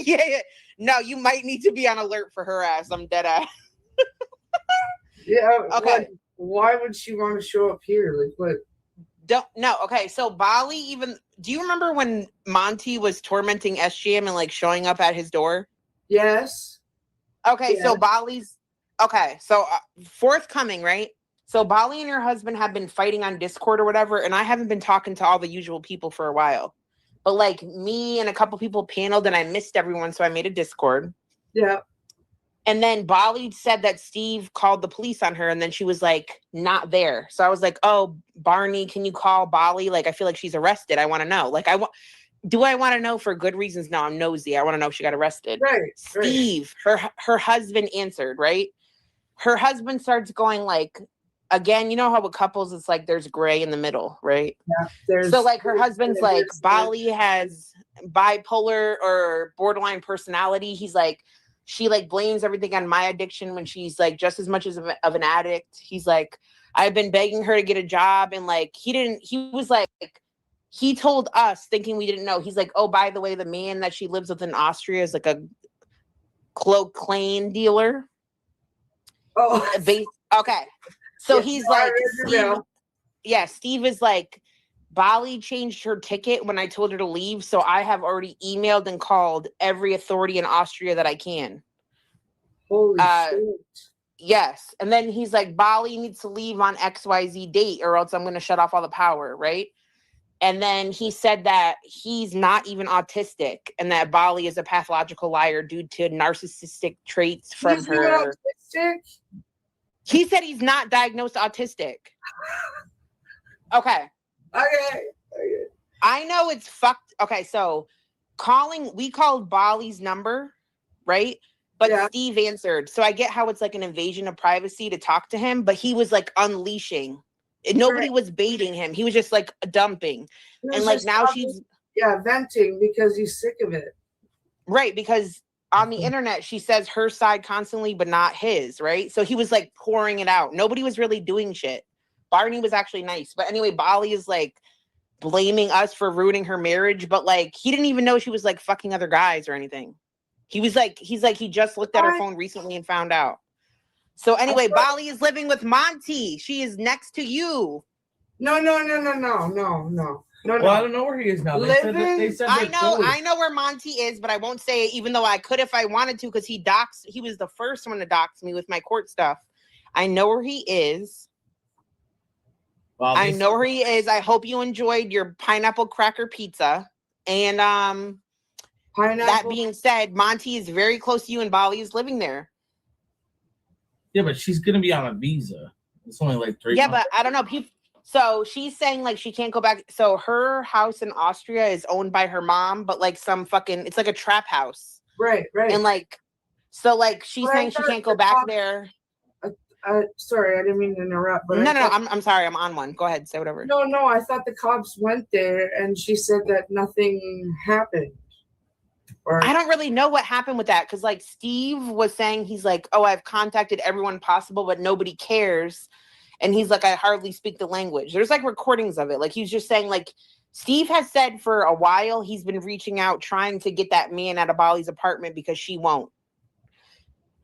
yeah. No, you might need to be on alert for her ass. I'm dead ass. yeah. Okay. Like, why would she want to show up here? Like, what? Don't no. Okay, so Bali even. Do you remember when Monty was tormenting SGM and like showing up at his door? Yes. Okay, Yeah. so Bali's. Okay, so forthcoming, right? So Bali and her husband have been fighting on Discord or whatever, and I haven't been talking to all the usual people for a while. But like me and a couple people paneled, and I missed everyone, so I made a Discord. Yeah. And then Bali said that Steve called the police on her, and then she was like not there. So I was like, "Oh, Barney, can you call Bali? Like, I feel like she's arrested. I want to know. Like, do I want to know for good reasons? No, I'm nosy. I want to know if she got arrested." Right. Steve, her husband answered. Right. Her husband starts going like, again, you know how with couples it's like there's gray in the middle, right? Yeah. So like her husband's like, Bali has bipolar or borderline personality. He's like, she like blames everything on my addiction when she's like just as much as of an addict. He's like, I've been begging her to get a job, and like he was like, he told us thinking we didn't know. He's like, oh, by the way, the man that she lives with in Austria is like a clothing dealer. Oh, okay. So yes, he's like, Steve, Steve is like, Bali changed her ticket when I told her to leave. So I have already emailed and called every authority in Austria that I can. Holy shit. Yes. And then he's like, Bali needs to leave on XYZ date or else I'm going to shut off all the power. Right. And then he said that he's not even autistic and that Bali is a pathological liar due to narcissistic traits from He's her. not autistic? He said he's not diagnosed autistic. Okay. Okay. I know it's fucked. Okay, so we called Bali's number, right? But Yeah. Steve answered. So I get how it's like an invasion of privacy to talk to him, but he was like unleashing. Nobody was baiting him. He was just like dumping. And like now she's venting because he's sick of it. Right, because on the internet she says her side constantly, but not his, right? So he was like pouring it out. Nobody was really doing shit. Barney was actually nice. But anyway, Bali is like blaming us for ruining her marriage, but like he didn't even know she was like fucking other guys or anything. He's like he just looked at her phone recently and found out. So anyway, Bali is living with Monty. She is next to you. No. Well, I don't know where he is now. They said I know where Monty is, but I won't say it, even though I could if I wanted to, because he was the first one to dox me with my court stuff. I know where he is. Well, I know where he is. I hope you enjoyed your pineapple cracker pizza. And that being said, Monty is very close to you and Bali is living there. Yeah, but she's gonna be on a visa. It's only like 3 months. Yeah, but I don't know. So she's saying like she can't go back. So her house in Austria is owned by her mom, but like it's like a trap house. Right. And like, so like she's saying she can't go back there. Sorry, I didn't mean to interrupt. But No, I'm sorry. I'm on one. Go ahead. Say whatever. No, I thought the cops went there and she said that nothing happened. I don't really know what happened with that because like Steve was saying he's like, oh, I've contacted everyone possible, but nobody cares. And he's like, I hardly speak the language. There's like recordings of it. Like he's just saying like Steve has said for a while he's been reaching out trying to get that man out of Bali's apartment because she won't.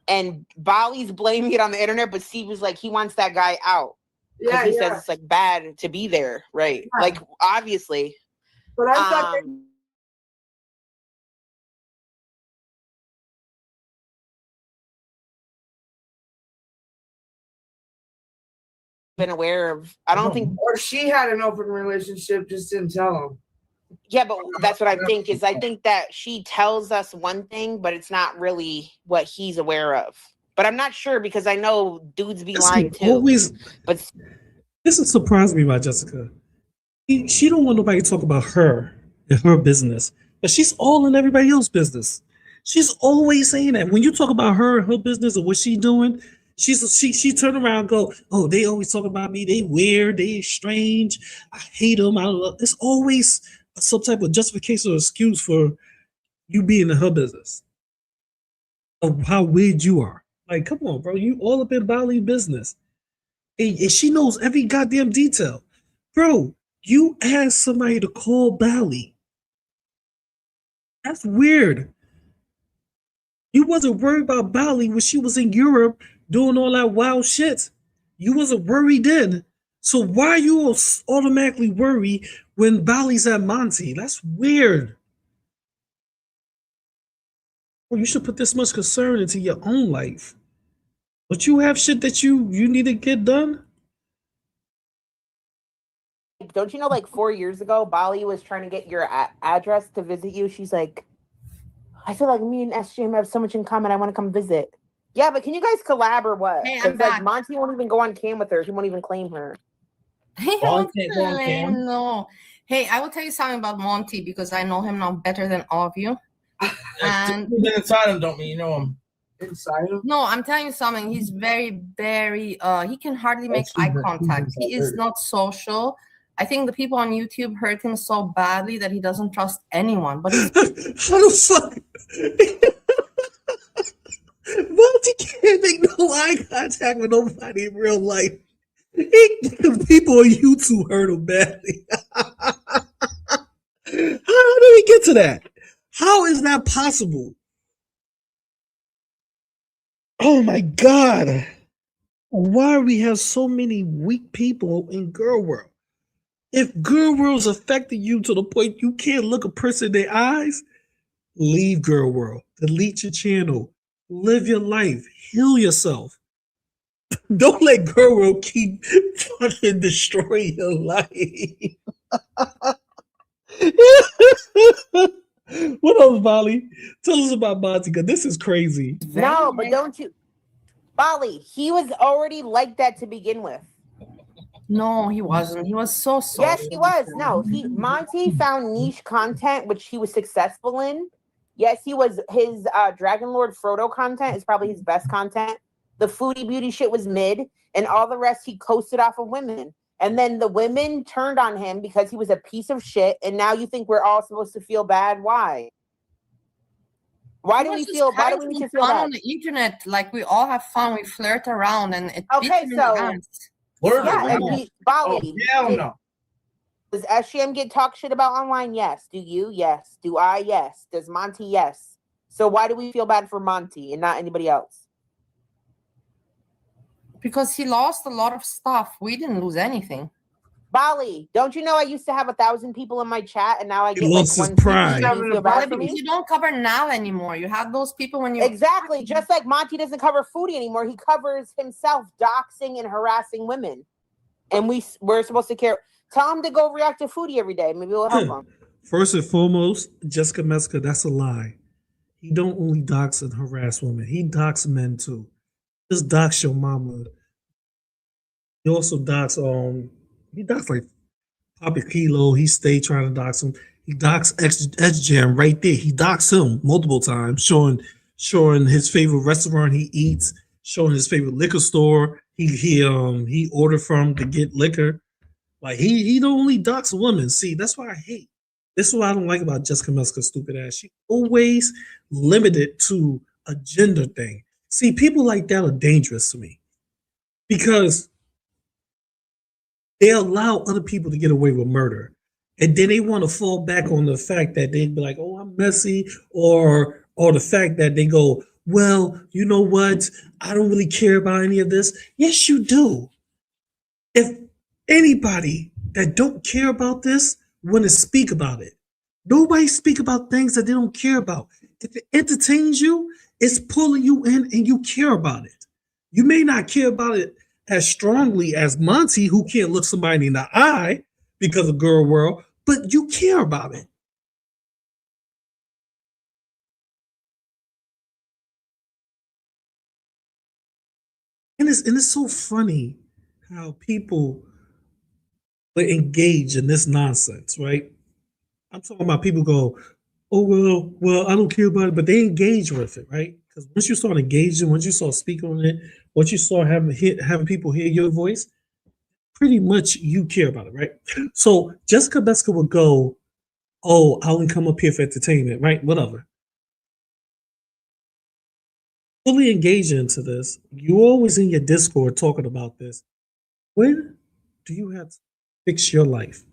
And Bali's blaming it on the internet, but Steve was like, he wants that guy out. Because he says it's like bad to be there, right? Yeah. Like obviously. But I thought been aware of. I don't think. Or she had an open relationship, just didn't tell him. Yeah, but that's what I think is I think that she tells us one thing, but it's not really what he's aware of. But I'm not sure because I know dudes be lying too. Always, but this has surprised me about Jessica. She don't want nobody to talk about her and her business, but she's all in everybody else's business. She's always saying that. When you talk about her business or what she's doing, she turn around and go, oh, they always talk about me. They weird, they strange. I hate them. I love. It's always some type of justification or excuse for you being in her business of how weird you are. Like, come on, bro. You all up in Bali business. And she knows every goddamn detail. Bro, you asked somebody to call Bali. That's weird. You wasn't worried about Bali when she was in Europe doing all that wild shit. You wasn't worried then. So why you automatically worry when Bali's at Monty? That's weird. Well, you should put this much concern into your own life. But you have shit that you need to get done? don't you know, like 4 years ago, Bali was trying to get your address to visit you. She's like, I feel like me and SJM have so much in common. I want to come visit. Yeah, but can you guys collab or what? Hey, I'm Because back. like Monty won't even go on cam with her. He won't even claim her. No. Hey, I will tell you something about Monty because I know him now better than all of you. And inside him don't mean you know him. Inside him? no, I'm telling you something. He's very, very he can hardly make eye contact. He is not social. I think the people on YouTube hurt him so badly that he doesn't trust anyone. But he's how the fuck? Monty can't make no eye contact with nobody in real life. People on YouTube hurt him badly. How did we get to that? How is that possible? Oh my God. Why do we have so many weak people in Girl World? If Girl World's affecting you to the point you can't look a person in their eyes, leave Girl World. Delete your channel. Live your life. Heal yourself. Don't let Girl World keep fucking destroying your life. What else, Bali? Tell us about Monty, because this is crazy. No, but don't you, Bali? He was already like that to begin with. no, he wasn't. He was so social. Yes, he was. No, Monty found niche content which he was successful in. Yes, he was. His Dragon Lord Frodo content is probably his best content. The foodie beauty shit was mid, and all the rest he coasted off of women. And then the women turned on him because he was a piece of shit. And now you think we're all supposed to feel bad? Why? Why do we feel? Why do we need to feel fun bad? on the internet? Like we all have fun. We flirt around, and it Okay, beats him in the so guns. yeah, and Bali. Hell no. Does SGM get talk shit about online? Yes. Do you? Yes. Do I? Yes. Does Monty? Yes. So why do we feel bad for Monty and not anybody else? Because he lost a lot of stuff. We didn't lose anything. Bali, don't you know I used to have 1,000 people in my chat and now I He get lost like his 1 pride. Do you feel bad for Because me? you don't cover now anymore. You had those people when you Exactly. Just like Monty doesn't cover foodie anymore. He covers himself doxing and harassing women. And we're supposed to care. Tell him to go react to foodie every day. Maybe it'll help him. First and foremost, Jessica Messica, that's a lie. He don't only dox and harass women. He dox men too. Just dox your mama. He also dox he dox like Papa Kilo. He stayed trying to dox him. He dox X Jam right there. He dox him multiple times, showing his favorite restaurant he eats, showing his favorite liquor store he ordered from to get liquor. Like he don't only dox women. See, that's why I hate. This is what I don't like about Jessica Messica's stupid ass. She always limited to a gender thing. See, people like that are dangerous to me because they allow other people to get away with murder. And then they want to fall back on the fact that they'd be like, oh, I'm messy, or the fact that they go, well, you know what? I don't really care about any of this. Yes, you do. If anybody that don't care about this want to speak about it, nobody speak about things that they don't care about. If it entertains you, it's pulling you in and you care about it. You may not care about it as strongly as Monty, who can't look somebody in the eye because of Girl World, but you care about it. And it's so funny how people engage in this nonsense, right? I'm talking about people go, oh well, I don't care about it, but they engage with it, right? Because once you start engaging, once you start speaking on it, once you start having people hear your voice, pretty much you care about it, right? So Jessica Messica would go, oh, I only come up here for entertainment, right? Whatever. Fully engage into this. You always in your Discord talking about this. When do you have to fix your life?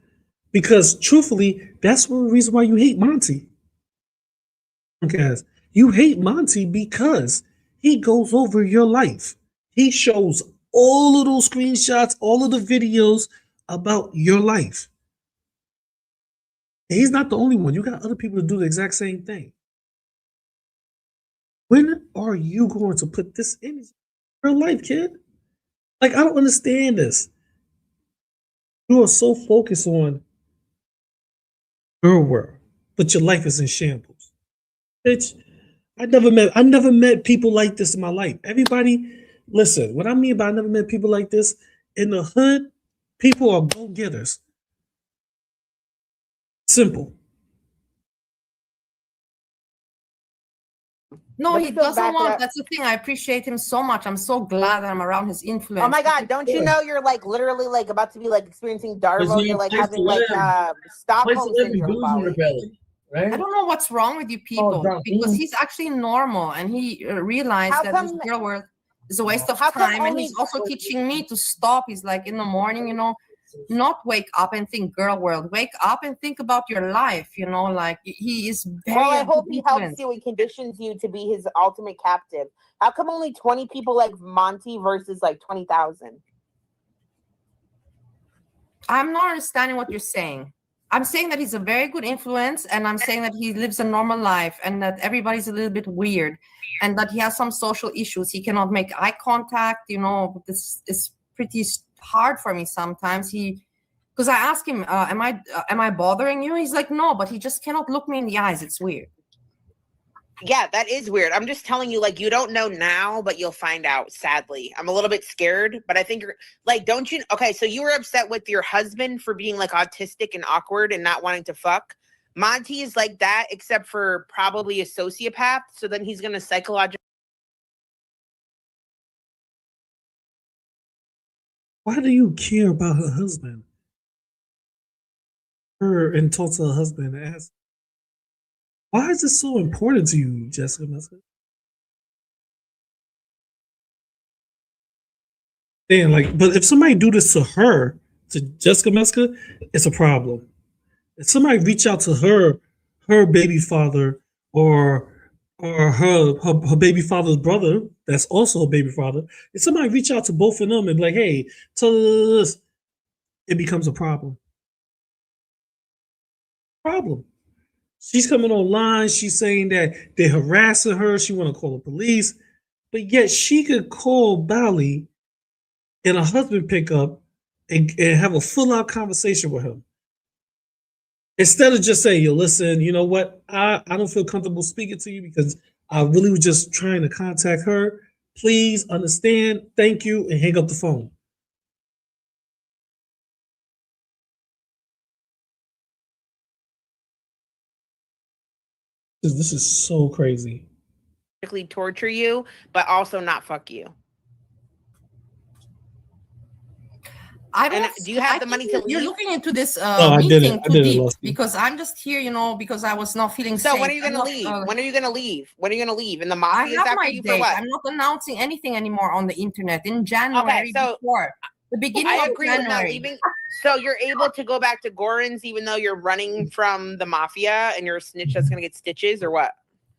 Because truthfully, that's one reason why you hate Monty. Guys, you hate Monty because he goes over your life. He shows all of those screenshots, all of the videos about your life. And he's not the only one. You got other people to do the exact same thing. When are you going to put this in your life, kid? Like, I don't understand this. You are so focused on Girl World, but your life is in shambles. Bitch, I never met people like this in my life. Everybody, listen, what I mean by I never met people like this, in the hood, people are go-getters. Simple. No, he doesn't want. That's the thing. I appreciate him so much. I'm so glad that I'm around his influence. Oh my God! Don't you know you're like literally like about to be like experiencing Darvo? You're like having like Stockholm syndrome. Right? I don't know what's wrong with you people because he's actually normal and he realized that this Girl World is a waste of time, and he's also teaching me to stop. He's like in the morning, not wake up and think Girl World. Wake up and think about your life. Like he is very. Well, I hope he helps you and conditions you to be his ultimate captive. How come only 20 people like Monty versus like 20,000? I'm not understanding what you're saying. I'm saying that he's a very good influence, and I'm saying that he lives a normal life, and that everybody's a little bit weird, and that he has some social issues. He cannot make eye contact. This is pretty hard for me sometimes. Because I ask him, am I bothering you? He's like, no, but he just cannot look me in the eyes. It's weird. Yeah, that is weird. I'm just telling you, like, you don't know now, but you'll find out, sadly. I'm a little bit scared, but I think you're like, don't you? Okay, so you were upset with your husband for being like autistic and awkward and not wanting to fuck. Monty is like that, except for probably a sociopath. So then he's going to psychologically. Why do you care about her husband? Her and talk to her husband and ask, why is this so important to you, Jessica Messica? Damn, but if somebody do this to her, to Jessica Messica, it's a problem. If somebody reach out to her baby father, or her baby father's brother, that's also a baby father, if somebody reach out to both of them and be like, hey, tell us, it becomes a problem. She's coming online. She's saying that they're harassing her. She want to call the police, but yet she could call Bali and her husband pick up and have a full-out conversation with him. Instead of just saying, yo, listen, you know what? I don't feel comfortable speaking to you because I really was just trying to contact her. Please understand. Thank you. And hang up the phone. This is so crazy. Torture you, but also not fuck you. Do you have the money to leave? You're looking into this I meeting too deep didn't, because I'm just here, because I was not feeling safe. So when are you going to leave? When are you going to leave? When are you going to leave? And the mafia is after you for what? I'm not announcing anything anymore on the internet. In January before the beginning I of agree January. with not leaving. So you're able to go back to Goran's even though you're running from the mafia and you're a snitch that's going to get stitches or what?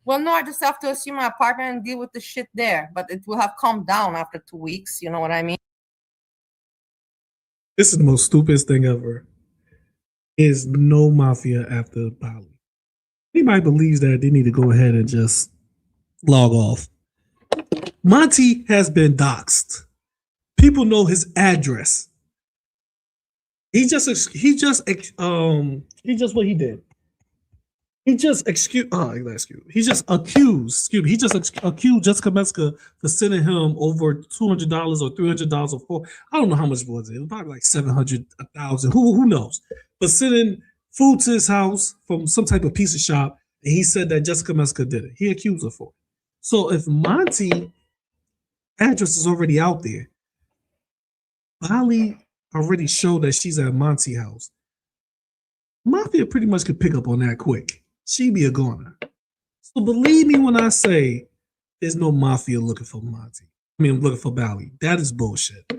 Well, no, I just have to assume my apartment and deal with the shit there. But it will have calmed down after 2 weeks. You know what I mean? This is the most stupidest thing ever. Is no mafia after Bali. Anybody believes that, they need to go ahead and just log off. Monty has been doxxed. People know his address. He just what he did. He just accused. He just accused. Excuse me. He just accused Jessica Messica for sending him over $200 or $300 or $400. I don't know how much was it. It was probably like 700, 1,000. Who knows? But sending food to his house from some type of pizza shop, and he said that Jessica Messica did it. He accused her for it. So if Monty address is already out there, Bali already showed that she's at Monty house. Mafia pretty much could pick up on that quick. She be a goner. So believe me when I say there's no mafia looking for Monty. I mean, looking for Bali. That is bullshit.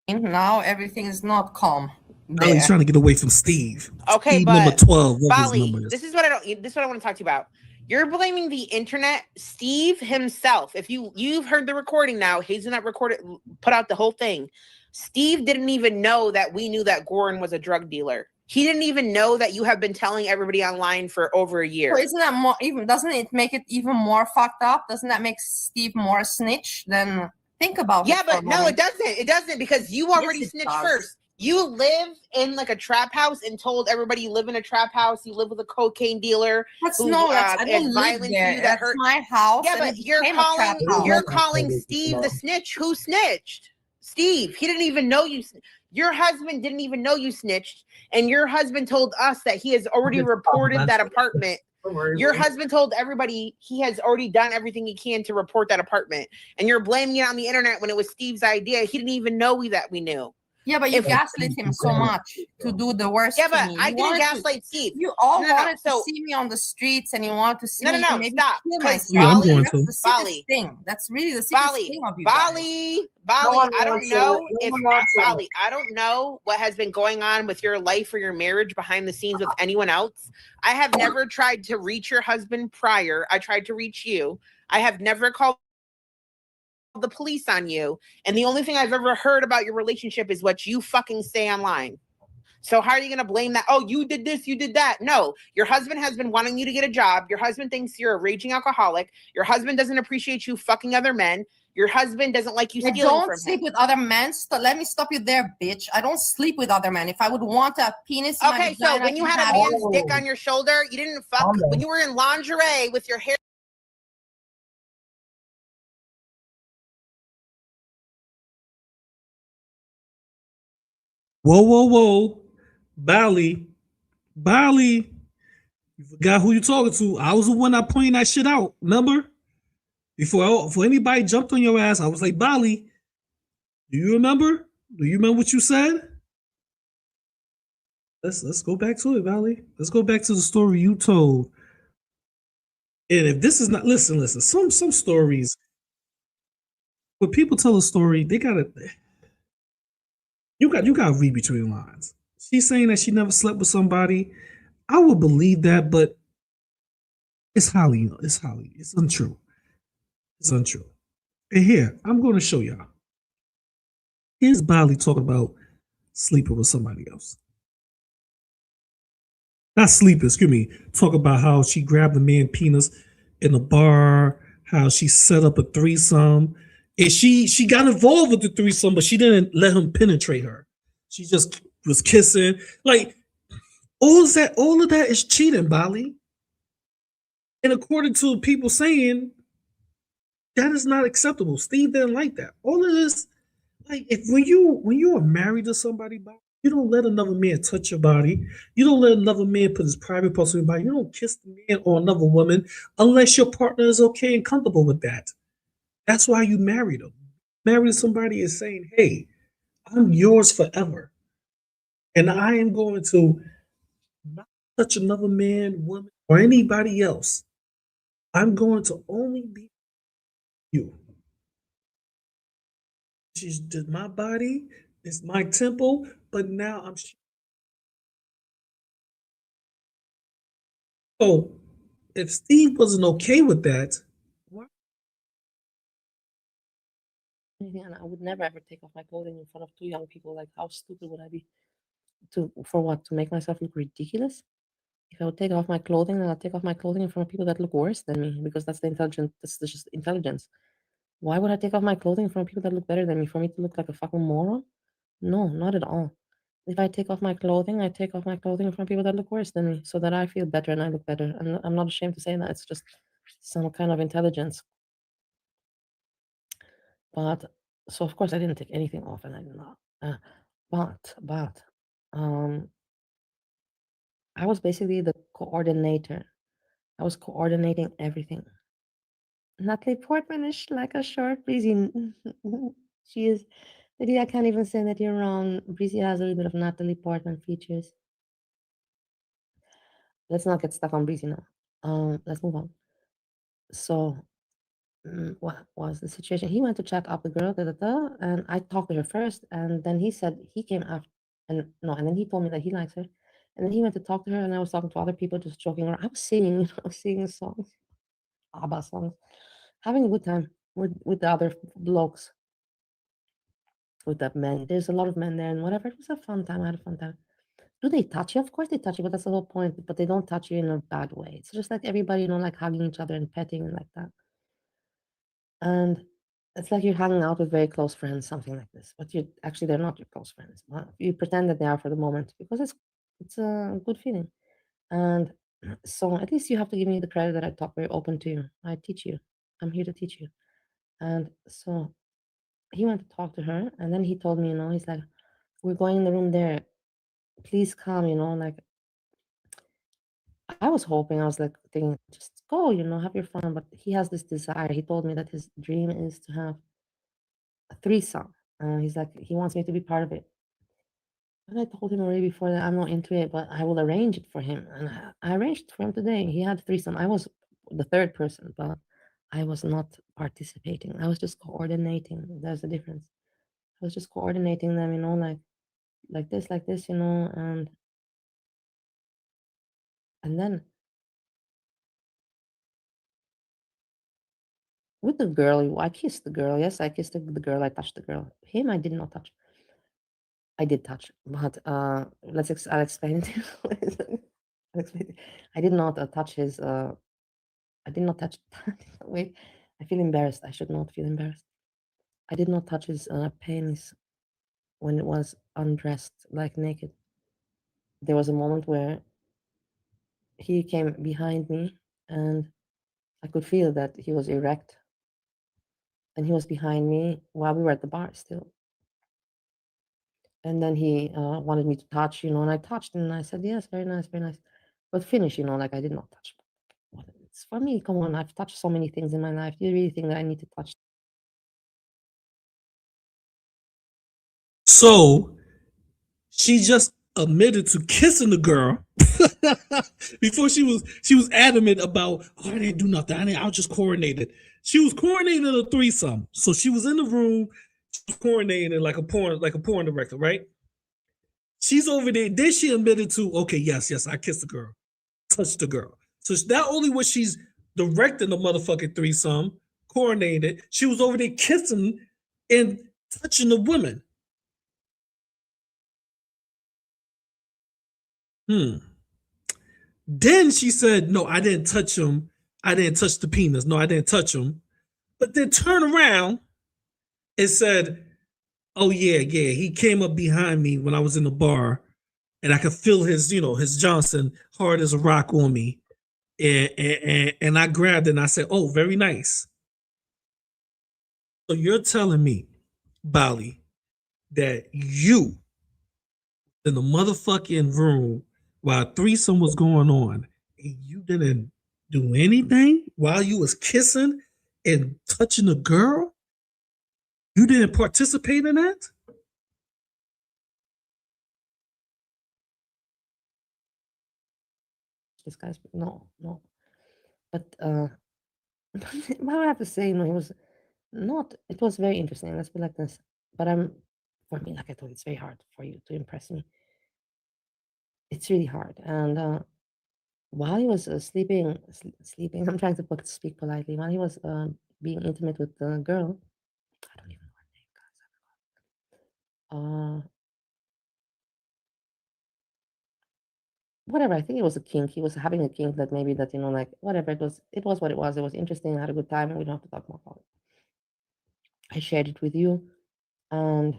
Now everything is not calm. Bali's trying to get away from Steve. Okay, Steve but number 12. What his Bali, number is. this is what I want to talk to you about. You're blaming the internet. Steve himself, if you've heard the recording now, Hazelnut recorded, put out the whole thing. Steve didn't even know that we knew that Goran was a drug dealer. He didn't even know that you have been telling everybody online for over a year. So isn't that more even? Doesn't it make it even more fucked up? Doesn't that make Steve more a snitch? Then think about it. Yeah, but no, it doesn't. It doesn't, because you already snitched first. You live in like a trap house and told everybody you live in a trap house. You live with a cocaine dealer. That's who, I don't live there. That's my house. Yeah, but you're calling Steve the snitch. Who snitched? Steve. He didn't even know you. Your husband didn't even know you snitched, and your husband told us that he has already reported that apartment. Your husband told everybody he has already done everything he can to report that apartment, and you're blaming it on the internet when it was Steve's idea. He didn't even know that we knew. Yeah, but you gaslit him so much to do the worst. Yeah, but to me. I didn't gaslight Steve. You all wanted to see me on the streets, and you wanted to see me. Stop. Yeah, I'm going That's to. the sickest thing. That's really the sickest thing of you guys. Bali, I don't know Bali, I don't know what has been going on with your life or your marriage behind the scenes with anyone else. I have never tried to reach your husband prior. I tried to reach you. I have never called the police on you. And the only thing I've ever heard about your relationship is what you fucking say online. So how are you going to blame that? Oh, you did this, you did that. No, your husband has been wanting you to get a job. Your husband thinks you're a raging alcoholic. Your husband doesn't appreciate you fucking other men. Your husband doesn't like you stealing I from don't sleep him. with other men. Let me stop you there, bitch. I don't sleep with other men. If I would want a penis, in my Okay, so vagina, when you I had can a have man's it. dick on your shoulder, you didn't fuck. When you were in lingerie with your hair. Whoa. Bali. You forgot who you talking to. I was the one that pointed that shit out. Remember? Before anybody jumped on your ass, I was like, Bali, do you remember? Do you remember what you said? Let's go back to it, Bali. Let's go back to the story you told. And if this is not listen, some stories, when people tell a story, they gotta you gotta read between the lines. She's saying that she never slept with somebody. I would believe that, but it's untrue. It's untrue. And here, I'm going to show y'all. Here's Bali talking about sleeping with somebody else. Not sleeping, excuse me. Talk about how she grabbed the man penis in a bar, how she set up a threesome. And she got involved with the threesome, but she didn't let him penetrate her. She just was kissing. Like, all of that is cheating, Bali. And according to people saying, that is not acceptable. Steve didn't like that. All of this, like, if when you are married to somebody, you don't let another man touch your body. You don't let another man put his private parts on your body. You don't kiss the man or another woman unless your partner is okay and comfortable with that. That's why you married them. Married to somebody is saying, hey, I'm yours forever. And I am going to not touch another man, woman, or anybody else. I'm going to only be you. She's just my body, it's my temple, but now I'm. So if Steve wasn't okay with that, And I would never ever take off my clothing in front of two young people. Like, how stupid would I be? For what? To make myself look ridiculous? If I would take off my clothing, then I'll take off my clothing in front of people that look worse than me, because that's the intelligent. That's just intelligence. Why would I take off my clothing from people that look better than me for me to look like a fucking moron? No, not at all. If I take off my clothing, I take off my clothing from people that look worse than me so that I feel better and I look better. And I'm not ashamed to say that. It's just some kind of intelligence. But so of course I didn't take anything off, and I did not. But I was basically the coordinator. I was coordinating everything. Natalie Portman is like a short breezy. She is. Maybe I can't even say that you're wrong. Breezy has a little bit of Natalie Portman features. Let's not get stuck on Breezy now. Let's move on. So, what was the situation? He went to check up the girl, and I talked to her first, and then he said he came after, and then he told me that he likes her, and then he went to talk to her, and I was talking to other people, just joking around. I was singing, I was singing songs, ABBA songs, having a good time with the other blokes, with the men. There's a lot of men there, and whatever. It was a fun time. I had a fun time. Do they touch you? Of course they touch you, but that's the whole point. But they don't touch you in a bad way. It's just like everybody, like hugging each other and petting and like that. And it's like you're hanging out with very close friends, something like this. But they're not your close friends. But you pretend that they are for the moment because it's a good feeling. And so at least you have to give me the credit that I talk very open to you. I teach you. I'm here to teach you. And so he went to talk to her, and then he told me, he's like, we're going in the room there. Please come, like I was hoping, I was like thinking, just go, have your fun. But he has this desire. He told me that his dream is to have a threesome. And he's like, he wants me to be part of it. And I told him already before that I'm not into it, but I will arrange it for him. And I arranged it for him today. He had a threesome. I was the third person, but I was not participating. I was just coordinating. There's a difference. I was just coordinating them, like this, and then with the girl, I kissed the girl. Yes, I kissed the girl. I touched the girl. Him, I did not touch. I did touch, but I'll explain it. I'll explain it. I did not touch his. I did not touch. Wait, I feel embarrassed. I should not feel embarrassed. I did not touch his penis when it was undressed, like naked. There was a moment where he came behind me, and I could feel that he was erect, and he was behind me while we were at the bar still. And then he wanted me to touch, and I touched, and I said, yes, very nice, very nice. But finish, like I did not touch. It's for me, come on, I've touched so many things in my life. Do you really think that I need to touch? So she just admitted to kissing the girl before she was adamant about, oh, I didn't do nothing. I was just coordinated. She was coordinating a threesome. So she was in the room, she was coordinating like a porn director, right? She's over there. Then she admitted to, okay, yes, I kissed the girl, touched the girl. So not only was she's directing the motherfucking threesome, coordinated, she was over there kissing and touching the women. Then she said, no, I didn't touch him. I didn't touch the penis. No, I didn't touch him. But then turn around and said, oh, yeah, he came up behind me when I was in the bar, and I could feel his Johnson hard as a rock on me. And I grabbed it and I said, oh, very nice. So you're telling me, Bali, that you in the motherfucking room while a threesome was going on, and you didn't do anything while you was kissing and touching a girl? You didn't participate in that? This guy's no. But what I have to say, it was not. It was very interesting. Let's be like this. But for me, like I told you, it's very hard for you to impress me. It's really hard. And while he was sleeping, I'm trying to speak politely. While he was being intimate with the girl, I don't even know her name, guys. Whatever. I think it was a kink. He was having a kink that maybe that like whatever. It was what it was. It was interesting. I had a good time, and we don't have to talk more about it. I shared it with you, and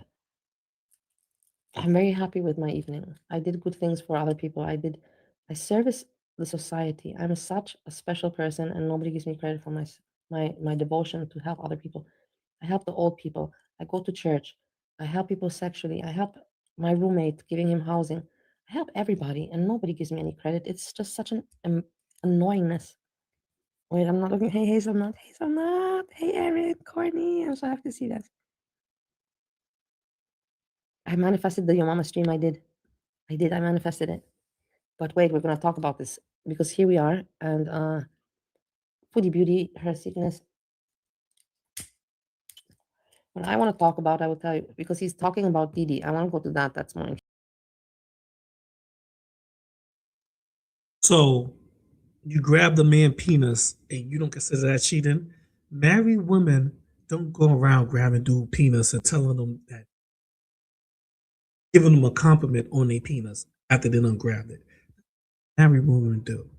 I'm very happy with my evening. I did good things for other people. I service the society. I'm such a special person, and nobody gives me credit for my devotion to help other people. I help the old people. I go to church. I help people sexually. I help my roommate, giving him housing. I help everybody, and nobody gives me any credit. It's just such an annoyingness. Wait, I'm not looking. Hey, Hazelnut. Hazelnut. Hey, Eric, Courtney. I'm so happy to see that. I manifested the Your Mama stream. I did. I manifested it. But wait, we're gonna talk about this because here we are, and Foodie Beauty, her sickness. What I want to talk about, I will tell you, because he's talking about Didi. I want to go to that. That's more. So you grab the man penis and you don't consider that cheating. Married women don't go around grabbing dude penis and telling them that, giving them a compliment on their penis after they done grabbed it. Married women do.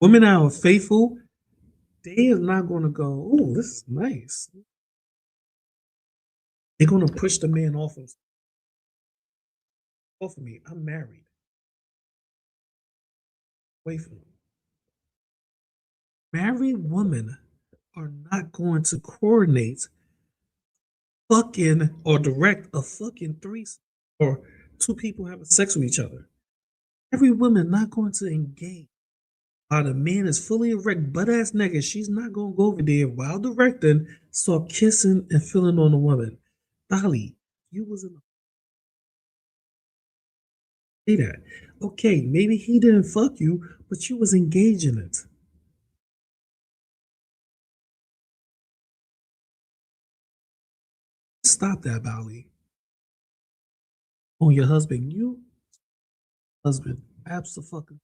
Women that are faithful, they are not going to go, oh, this is nice. They're going to push the man off of me. I'm married. Wait for me. Married women are not going to coordinate fucking or direct a fucking threesome or two people having sex with each other. Every woman not going to engage. While the man is fully erect, butt ass naked, she's not going to go over there while directing, start kissing and feeling on the woman. Bali, you was in the. Say that. Okay, maybe he didn't fuck you, but you was engaging it. Stop that, Bali. On your husband, you husband, absolutely.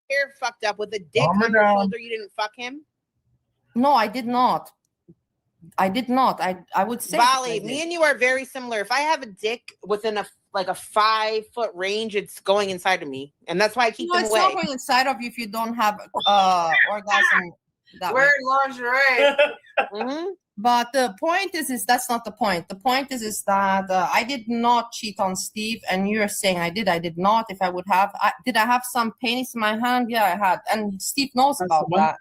You're fucked up with a dick on your shoulder. You didn't fuck him. No, I did not. I did not. I would say Bali, me and you are very similar. If I have a dick within a 5-foot range, it's going inside of me, and that's why I keep them it's away. not going inside of you if you don't have orgasm. That Wear way. lingerie. Mm-hmm. But the point is that's not the point. The point is that I did not cheat on Steve, and you're saying I did. I did not. If I would have, did I have some penis in my hand? Yeah, I had, and Steve knows about that.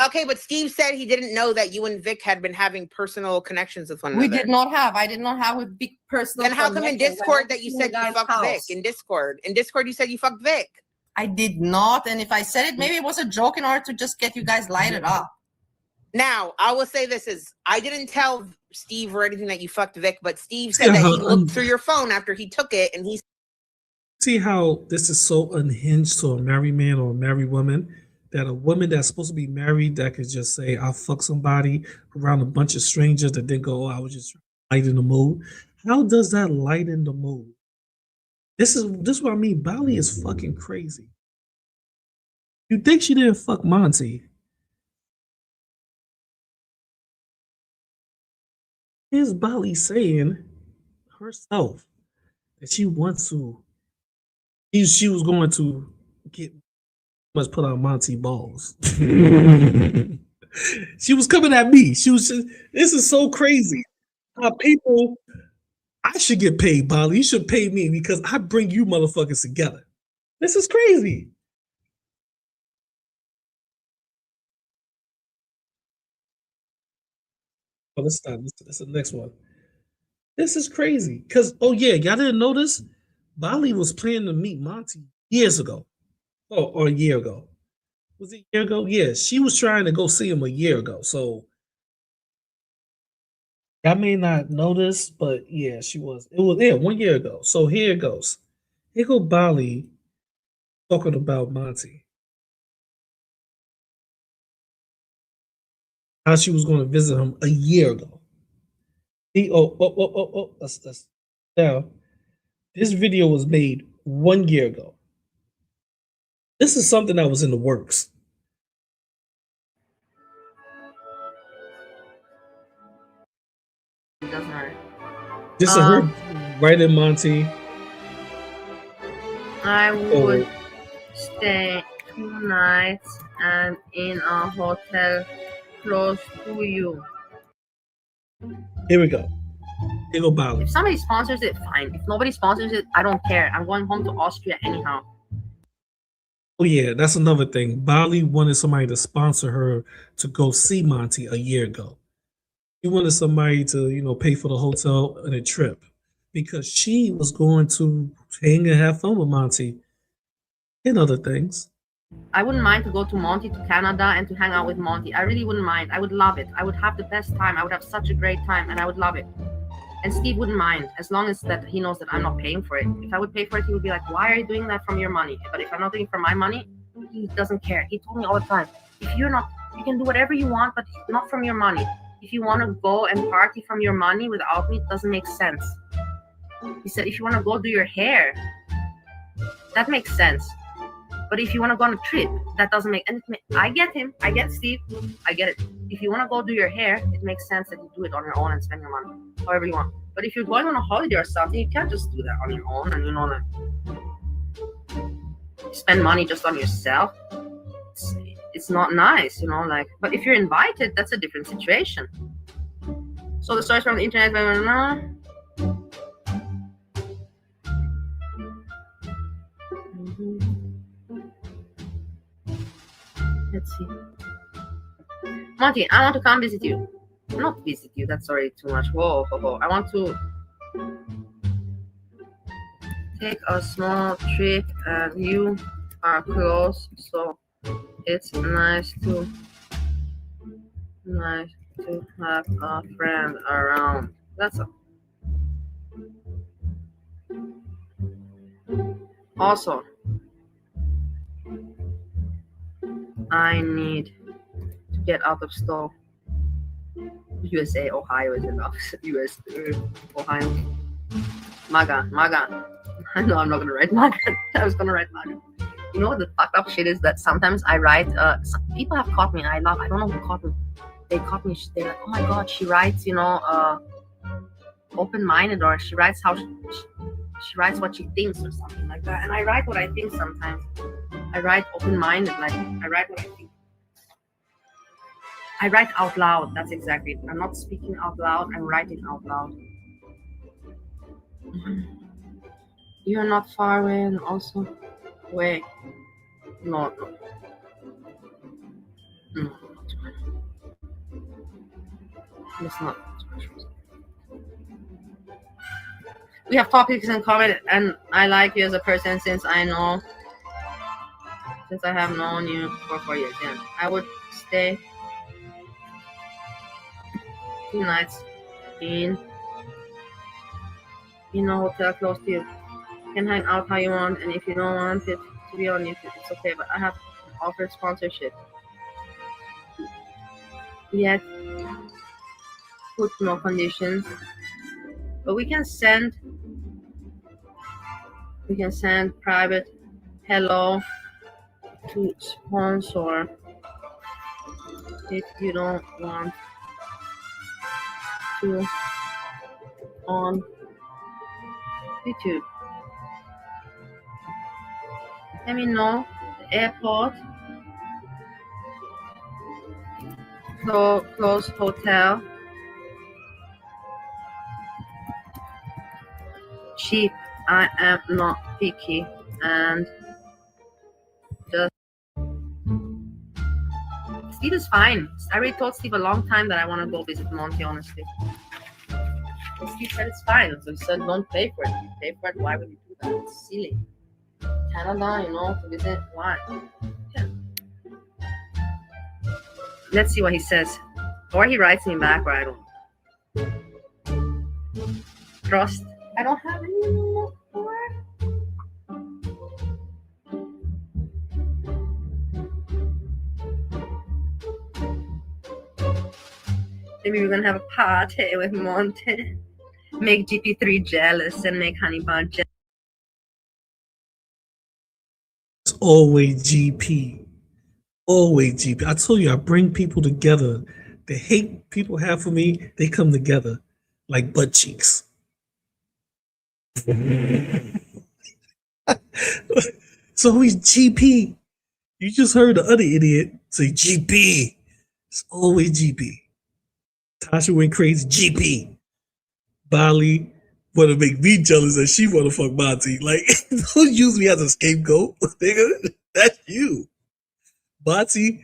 Okay, but Steve said he didn't know that you and Vic had been having personal connections with one another. We did not have. I did not have a big personal. Then how come in Discord that you said you fucked Vic? In Discord you said you fucked Vic. I did not, and if I said it, maybe it was a joke in order to just get you guys lighted up. Now, I will say this is, I didn't tell Steve or anything that you fucked Vic, but Steve said that he looked through your phone after he took it, and he. See how this is so unhinged to a married man or a married woman, that a woman that's supposed to be married that could just say, I'll fuck somebody around a bunch of strangers that then go, oh, I was just lighting the mood. How does that lighten the mood? This is what I mean. Bali is fucking crazy. You think she didn't fuck Monty? Here's Bali saying herself that she wants to. She was going to get must put out Monty balls. She was coming at me. She was just, this is so crazy. People, I should get paid, Bali. You should pay me because I bring you motherfuckers together. This is crazy. Oh, let's stop. This is the next one. This is crazy. Because, oh yeah, y'all didn't notice? Bali was planning to meet Monty years ago. Oh, or a year ago. Was it a year ago? Yeah, she was trying to go see him a year ago. So I may not notice, but yeah, she was. It was 1 year ago. So here it goes. Here go Bali talking about Monty. How she was going to visit him a year ago. That's now. This video was made 1 year ago. This is something that was in the works. It doesn't hurt. This is her right in Monty. I would stay 2 nights and in a hotel close to you. Here we go. Here go Bali. If somebody sponsors it, fine. If nobody sponsors it, I don't care. I'm going home to Austria anyhow. Oh yeah, that's another thing. Bali wanted somebody to sponsor her to go see Monty a year ago. She wanted somebody to, pay for the hotel and a trip because she was going to hang and have fun with Monty and other things. I wouldn't mind to go to Monty to Canada and to hang out with Monty. I really wouldn't mind. I would love it. I would have the best time. I would have such a great time and I would love it. And Steve wouldn't mind as long as that he knows that I'm not paying for it. If I would pay for it, he would be like, why are you doing that from your money? But if I'm not doing it for my money, he doesn't care. He told me all the time, if you're not, you can do whatever you want, but not from your money. If you want to go and party from your money without me, it doesn't make sense. He said, if you want to go do your hair, that makes sense. But if you want to go on a trip, that doesn't make any sense. I get him. I get Steve. I get it. If you want to go do your hair, it makes sense that you do it on your own and spend your money however you want. But if you're going on a holiday or something, you can't just do that on your own and spend money just on yourself. It's not nice, but if you're invited, that's a different situation. So the stories from the internet, let's see. Monty, I want to come visit you. Not visit you, that's already too much. Whoa. I want to take a small trip and you are close, so it's nice to have a friend around. That's all. Also, I need to get out of stall. USA, Ohio is enough. US, Ohio. MAGA. I know I'm not gonna write MAGA. I was gonna write MAGA. You know what the fucked up shit is that sometimes I write. Some people have caught me. I don't know who caught me. They caught me. They're like, oh my god, she writes, open-minded, or she writes how she writes what she thinks or something like that. And I write what I think sometimes. I write open-minded, like I write what I think. I write out loud. That's exactly it. I'm not speaking out loud. I'm writing out loud. You're not far away, and also, wait. No. It's not. We have topics in common, and I like you as a person since I have known you for 4 years. Yeah, I would stay 2 nights in a hotel close to you. You can hang out how you want, and if you don't want it to be on YouTube, it's okay. But I have offered sponsorship. Yet, put no conditions. But we can send private hello to sponsor if you don't want to on YouTube. Let me know. The airport, close hotel, cheap. I am not picky, and just Steve is fine. I already told Steve a long time that I want to go visit Monty, honestly. And Steve said it's fine. So he said, don't pay for it. If you pay for it, why would you do that? It's silly. Canada, to visit, why? Yeah. Let's see what he says. Or he writes me back, or I don't. Trust. I don't have any more. Maybe we're gonna have a party with Monty. Make GP3 jealous and make Honeybun jealous. It's always GP. Always GP. I told you I bring people together. The hate people have for me, they come together like butt cheeks. So he's GP. You just heard the other idiot say GP. It's always GP. Tasha went crazy. GP. Bali want to make me jealous that she want to fuck Monty. Like, don't use me as a scapegoat, nigga. That's you. Monty,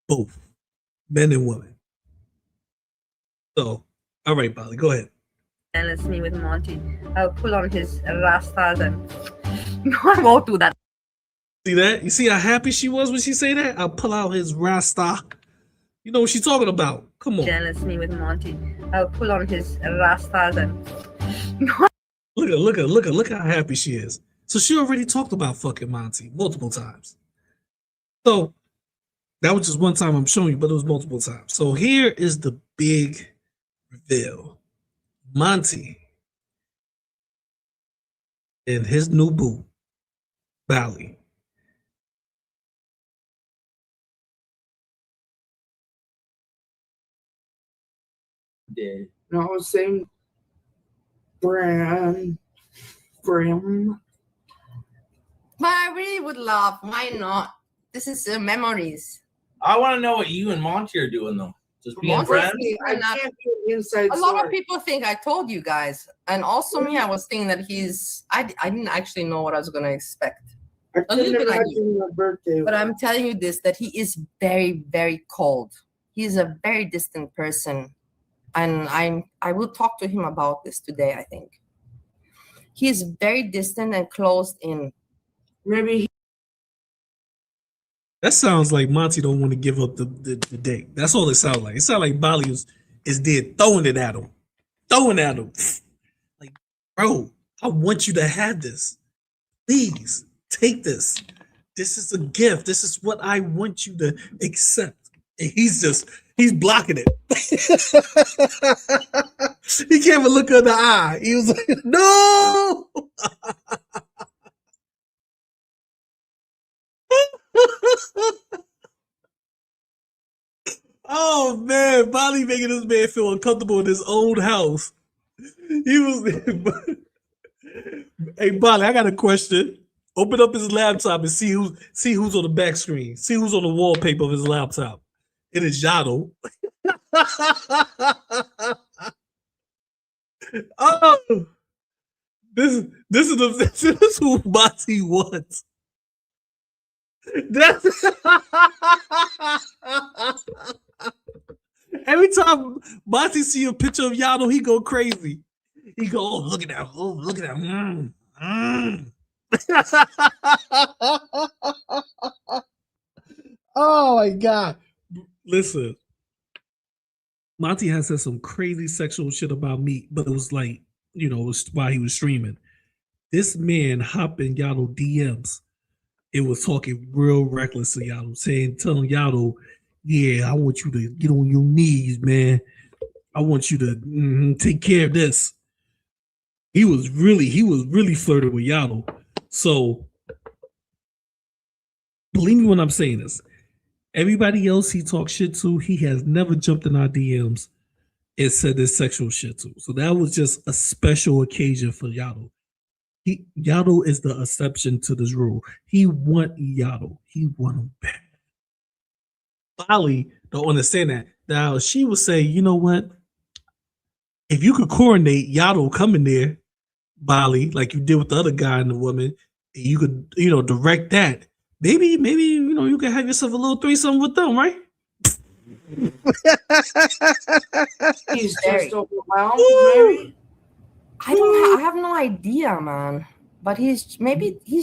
both men and women. So, all right, Bali, go ahead. Jealous me with Monty. I'll pull on his rastas and I won't do that. See that? You see how happy she was when she say that? I'll pull out his rasta. You know what she's talking about. Come on. Jealous me with Monty. I'll pull on his rastas and Look how happy she is. So she already talked about fucking Monty multiple times. So that was just one time I'm showing you, but it was multiple times. So here is the big reveal. Monty and his new boo, Bali. No, same brand. Brim. But I really would laugh. Why not? This is memories. I want to know what you and Monty are doing though. Just being Monty, friends. I can't do inside A lot of story. people think I told you guys, and also me. I was thinking that he's. I didn't actually know what I was gonna expect. I A little couldn't bit like imagine your birthday. But I'm telling you this: that he is very, very cold. He's a very distant person, and I will talk to him about this today. I think he is very distant and closed in. Maybe That sounds like Monty don't want to give up the date. That's all it sounds like. It sounds like Bali is dead throwing it at him. Throwing at him. Like, bro, I want you to have this. Please take this. This is a gift. This is what I want you to accept. And he's blocking it. He can't even look her in the eye. He was like, no. Oh man, Bali making this man feel uncomfortable in his own house. He was Hey Bali, I got a question. Open up his laptop and see who's on the back screen. See who's on the wallpaper of his laptop. It is Yado. Oh, this is who Monty wants. That's every time Monty see a picture of Yado, he go crazy. He go, oh, look at that. Oh, look at that. Oh my God. Listen, Monty has said some crazy sexual shit about me, but it was like, it was while he was streaming. This man hopped in Yado DMs. It was talking real reckless to Yado, telling Yado, yeah, I want you to get on your knees, man. I want you to take care of this. He was really flirting with Yado. So believe me when I'm saying this. Everybody else he talked shit to, he has never jumped in our DMs and said this sexual shit to. So that was just a special occasion for Yado. Yado is the exception to this rule. He want Yado. He want him bad. Bali don't understand that. Now she would say, you know what? If you could coordinate Yado coming there, Bali, like you did with the other guy and the woman, and you could, direct that. Maybe, you can have yourself a little threesome with them, right? he's just overwhelmed. Maybe. I have no idea, man. But he's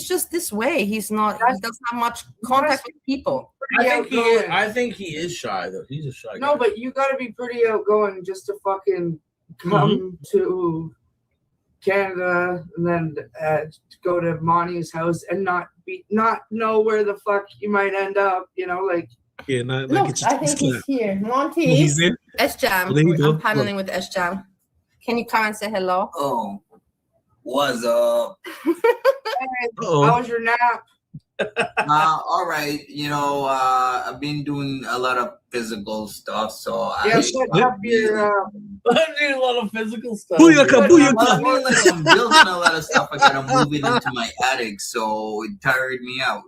just this way. He doesn't have much contact with people. I think he is shy though. He's a shy guy. No, but you got to be pretty outgoing just to fucking come to Canada and then go to Monty's house and not know where the fuck you might end up. Yeah, Look, I think he's here. Monty. Oh, he's there? S-Jam. Oh, there you go. I'm paneling with S-Jam. Can you come and say hello? Oh, what's up? How was your nap? All right. I've been doing a lot of physical stuff, so Yeah, shut up your. I'm doing a lot of physical stuff. Booyaka, Well, I booyaka. feel like I'm building a lot of stuff. I gotta move it into my attic, so it tired me out.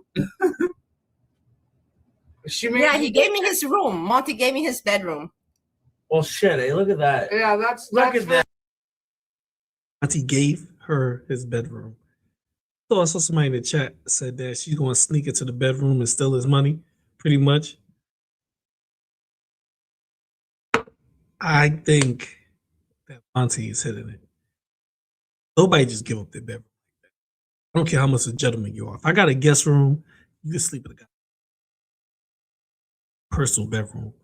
Yeah, he gave me his room. Monty gave me his bedroom. Well, shit, hey, look at that. Yeah, Look at that. Monty gave her his bedroom. So I saw somebody in the chat said that she's going to sneak into the bedroom and steal his money, pretty much. I think that Monty is hitting it. Nobody just give up their bedroom like that. I don't care how much a gentleman you are. If I got a guest room, you can sleep in a guy. Personal bedroom.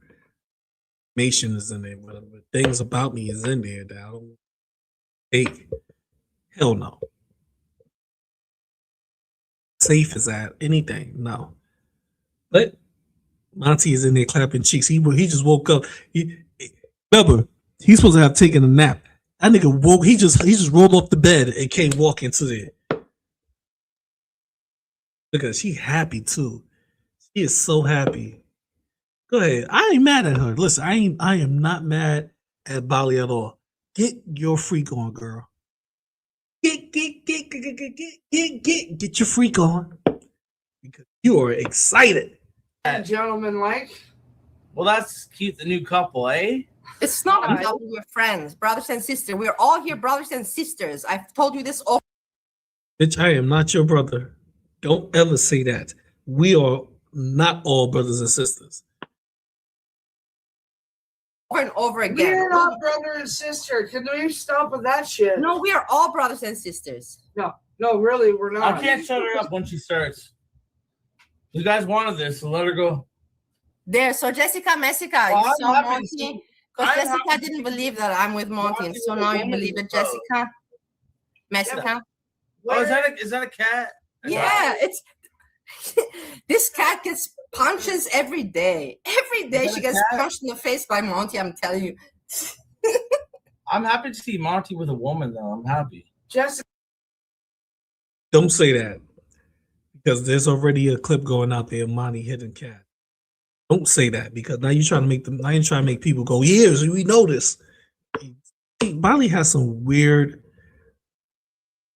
Information is in there. Whatever things about me is in there that I don't take. Hell no. Safe as that. Anything. No. But Monty is in there clapping cheeks. He just woke up. Remember, he's supposed to have taken a nap. That nigga woke. He just rolled off the bed and came walking to there. Look at her. She happy too. She is so happy. Go ahead. I ain't mad at her. Listen, I am not mad at Bali at all. Get your freak on, girl. Get your freak on. Because you are excited. Gentlemen, like. Well, that's cute. The new couple, eh? It's not a couple. We're friends, brothers and sisters. We're all here, brothers and sisters. I've told you this over Bitch, I am not your brother. Don't ever say that. We are not all brothers and sisters. and over again. We're not brother and sister. Can we stop with that shit? No, we are all brothers and sisters. No, really, we're not. I can't shut her up when she starts. You guys wanted this, so let her go. There, so Jessica, Messica, Oh, you I'm saw happy to Monty. see- Because I'm Jessica happy didn't believe that I'm with Monty, and so Monty now is you a believe it, woman, Jessica. Messica. Oh, is that a cat? Yeah, it's this cat gets punches every day. Every day Is that she a gets cat? punched in the face by Monty. I'm telling you. I'm happy to see Monty with a woman, though. I'm happy. Jessica. Don't say that. Because there's already a clip going out there of Monty hitting Cat. Don't say that because now you're trying to make them. Now you're trying to make people go, "Yes, we know this." Bali has some weird.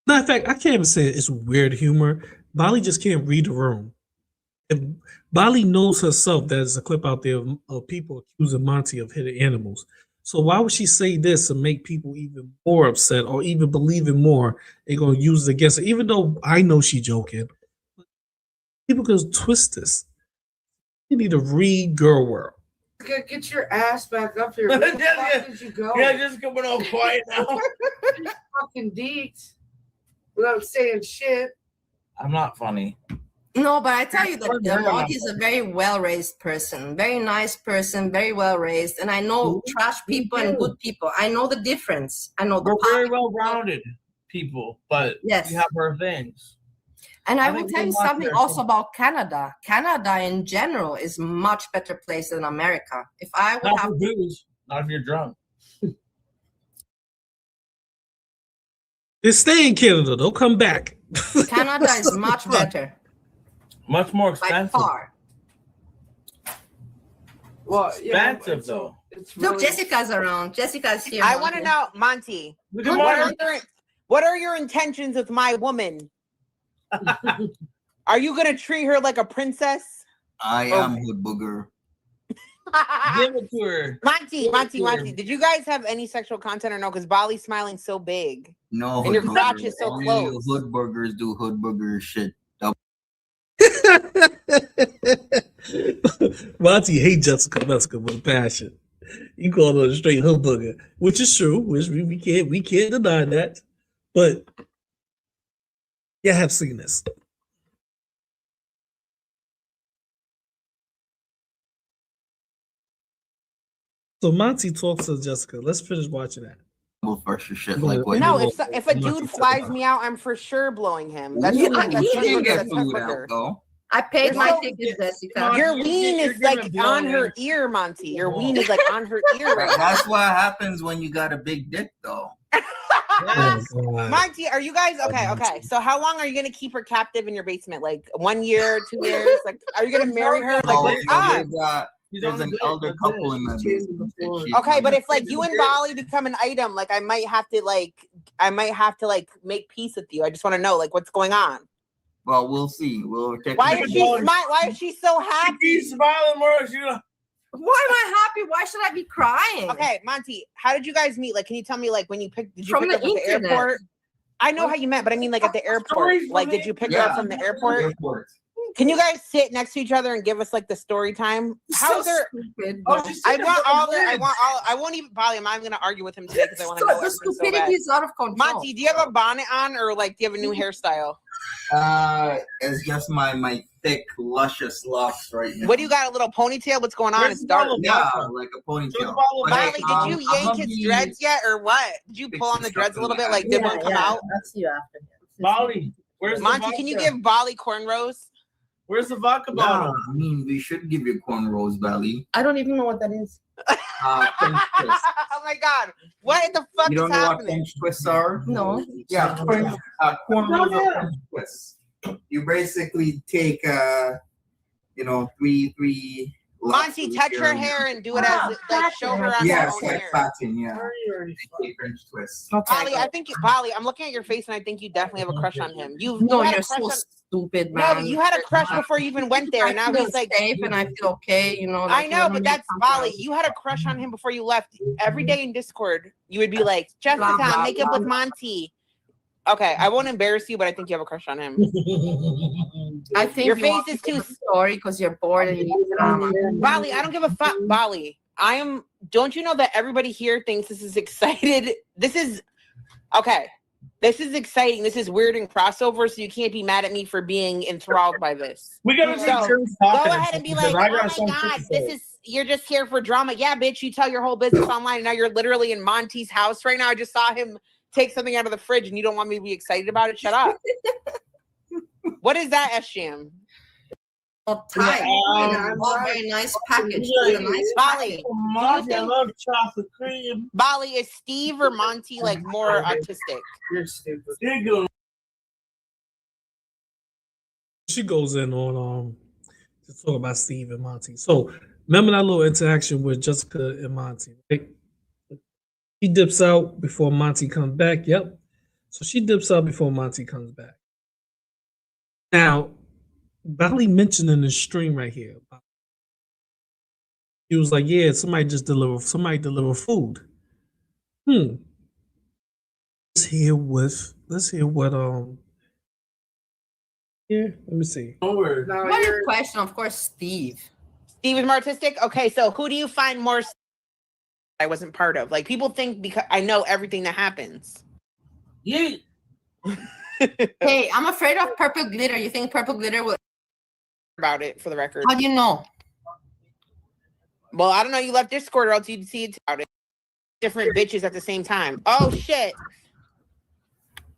Matter of fact, I can't even say it's weird humor. Bali just can't read the room. If Bali knows herself that there's a clip out there of people accusing Monty of hitting animals. So why would she say this to make people even more upset or even believe it more? They're gonna use it against her, even though I know she's joking. People can twist this. You need to read Girl World. Get your ass back up here. Where the fuck did you go? Yeah, just coming all quiet now. Fucking deets. Without saying shit. I'm not funny. No, but I tell you that Monty is a very well-raised person, very nice person, very well-raised, and I know trash people and good people. I know the difference. I know the We're very well-rounded people, but Yes. we have our things. And I I will think tell you they want something their also thing. about Canada. Canada in general is much better place than America. If I would Not have for booze, not if you're drunk. Just stay in Canada. Don't come back. Canada is much better. Much more By expensive. far. Well, Expensive, though. Look, Jessica's around. Jessica's here. I want to know, Monty. Look at What are your intentions with my woman? Are you gonna treat her like a princess? I am Hood Booger. Give it to her. Monty. Did you guys have any sexual content or no? Because Bali's smiling so big. No, And your Hood crotch Boogers. is so Only close. Hood Burgers do Hood Burger shit. Monty hates Jessica Messica with a passion. You call her a straight hood booger, which is true. Which we can't deny that. But yeah, I have seen this. So Monty talks to Jessica. Let's finish watching that. First shit like what? No, if a dude flies me out, I'm for sure blowing him. That's You just can that's get that's food hooker. out though. I paid my No, ticket, Jessica. Your You're ween is giving like on blowing her him. ear, Monty. Your ween is like on her ear right now. That's what happens when you got a big dick though. God. Monty, are you guys okay? Okay, so how long are you gonna keep her captive in your basement? Like 1 year, 2 years? Like, are you gonna marry her? Like, No, what's no, up? there's an elder couple in my basement. and she's Okay, not- but if like you and Bali become an item, like I might have to make peace with you. I just want to know like what's going on. Well, we'll see. We'll check. Why is she Why is she so happy? She's smiling more. Why am I happy? Why should I be crying? Okay, Monty, how did you guys meet? Like, can you tell me like when you picked? Did you From pick the up at the internet. airport? I know how you met, but I mean like at the airport. Like, did you pick her up from the airport? Can you guys sit next to each other and give us like the story time? How's So there? stupid. I won't even Bali. I'm not even gonna argue with him today because I want to know The everything so stupidity bad. is out of control. Monty, do you have a bonnet on or like do you have a new hairstyle? It's just my thick, luscious locks right now. What do you got? A little ponytail? What's going on? It's dark. Yeah, like a ponytail. Bali, did you yank his dreads yet, or what? Did you pull on the dreads a little bit? Like, did one come out? I'll see you after. Bali, where's Monty, the can you vodka? give Bali cornrows? Where's the vodka Yeah, bottle? I mean, we should give you cornrows, Bali. I don't even know what that is. French twist. Oh my God! What the fuck You is don't know what happening? French twists are? No. Yeah, cornrows are French twists. You basically take, three. Monty, locks touch of her hair and do it as like show her on Yeah, her it's own like hair. pattern. Yeah. Take French twist. Bali, Bali, I'm looking at your face and I think you definitely have a crush on him. You No, had you're a crush so on. stupid, No, man. you had a crush before you even went there. I Now feel he's like safe and I feel okay, you know. I like, know, you but me that's something Bali. else. You had a crush on him before you left. Every day in Discord, you would be like, Jessica, blah, make up blah. with Monty. Okay, I won't embarrass you, but I think you have a crush on him. I think Your you face want is to too tell the story because you're bored and you need drama. Bali, I don't give a fuck. Bali, I am. Don't you know that everybody here thinks this is excited? This is okay. This is exciting. This is weird and crossover, so you can't be mad at me for being enthralled by this. We gotta So, make sure he's go talking ahead and be because like, I oh got my something God, to this say." is you're just here for drama. Yeah, bitch, you tell your whole business online, and now you're literally in Monty's house right now. I just saw him take something out of the fridge, and you don't want me to be excited about it. Shut up. What is that, SGM? Tight. All very nice package. Yeah, Nice Bali, Monty, I love chocolate cream. Bali, is Steve or Monty like more autistic? You're stupid. You're good. She goes in on to talk about Steve and Monty. So remember that little interaction with Jessica and Monty, right? She dips out before Monty comes back. Yep. So she dips out before Monty comes back. Now, Bali mentioned in the stream right here. He was like, "Yeah, somebody deliver food." Let's hear what yeah, let me see. What a question, of course, Steve. Steve is more artistic. Okay, so who do you find more I wasn't part of? Like people think because I know everything that happens. Yeah. Hey, I'm afraid of purple glitter. You think purple glitter will About it for the record. How do you know? Well, I don't know. You left Discord or else you'd see it about it. Different bitches at the same time. Oh shit.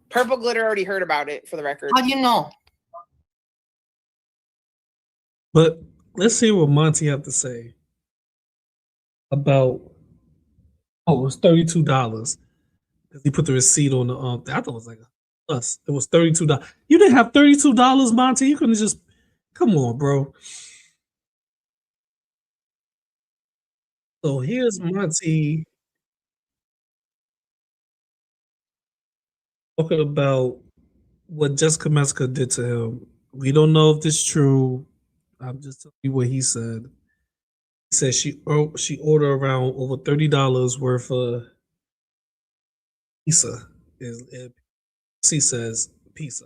Purple glitter already heard about it for the record. How do you know? But let's hear what Monty had to say about. Oh, it was $32 because he put the receipt on the. I thought it was like us. It was $32. You didn't have $32, Monty. You couldn't just. Come on, bro. So here's Monty talking about what Jessica Messica did to him. We don't know if this is true. I'm just telling you what he said. He said she ordered around over $30 worth of pizza. She says pizza.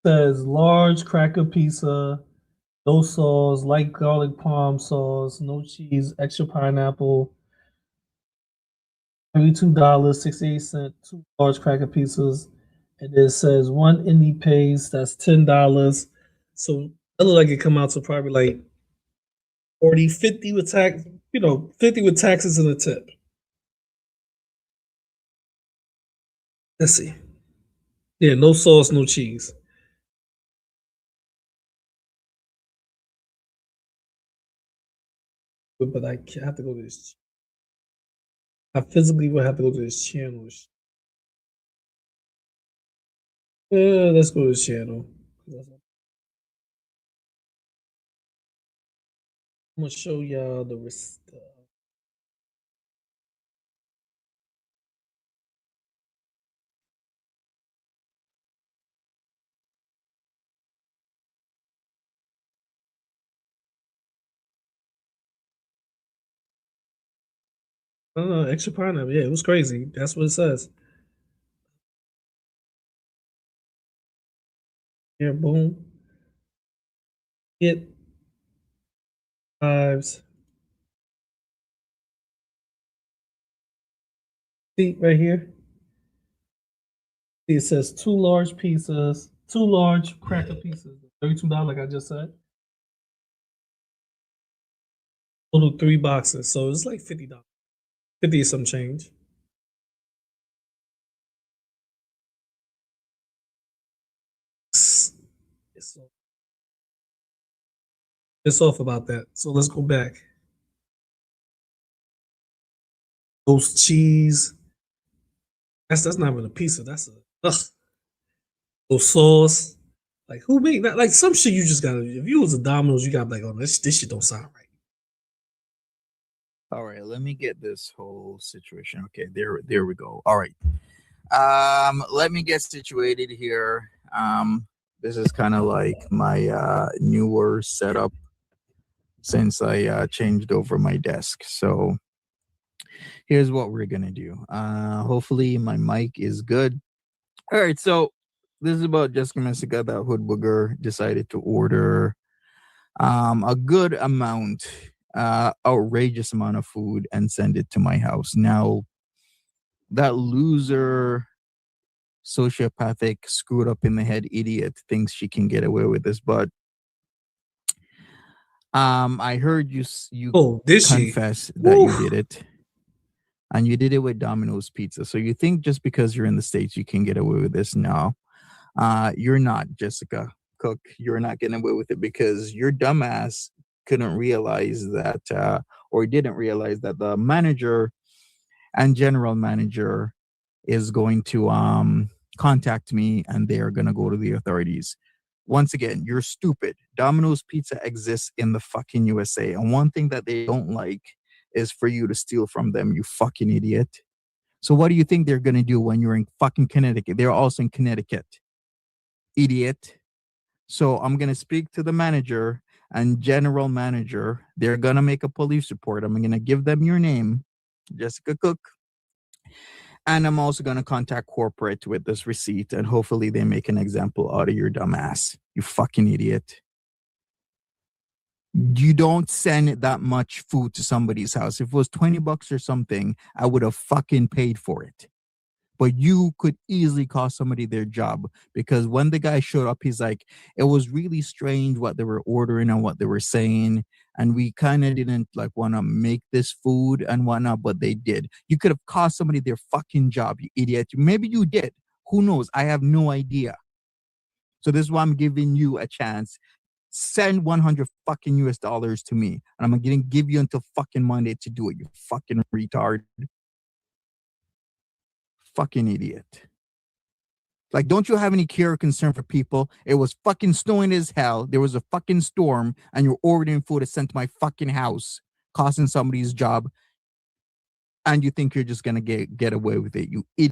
Says large cracker pizza, no sauce, light garlic parm sauce, no cheese, extra pineapple. $32.68, 2 large cracker pizzas. And it says 1 indie pays, that's $10. So it look like it come out to probably like 40, 50 with tax, 50 with taxes and a tip. Let's see. Yeah, no sauce, no cheese. But I have to go to this. I physically will have to go to this channel. Let's go to this channel. I'm gonna show y'all the rest. Extra pineapple. Yeah, it was crazy. That's what it says. Here, boom. Get fives. See right here. See, it says 2 large pizzas, 2 large cracker pieces, $32, like I just said. Total 3 boxes, so it's like $50. 50 is some change. It's off about that. So let's go back. Ghost cheese. That's not even a pizza. That's a Ghost sauce. Like who made that? Like some shit you just gotta. If you was a Domino's, you gotta be like, oh, this shit don't sound right. All right, let me get this whole situation. Okay, there we go. All right. Let me get situated here. This is kind of like my newer setup since I changed over my desk. So here's what we're gonna do. Hopefully my mic is good. All right, so this is about Jessica Messica. That hood booger decided to order a good amount, outrageous amount of food and send it to my house. Now that loser, sociopathic, screwed up in the head idiot thinks she can get away with this, but I heard you confess that you did it, and you did it with Domino's Pizza. So you think just because you're in the States you can get away with this? No, you're not, Jessica Cook. You're not getting away with it because your dumbass couldn't realize that, or didn't realize that the manager and general manager is going to contact me and they're going to go to the authorities. Once again, you're stupid. Domino's Pizza exists in the fucking USA. And one thing that they don't like is for you to steal from them, you fucking idiot. So what do you think they're going to do when you're in fucking Connecticut? They're also in Connecticut. Idiot. So I'm going to speak to the manager and general manager. They're going to make a police report. I'm going to give them your name, Jessica Cook. And I'm also going to contact corporate with this receipt, and hopefully they make an example out of your dumbass. You fucking idiot. You don't send that much food to somebody's house. If it was $20 or something, I would have fucking paid for it. But you could easily cost somebody their job, because when the guy showed up, he's like, it was really strange what they were ordering and what they were saying. And we kind of didn't like want to make this food and whatnot, but they did. You could have cost somebody their fucking job, you idiot. Maybe you did. Who knows? I have no idea. So this is why I'm giving you a chance. Send 100 fucking US dollars to me, and I'm going to give you until fucking Monday to do it, you fucking retard. Fucking idiot. Like, don't you have any care or concern for people? It was fucking snowing as hell. There was a fucking storm, and you're ordering food to send to my fucking house, costing somebody's job, and you think you're just gonna get away with it, you idiot.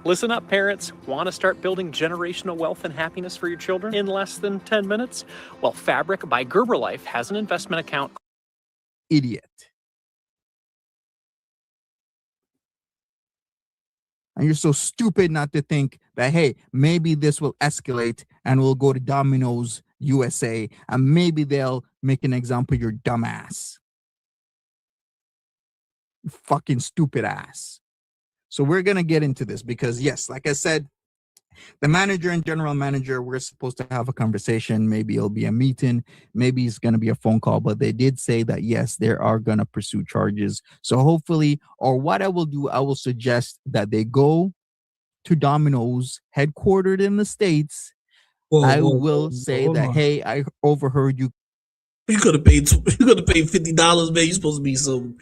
Listen up, parents. Want to start building generational wealth and happiness for your children in less than 10 minutes? Well, Fabric by Gerber Life has an investment account. Idiot. And you're so stupid not to think that, hey, maybe this will escalate and we'll go to Domino's USA and maybe they'll make an example of your dumbass. You fucking stupid ass. So we're going to get into this because, yes, like I said, the manager and general manager, we're supposed to have a conversation. Maybe it'll be a meeting. Maybe it's going to be a phone call. But they did say that, yes, they are going to pursue charges. So hopefully, or what I will do, I will suggest that they go to Domino's headquartered in the States. I will say that, hey, I overheard you. You could have paid $50, man. You're supposed to be some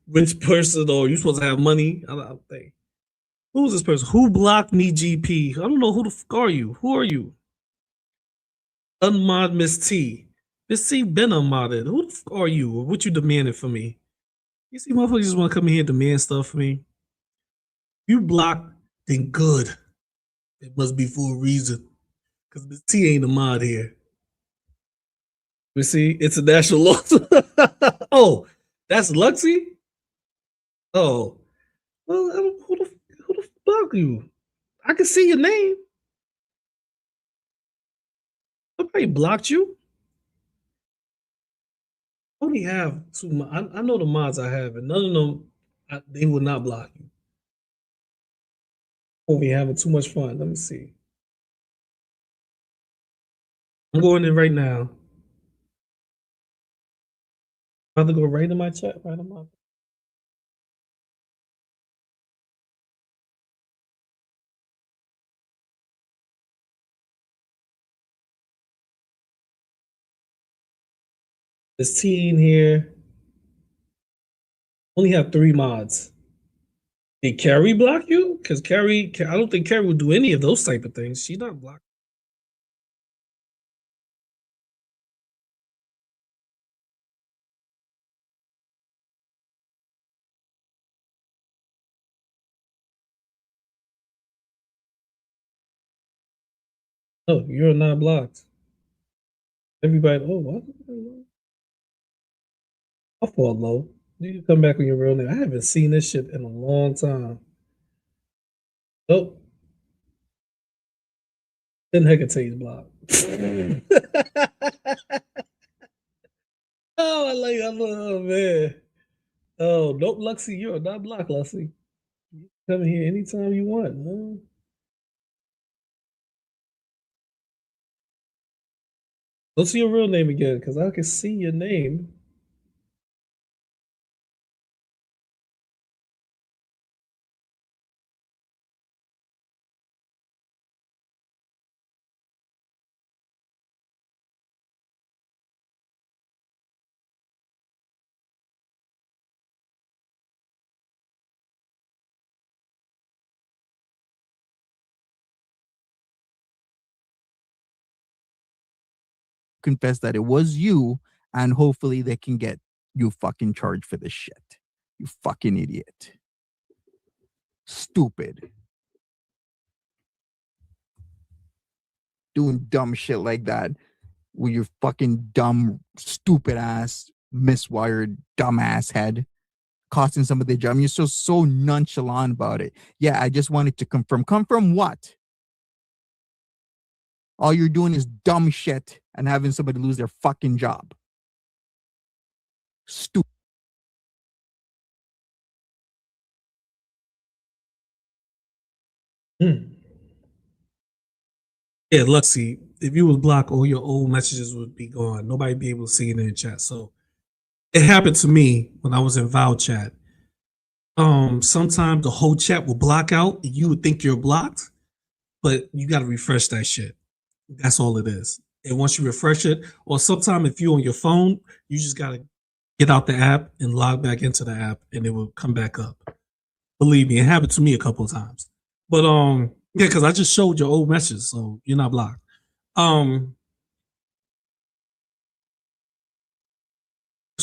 rich person or you supposed to have money. I don't think. Who's this person? Who blocked me, GP? I don't know who the fuck are you. Who are you? Unmod Miss T. Miss T been unmodded. Who the fuck are you? What you demanding for me? You see, motherfuckers just want to come in here and demand stuff for me. You blocked, then good. It must be for a reason. Because Miss T ain't a mod here. We see international law. Oh, that's Luxy? Oh. Well, who the fuck you? I can see your name. Somebody blocked you. I only have two. I know the mods I have, and none of them they will not block you. Oh, we having too much fun. Let me see. I'm going in right now. I'm about to go right in my chat. Right in my. This team here. Only have 3 mods. Did Carrie block you? Because Carrie, I don't think Carrie would do any of those type of things. She's not blocked. No, you're not blocked. Everybody, oh, what? I'll fall low. You can come back with your real name. I haven't seen this shit in a long time. Nope. Then Hecate's blocked. Oh man. Oh, nope, Luxy, you're not blocked, Luxy. You can come in here anytime you want, man. Let's see your real name again, because I can see your name. Confess that it was you, and hopefully they can get you fucking charged for this shit. You fucking idiot. Stupid. Doing dumb shit like that with your fucking dumb, stupid ass, miswired, dumbass head. Costing somebody their job. You're so nonchalant about it. Yeah, I just wanted to confirm. Confirm what? All you're doing is dumb shit and having somebody lose their fucking job. Stupid. Yeah, Luxy, if you was blocked, all your old messages would be gone. Nobody be able to see it in the chat. So it happened to me when I was in Vow chat. Sometimes the whole chat will block out and you would think you're blocked, but you got to refresh that shit. That's all it is. And once you refresh it, or sometime if you're on your phone, you just got to get out the app and log back into the app and it will come back up. Believe me, it happened to me a couple of times. But yeah, because I just showed your old messages, so you're not blocked. That's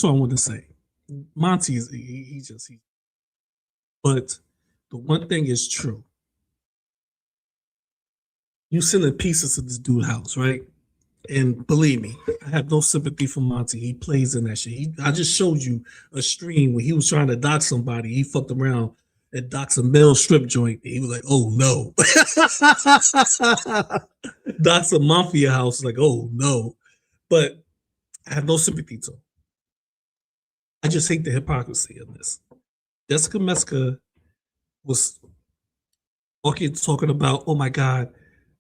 what I wanted to say. Monty is he. But the one thing is true. You sending pieces to this dude's house, right? And believe me, I have no sympathy for Monty. He plays in that shit. I just showed you a stream where he was trying to dox somebody. He fucked around and doxed a male strip joint. He was like, oh no. Dox a mafia house, like, oh no. But I have no sympathy to him. I just hate the hypocrisy of this. Jessica Messica was talking about, oh my God,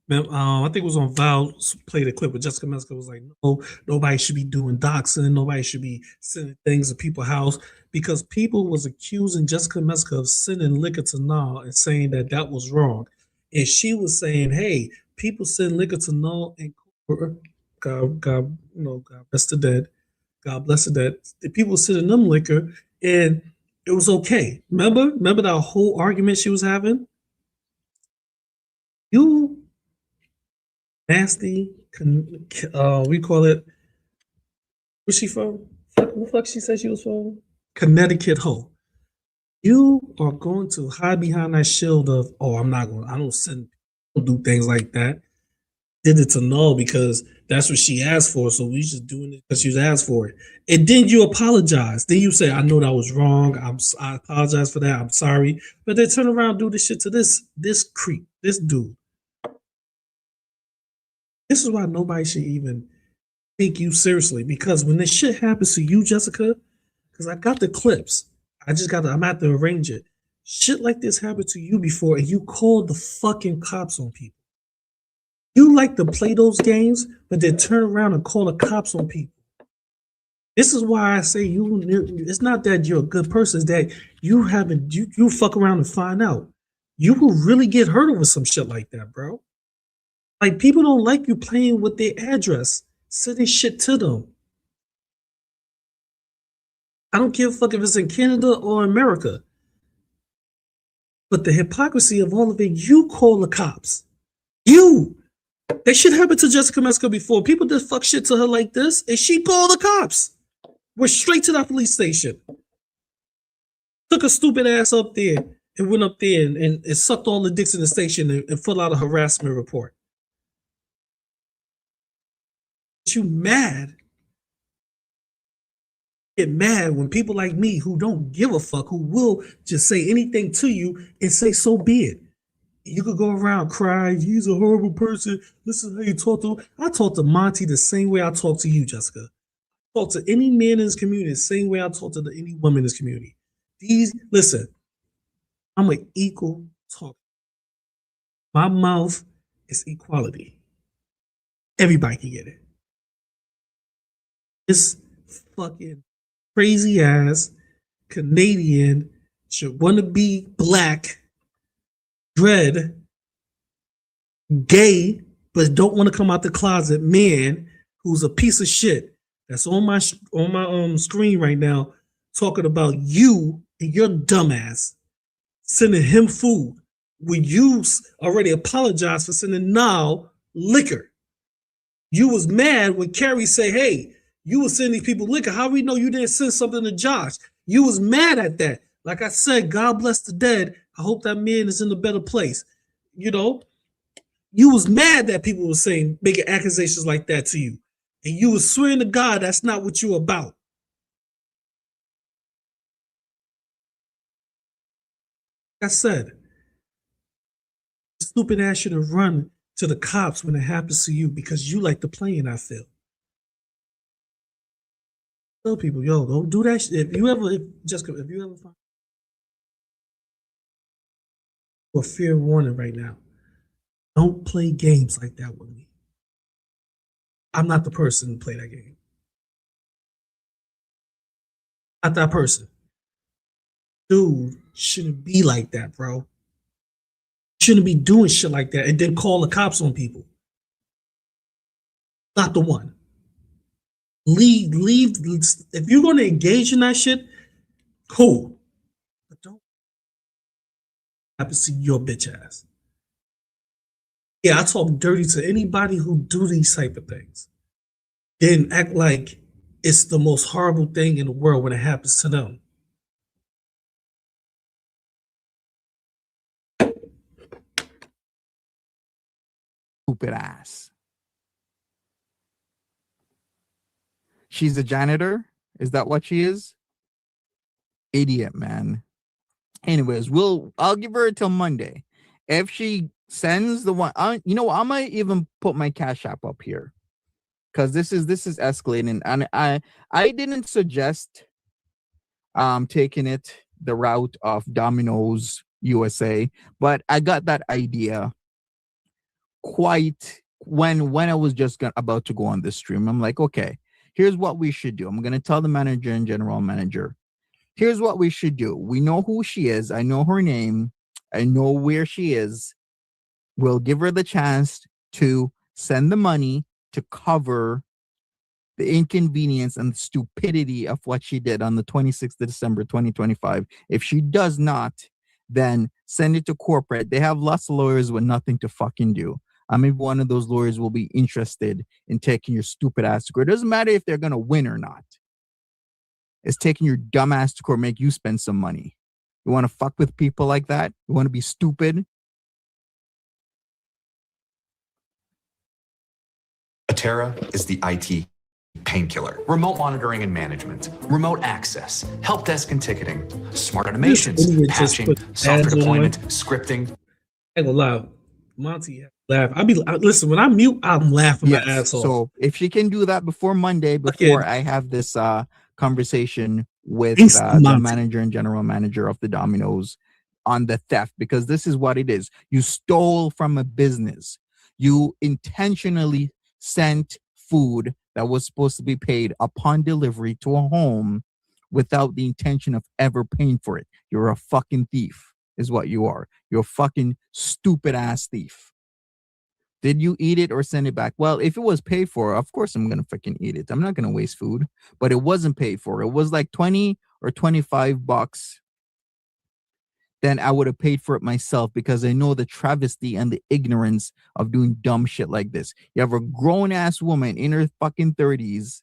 I think it was on Val played a clip where Jessica Messica was like, no, nobody should be doing doxing, nobody should be sending things to people's house, because people was accusing Jessica Messica of sending liquor to Null and saying that that was wrong. And she was saying, hey, people send liquor to Null and God bless the dead. God bless the dead. The people sending them liquor, and It was okay. Remember that whole argument she was having? You nasty, we call it, where's she from? What the fuck she said she was from? Connecticut hoe. You are going to hide behind that shield of, oh, I don't do things like that. Did it to null because that's what she asked for. So we just doing it because she asked for it. And then you apologize. Then you say, I know that was wrong. I apologize for that. I'm sorry. But then turn around and do this shit to this creep, this dude. This is why nobody should even take you seriously. Because when this shit happens to you, Jessica, because I got the clips. I'm at to arrange it. Shit like this happened to you before, and you called the fucking cops on people. You like to play those games, but then turn around and call the cops on people. This is why I say it's not that you're a good person, it's that you fuck around and find out. You will really get hurt over some shit like that, bro. Like, people don't like you playing with their address, sending shit to them. I don't give a fuck if it's in Canada or America. But the hypocrisy of all of it, you call the cops. You. That shit happened to Jessica Messica before. People just fuck shit to her like this, and she called the cops. Went straight to that police station. Took a stupid ass up there and went up there and sucked all the dicks in the station and filled out a harassment report. You mad? Get mad when people like me who don't give a fuck, who will just say anything to you and say so be it. You could go around crying, he's a horrible person. This is how you talk to him. I talk to Monty the same way I talk to you, Jessica. I talk to any man in this community the same way I talk to any woman in this community. Listen, I'm an equal talker. My mouth is equality. Everybody can get it. This fucking crazy ass Canadian should want to be black, dread, gay, but don't want to come out the closet man who's a piece of shit that's on my screen right now talking about you and your dumbass sending him food when you already apologized for sending Now liquor. You was mad when Carrie said, hey, you was sending these people liquor. How we know you didn't send something to Josh? You was mad at that. Like I said, God bless the dead. I hope that man is in a better place. You know, you was mad that people were saying, making accusations like that to you. And you was swearing to God that's not what you about. Like I said, stupid ass should have run to the cops when it happens to you because you like to play in, I feel. Tell people, yo, don't do that shit. If you ever find a fair warning right now, don't play games like that with me. I'm not the person to play that game. Not that person. Dude shouldn't be like that, bro. Shouldn't be doing shit like that and then call the cops on people. Not the one. Leave. If you're going to engage in that shit, cool. But don't happen to see your bitch ass. Yeah, I talk dirty to anybody who do these type of things. Then act like it's the most horrible thing in the world when it happens to them. Stupid ass. She's a janitor? Is that what she is? Idiot, man. Anyways, I'll give her until Monday. If she sends the one, you know what? I might even put my Cash App up here because this is escalating, and I didn't suggest taking it the route of Dominoes USA, but I got that idea quite when I was just about to go on this stream. I'm like, okay, here's what we should do. I'm gonna tell the manager and general manager, here's what we should do. We know who she is. I know her name. I know where she is. We'll give her the chance to send the money to cover the inconvenience and stupidity of what she did on the 26th of December 2025. If she does not, then send it to corporate. They have lots of lawyers with nothing to fucking do. I mean, one of those lawyers will be interested in taking your stupid ass to court. It doesn't matter if they're going to win or not. It's taking your dumb ass to court, make you spend some money. You want to fuck with people like that? You want to be stupid? Atera is the IT painkiller. Remote monitoring and management, remote access, help desk and ticketing, smart automations, patching, software deployment, scripting. I ain't gonna lie, Monty laugh. Listen, when I mute, I'm laughing my ass off. So if she can do that before Monday, before I have this conversation with the manager and general manager of the Dominoes on the theft, because this is what it is. You stole from a business. You intentionally sent food that was supposed to be paid upon delivery to a home without the intention of ever paying for it. You're a fucking thief, is what you are. You're a fucking stupid ass thief. Did you eat it or send it back? Well, if it was paid for, of course I'm gonna fucking eat it. I'm not gonna waste food, but it wasn't paid for. It was like 20 or 25 bucks. Then I would have paid for it myself, because I know the travesty and the ignorance of doing dumb shit like this. You have a grown ass woman in her fucking 30s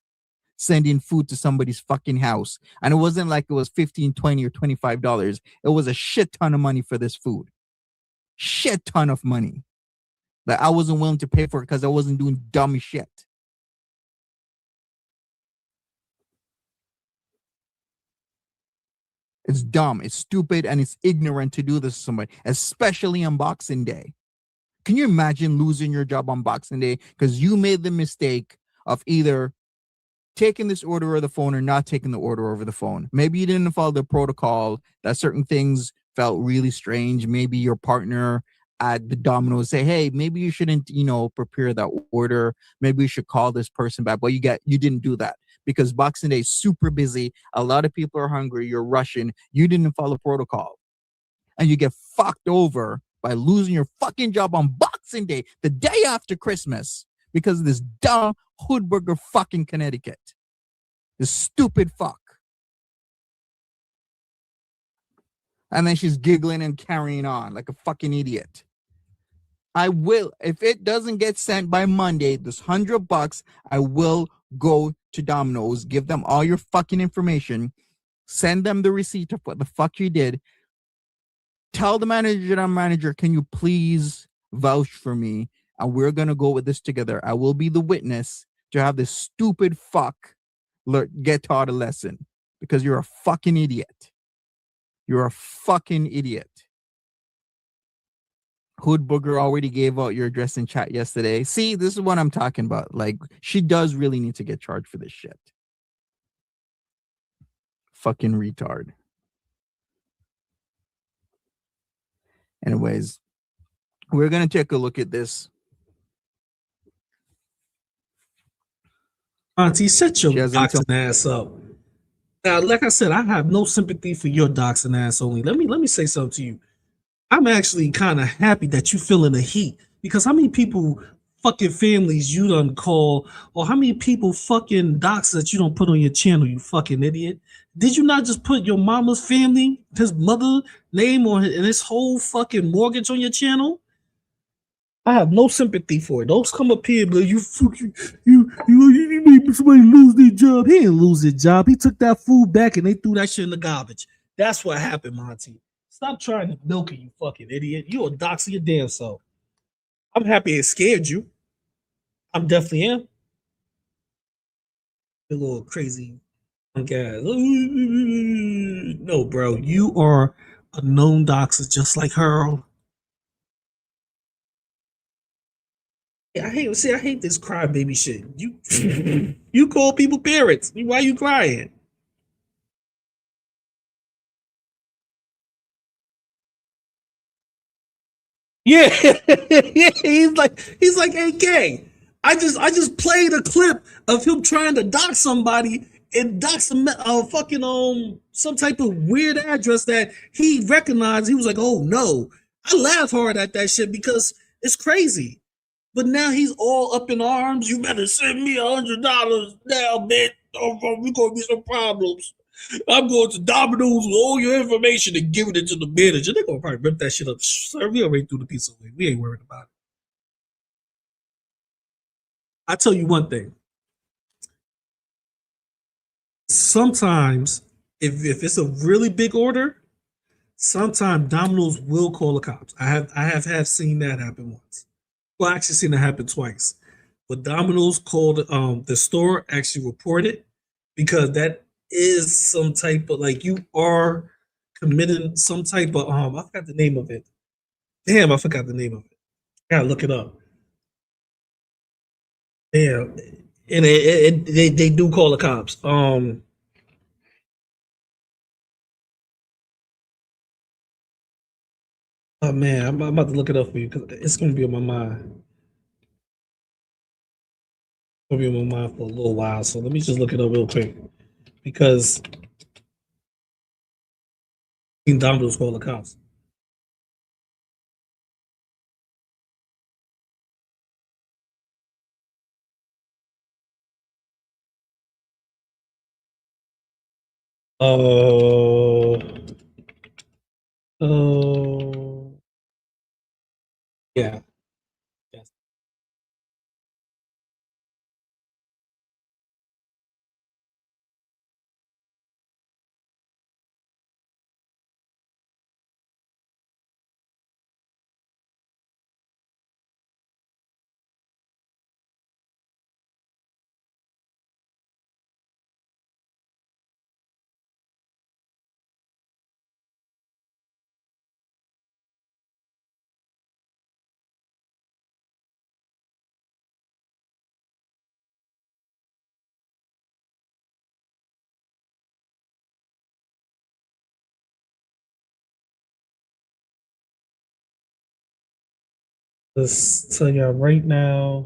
sending food to somebody's fucking house. And it wasn't like it was $15, $20, or $25. It was a shit ton of money for this food. Shit ton of money that I wasn't willing to pay for it because I wasn't doing dumb shit. It's dumb, it's stupid, and it's ignorant to do this to somebody, especially on Boxing Day. Can you imagine losing your job on Boxing Day because you made the mistake of either taking this order over the phone or not taking the order over the phone? Maybe you didn't follow the protocol, that certain things felt really strange. Maybe your partner at the Dominoes say, hey, maybe you shouldn't, prepare that order. Maybe you should call this person back. But you didn't do that. Because Boxing Day is super busy. A lot of people are hungry. You're rushing. You didn't follow protocol. And you get fucked over by losing your fucking job on Boxing Day, the day after Christmas, because of this dumb hoodburger fucking Connecticut. This stupid fuck. And then she's giggling and carrying on like a fucking idiot. I will, if it doesn't get sent by Monday, this $100, I will go to Domino's, give them all your fucking information, send them the receipt of what the fuck you did, tell the manager, can you please vouch for me, and we're gonna go with this together. I will be the witness to have this stupid fuck get taught a lesson, because you're a fucking idiot. You're a fucking idiot. Hood Booger already gave out your address in chat yesterday. See, this is what I'm talking about. Like, she does really need to get charged for this shit. Fucking retard. Anyways, we're going to take a look at this. Auntie, set your doxing ass up. Now, like I said, I have no sympathy for your doxing ass only. Let me say something to you. I'm actually kind of happy that you feeling the heat, because how many people fucking families you done call, or how many people fucking docs that you don't put on your channel, you fucking idiot? Did you not just put your mama's family, his mother name on his whole fucking mortgage on your channel? I have no sympathy for it. Don't come up here, but you made somebody lose their job. He didn't lose his job. He took that food back and they threw that shit in the garbage. That's what happened, Monty. Stop trying to milk it, you fucking idiot. You a doxing your damn self. I'm happy it scared you. I'm definitely am. A little crazy guy. No, bro. You are a known doxer just like Hurl. I hate this crybaby shit. You call people parents. Why you crying? Yeah, he's like, hey, gang, I just played a clip of him trying to dox somebody and dox some fucking some type of weird address that he recognized. He was like, oh no. I laugh hard at that shit because it's crazy. But now he's all up in arms. You better send me $100 now, bitch. Or we're gonna be some problems. I'm going to Dominoes with all your information and giving it to the manager. They're gonna probably rip that shit up. Sir, we already threw the pizza away. We ain't worried about it. I tell you one thing. Sometimes, if it's a really big order, sometimes Domino's will call the cops. I have seen that happen once. Well, I actually seen that happen twice. But Domino's called the store actually reported because that is some type of like you are committing some type of I forgot the name of it. Damn, I forgot the name of it. Gotta look it up. Damn, and they do call the cops. Oh man, I'm about to look it up for you because it's gonna be on my mind. It's gonna be on my mind for a little while. So let me just look it up real quick because Domino's call the cops. Oh, yeah. Yes. Let's tell y'all right now.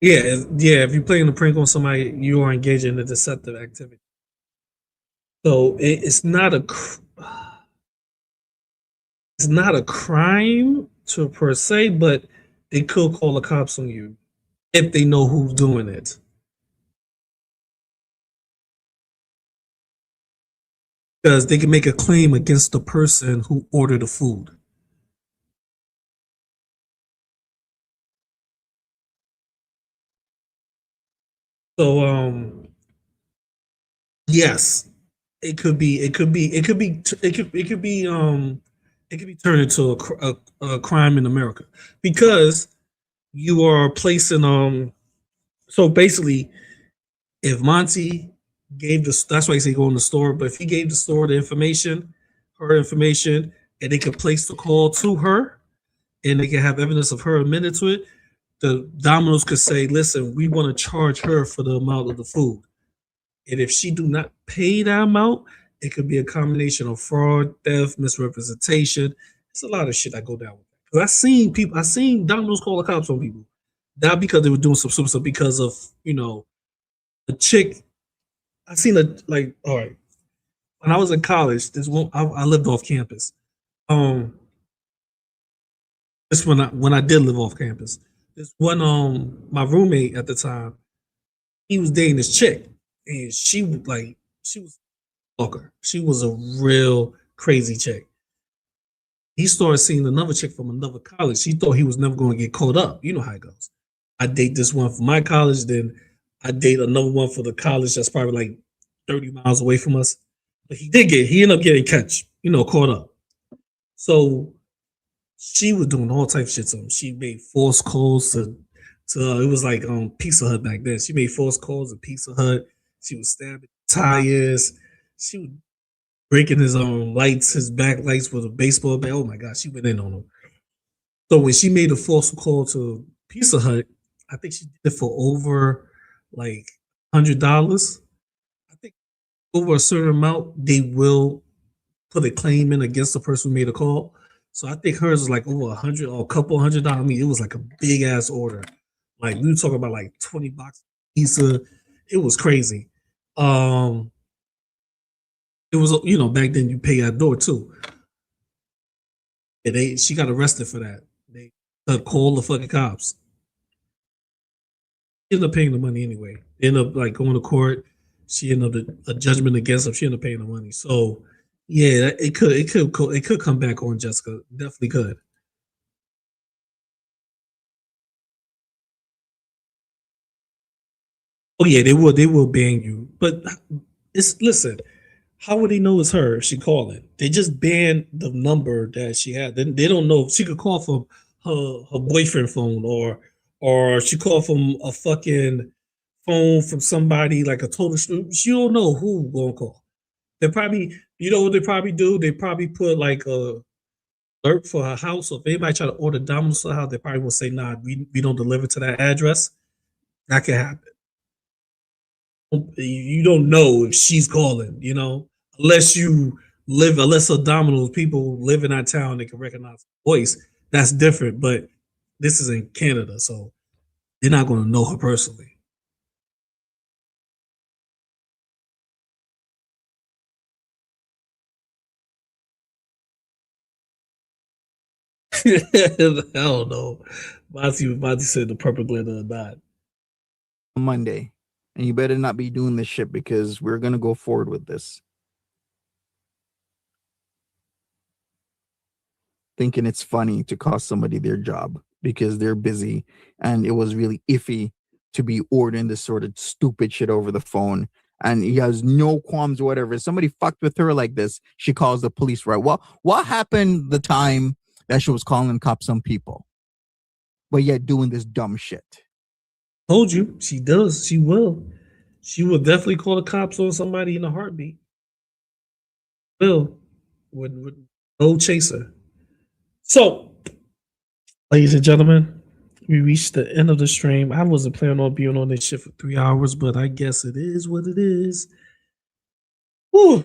Yeah. If you're playing a prank on somebody, you are engaging in a deceptive activity. So it's not it's not a crime to per se, but they could call the cops on you if they know who's doing it. Because they can make a claim against the person who ordered the food. So yes, it could be turned into a crime in America because you are placing so basically if Monty gave that's why he say go in the store, but if he gave the store the information, her information, and they could place the call to her and they can have evidence of her admitted to it, the Domino's could say, listen, we want to charge her for the amount of the food. And if she do not pay that amount, it could be a combination of fraud, theft, misrepresentation. It's a lot of shit I go down with. Because I seen Domino's call the cops on people. Not because they were doing some stuff, because of, the chick. I seen a like, all right. When I was in college, this one I lived off campus. This when I did live off campus. This one my roommate at the time, he was dating this chick. And she was stalker. She was a real crazy chick. He started seeing another chick from another college. He thought he was never going to get caught up. You know how it goes. I date this one from my college, then I date another one for the college that's probably like 30 miles away from us. But he ended up getting caught up. So she was doing all types of shit to him. She made false calls to it was like Pizza Hut back then. She made false calls at Pizza Hut. She was stabbing tires. She was breaking his lights, his back lights with a baseball bat. Oh my god, she went in on him. So when she made a false call to Pizza Hut, I think she did it for over like $100. I think over a certain amount, they will put a claim in against the person who made a call. So I think hers was like over $100 or a couple $100. I mean, it was like a big ass order. Like we were talking about like 20 boxes of pizza. It was crazy. It was, you know, back then you pay at door too. And she got arrested for that. They called the fucking cops. She ended up paying the money anyway. They ended up like going to court. She ended up a judgment against them. She ended up paying the money. So yeah, it could come back on Jessica. Definitely could. Oh yeah, they will ban you. But listen, how would they know it's her if she calling? They just banned the number that she had. They don't know. She could call from her boyfriend phone or she called from a fucking phone from somebody like a total. She don't know who gonna call. They probably, you know what they probably do? They probably put like a alert for her house. So if anybody try to order Domino's to her house, they probably will say, "Nah, we don't deliver to that address." That can happen. You don't know if she's calling, you know, unless a Domino's people live in that town, they can recognize the voice. That's different. But this is in Canada, so they're not going to know her personally. I don't know. Monty said the purple glitter or not. Monday. And you better not be doing this shit because we're going to go forward with this. Thinking it's funny to cost somebody their job because they're busy and it was really iffy to be ordering this sort of stupid shit over the phone. And he has no qualms or whatever. If somebody fucked with her like this, she calls the police, right? Well, what happened the time that she was calling cops on people? But yet doing this dumb shit. Told you, she does. She will. She will definitely call the cops on somebody in a heartbeat. Will. With no chaser. So, ladies and gentlemen, we reached the end of the stream. I wasn't planning on being on this shit for 3 hours, but I guess it is what it is. Whew.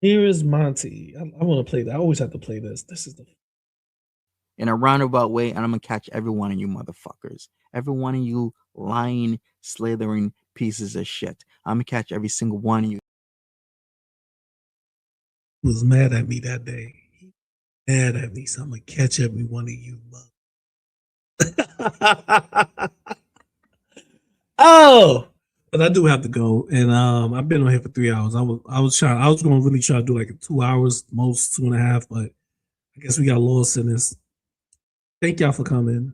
Here is Monty. I want to play that. I always have to play this. This is the in a roundabout way, and I'm gonna catch every one of you motherfuckers. Every one of you lying, slithering pieces of shit. I'm gonna catch every single one of you. He was mad at me that day. Mad at me, so I'm gonna catch every one of you. Oh, but I do have to go, and I've been on here for 3 hours. I was gonna really try to do like 2 hours, most 2.5, but I guess we got lost in this. Thank y'all for coming.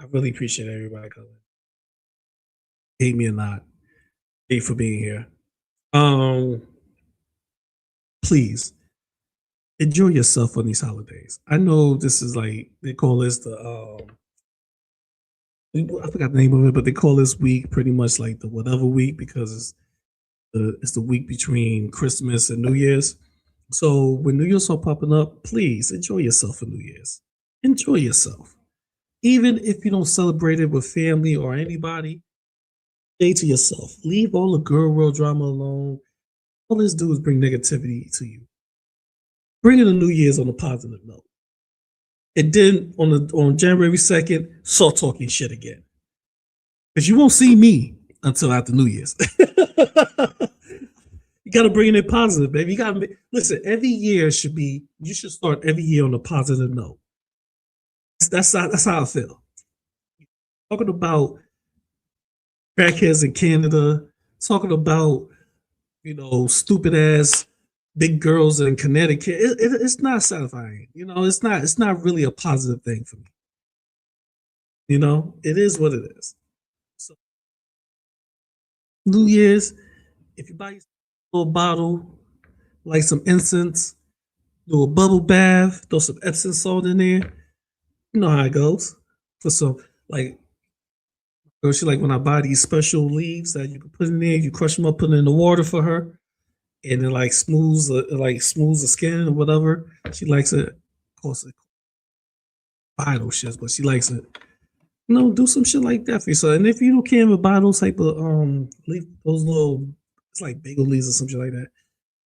I really appreciate everybody coming. Hate me or not, hate for being here. Please enjoy yourself on these holidays. I know this is like they call this the I forgot the name of it, but they call this week pretty much like the whatever week because it's the week between Christmas and New Year's. So when New Year's are popping up, please enjoy yourself for New Year's. Enjoy yourself. Even if you don't celebrate it with family or anybody, say to yourself, leave all the girl world drama alone. All this do is bring negativity to you. Bring in the New Year's on a positive note. And then on January 2nd, start talking shit again. Because you won't see me until after New Year's. You got to bring it positive, baby. You got to listen. Every year you should start every year on a positive note. That's how I feel. Talking about crackheads in Canada, talking about stupid ass big girls in Connecticut. It's not satisfying. It's not really a positive thing for me. It is what it is. So New Year's, if you buy a little bottle, like some incense, do a bubble bath, throw some Epsom salt in there. You know how it goes. For some, like, she like when I buy these special leaves that you can put in there, you crush them up, put them in the water for her. and it like smooths the skin or whatever. She likes it. Of course, buy those shits, but she likes it. Do some shit like that for yourself. And if you don't care, buy those type of those little, it's like bagel leaves or some shit like that.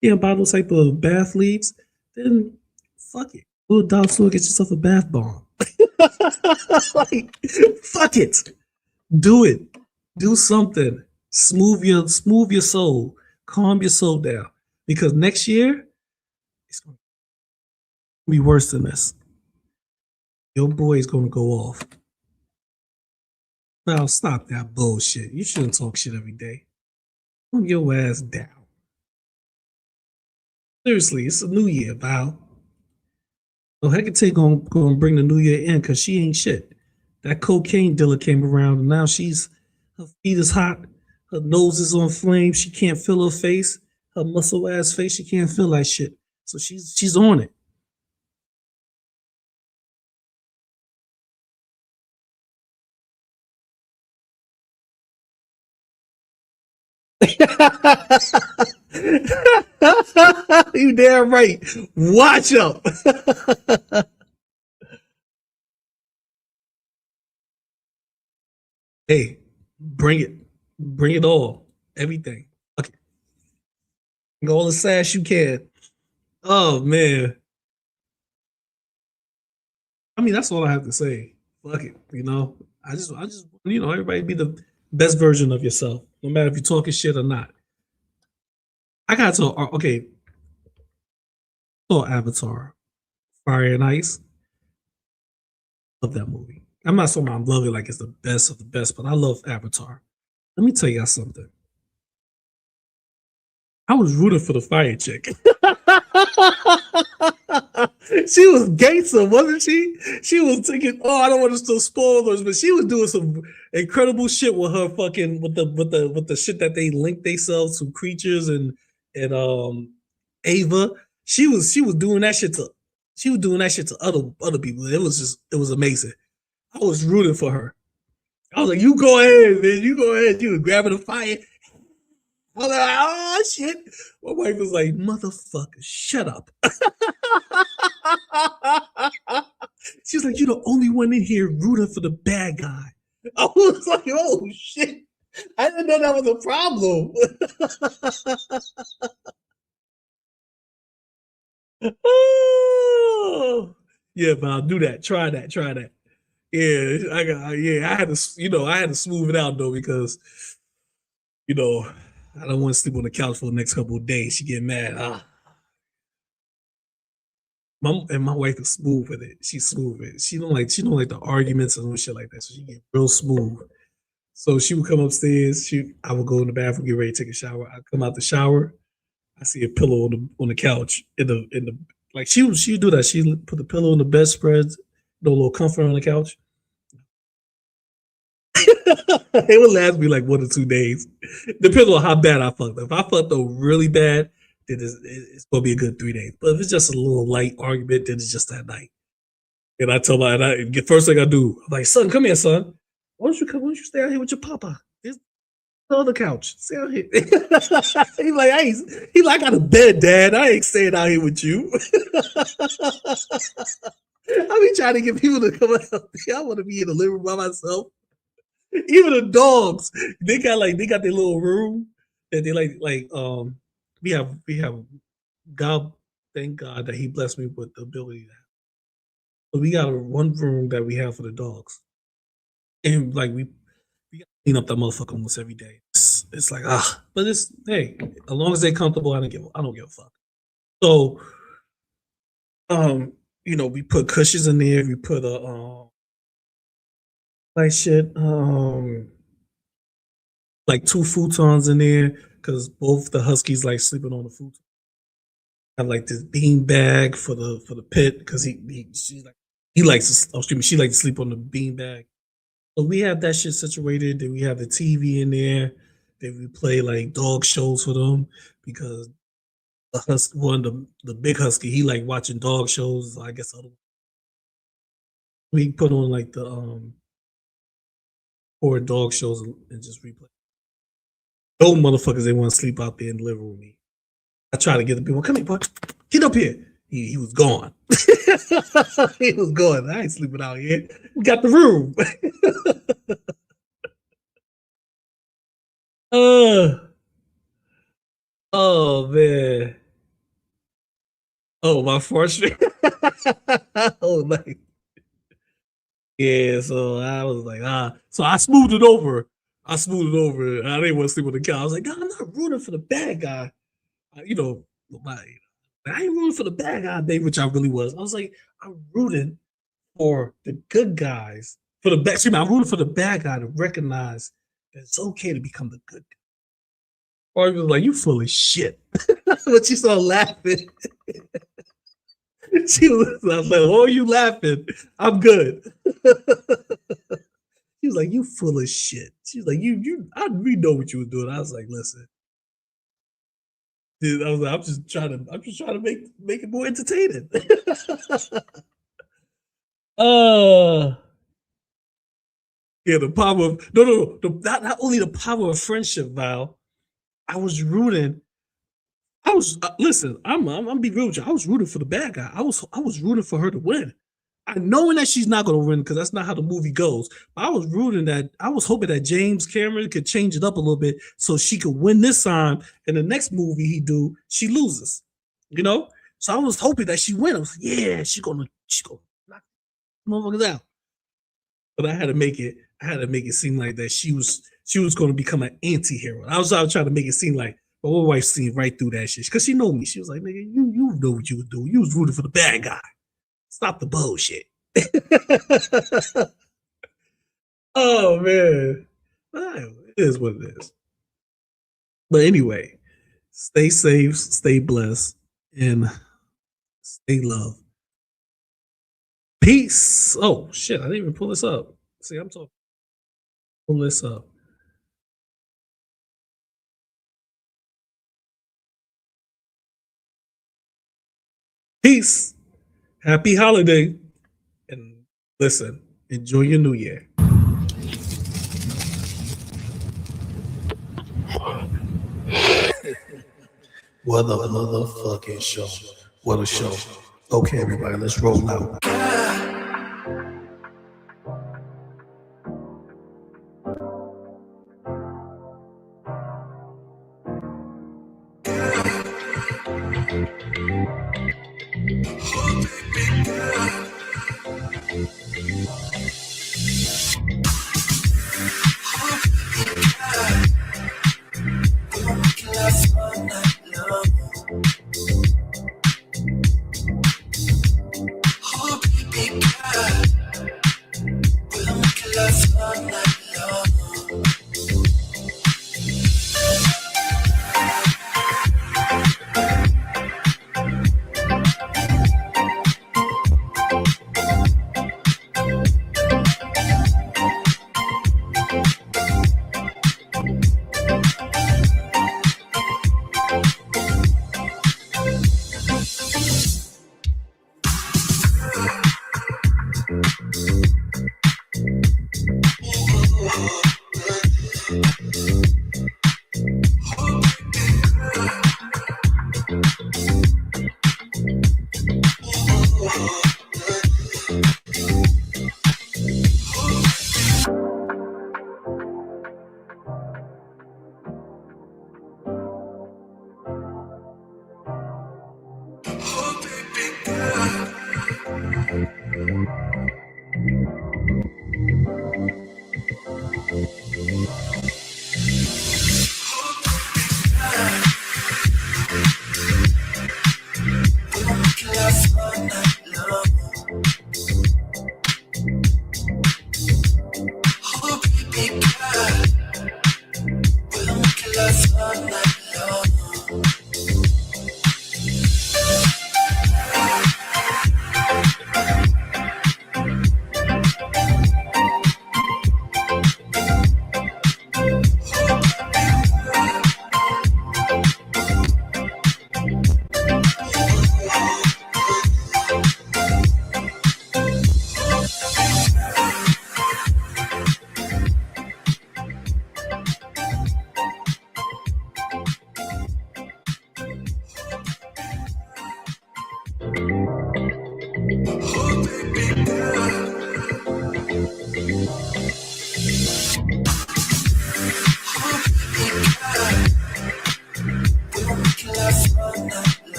Yeah, buy those type of bath leaves. Then fuck it. Go to the dollar store, get yourself a bath bomb. Like, fuck it. Do it. Do something. Smooth your soul. Calm your soul down. Because next year it's gonna be worse than this. Your boy is gonna go off. Now stop that bullshit. You shouldn't talk shit every day. Calm your ass down. Seriously, it's a new year, Val. So Hecate gonna bring the new year in because she ain't shit. That cocaine dealer came around and now her feet is hot, her nose is on flame, she can't feel her face, her muscle ass face, she can't feel that shit. So she's on it. You damn right. Watch up. Hey, bring it. Bring it all. Everything. Okay. Go all the sass you can. Oh man. I mean, that's all I have to say. Fuck it. I just everybody be the best version of yourself, no matter if you're talking shit or not. I got to okay. Avatar, Fire and Ice. Love that movie. I'm not saying I'm loving like it's the best of the best, but I love Avatar. Let me tell y'all something. I was rooting for the fire chick. She was gangster, wasn't she? She was thinking, I don't want to still spoilers, but she was doing some incredible shit with her fucking with the shit that they link themselves to creatures and Ava. She was doing that shit to other people. It was amazing. I was rooting for her. I was like, you go ahead, man. You go ahead. You were grabbing the fire. I was like, oh shit. My wife was like, motherfucker, shut up. She was like, you're the only one in here rooting for the bad guy. I was like, oh shit. I didn't know that was a problem. Oh. Yeah, but I'll do that. Try that. Yeah, I had to smooth it out though, because I don't want to sleep on the couch for the next couple of days. She get mad. My wife is smooth with it. She's smooth with it. She don't like the arguments and shit like that. So she get real smooth. So she would come upstairs. I would go in the bathroom, get ready to take a shower. I come out the shower. I see a pillow on the couch in the like she would do that. She put the pillow on the bedspread, a little comfort on the couch. It would last me like 1 or 2 days. Depends on how bad I fucked up. If I fucked up really bad, then it's gonna be a good 3 days. But if it's just a little light argument, then it's just that night. And I tell my the first thing I do, I'm like, son, come here, son. Why don't you stay out here with your papa? There's the other couch. Stay out here. He's like, I got a bed, Dad. I ain't staying out here with you. I be trying to get people to come out. I want to be in the living room by myself. Even the dogs, they got their little room that they we have God, thank God that He blessed me with the ability to have. But we got one room that we have for the dogs. And like we clean up that motherfucker almost every day. It's like but it's hey, as long as they're comfortable, I don't give a fuck. So we put cushions in there, we put like shit, like 2 futons in there, because both the huskies like sleeping on the futon. I have like this bean bag for the pit, because she likes to sleep on the bean bag. So we have that shit situated. Then we have the TV in there. Then we play like dog shows for them, because the big husky, he like watching dog shows. I guess we put on like the or dog shows and just replay. Those motherfuckers, they want to sleep out there in the living room with me. I tried to get the people, come here, boy, get up here. He was gone. He was gone. I ain't sleeping out here. We got the room. Oh man. Oh, my fortune. Oh, like, yeah. So I was like, so I smoothed it over. I didn't want to sleep with the cow. I was like, I'm not rooting for the bad guy. I ain't rooting for the bad guy, Dave, which I really was. I was like, I'm rooting for the good guys. I'm rooting for the bad guy to recognize that it's okay to become the good guy. Or he was like, you full of shit. But she started laughing. I was like, oh, you laughing? I'm good. She was like, you full of shit. She was like, we know what you were doing. I was like, listen. Dude, I was like, I'm just trying to make it more entertaining. Yeah, the power of not only the power of friendship, Val. I was rooting. Listen, I'm gonna be real with you. I was rooting for the bad guy. I was rooting for her to win. I knowing that she's not gonna win because that's not how the movie goes. But I was hoping that James Cameron could change it up a little bit so she could win this time. And the next movie she loses. You know? So I was hoping that she win. I was like, yeah, she gonna knock motherfuckers out. But I had to make it seem like that she was gonna become an anti-hero. I was trying to make it seem like, but my wife seen right through that shit because she know me. She was like, nigga, you know what you would do. You was rooting for the bad guy. Stop the bullshit. Oh man. It is what it is. But anyway, stay safe, stay blessed, and stay loved. Peace. Oh shit, I didn't even pull this up. See, I'm talking. Pull this up. Peace. Happy holiday. And listen, enjoy your new year. What a motherfucking show. What a show. Okay, everybody, let's roll out.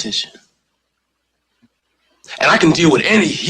competition. And I can deal with any heat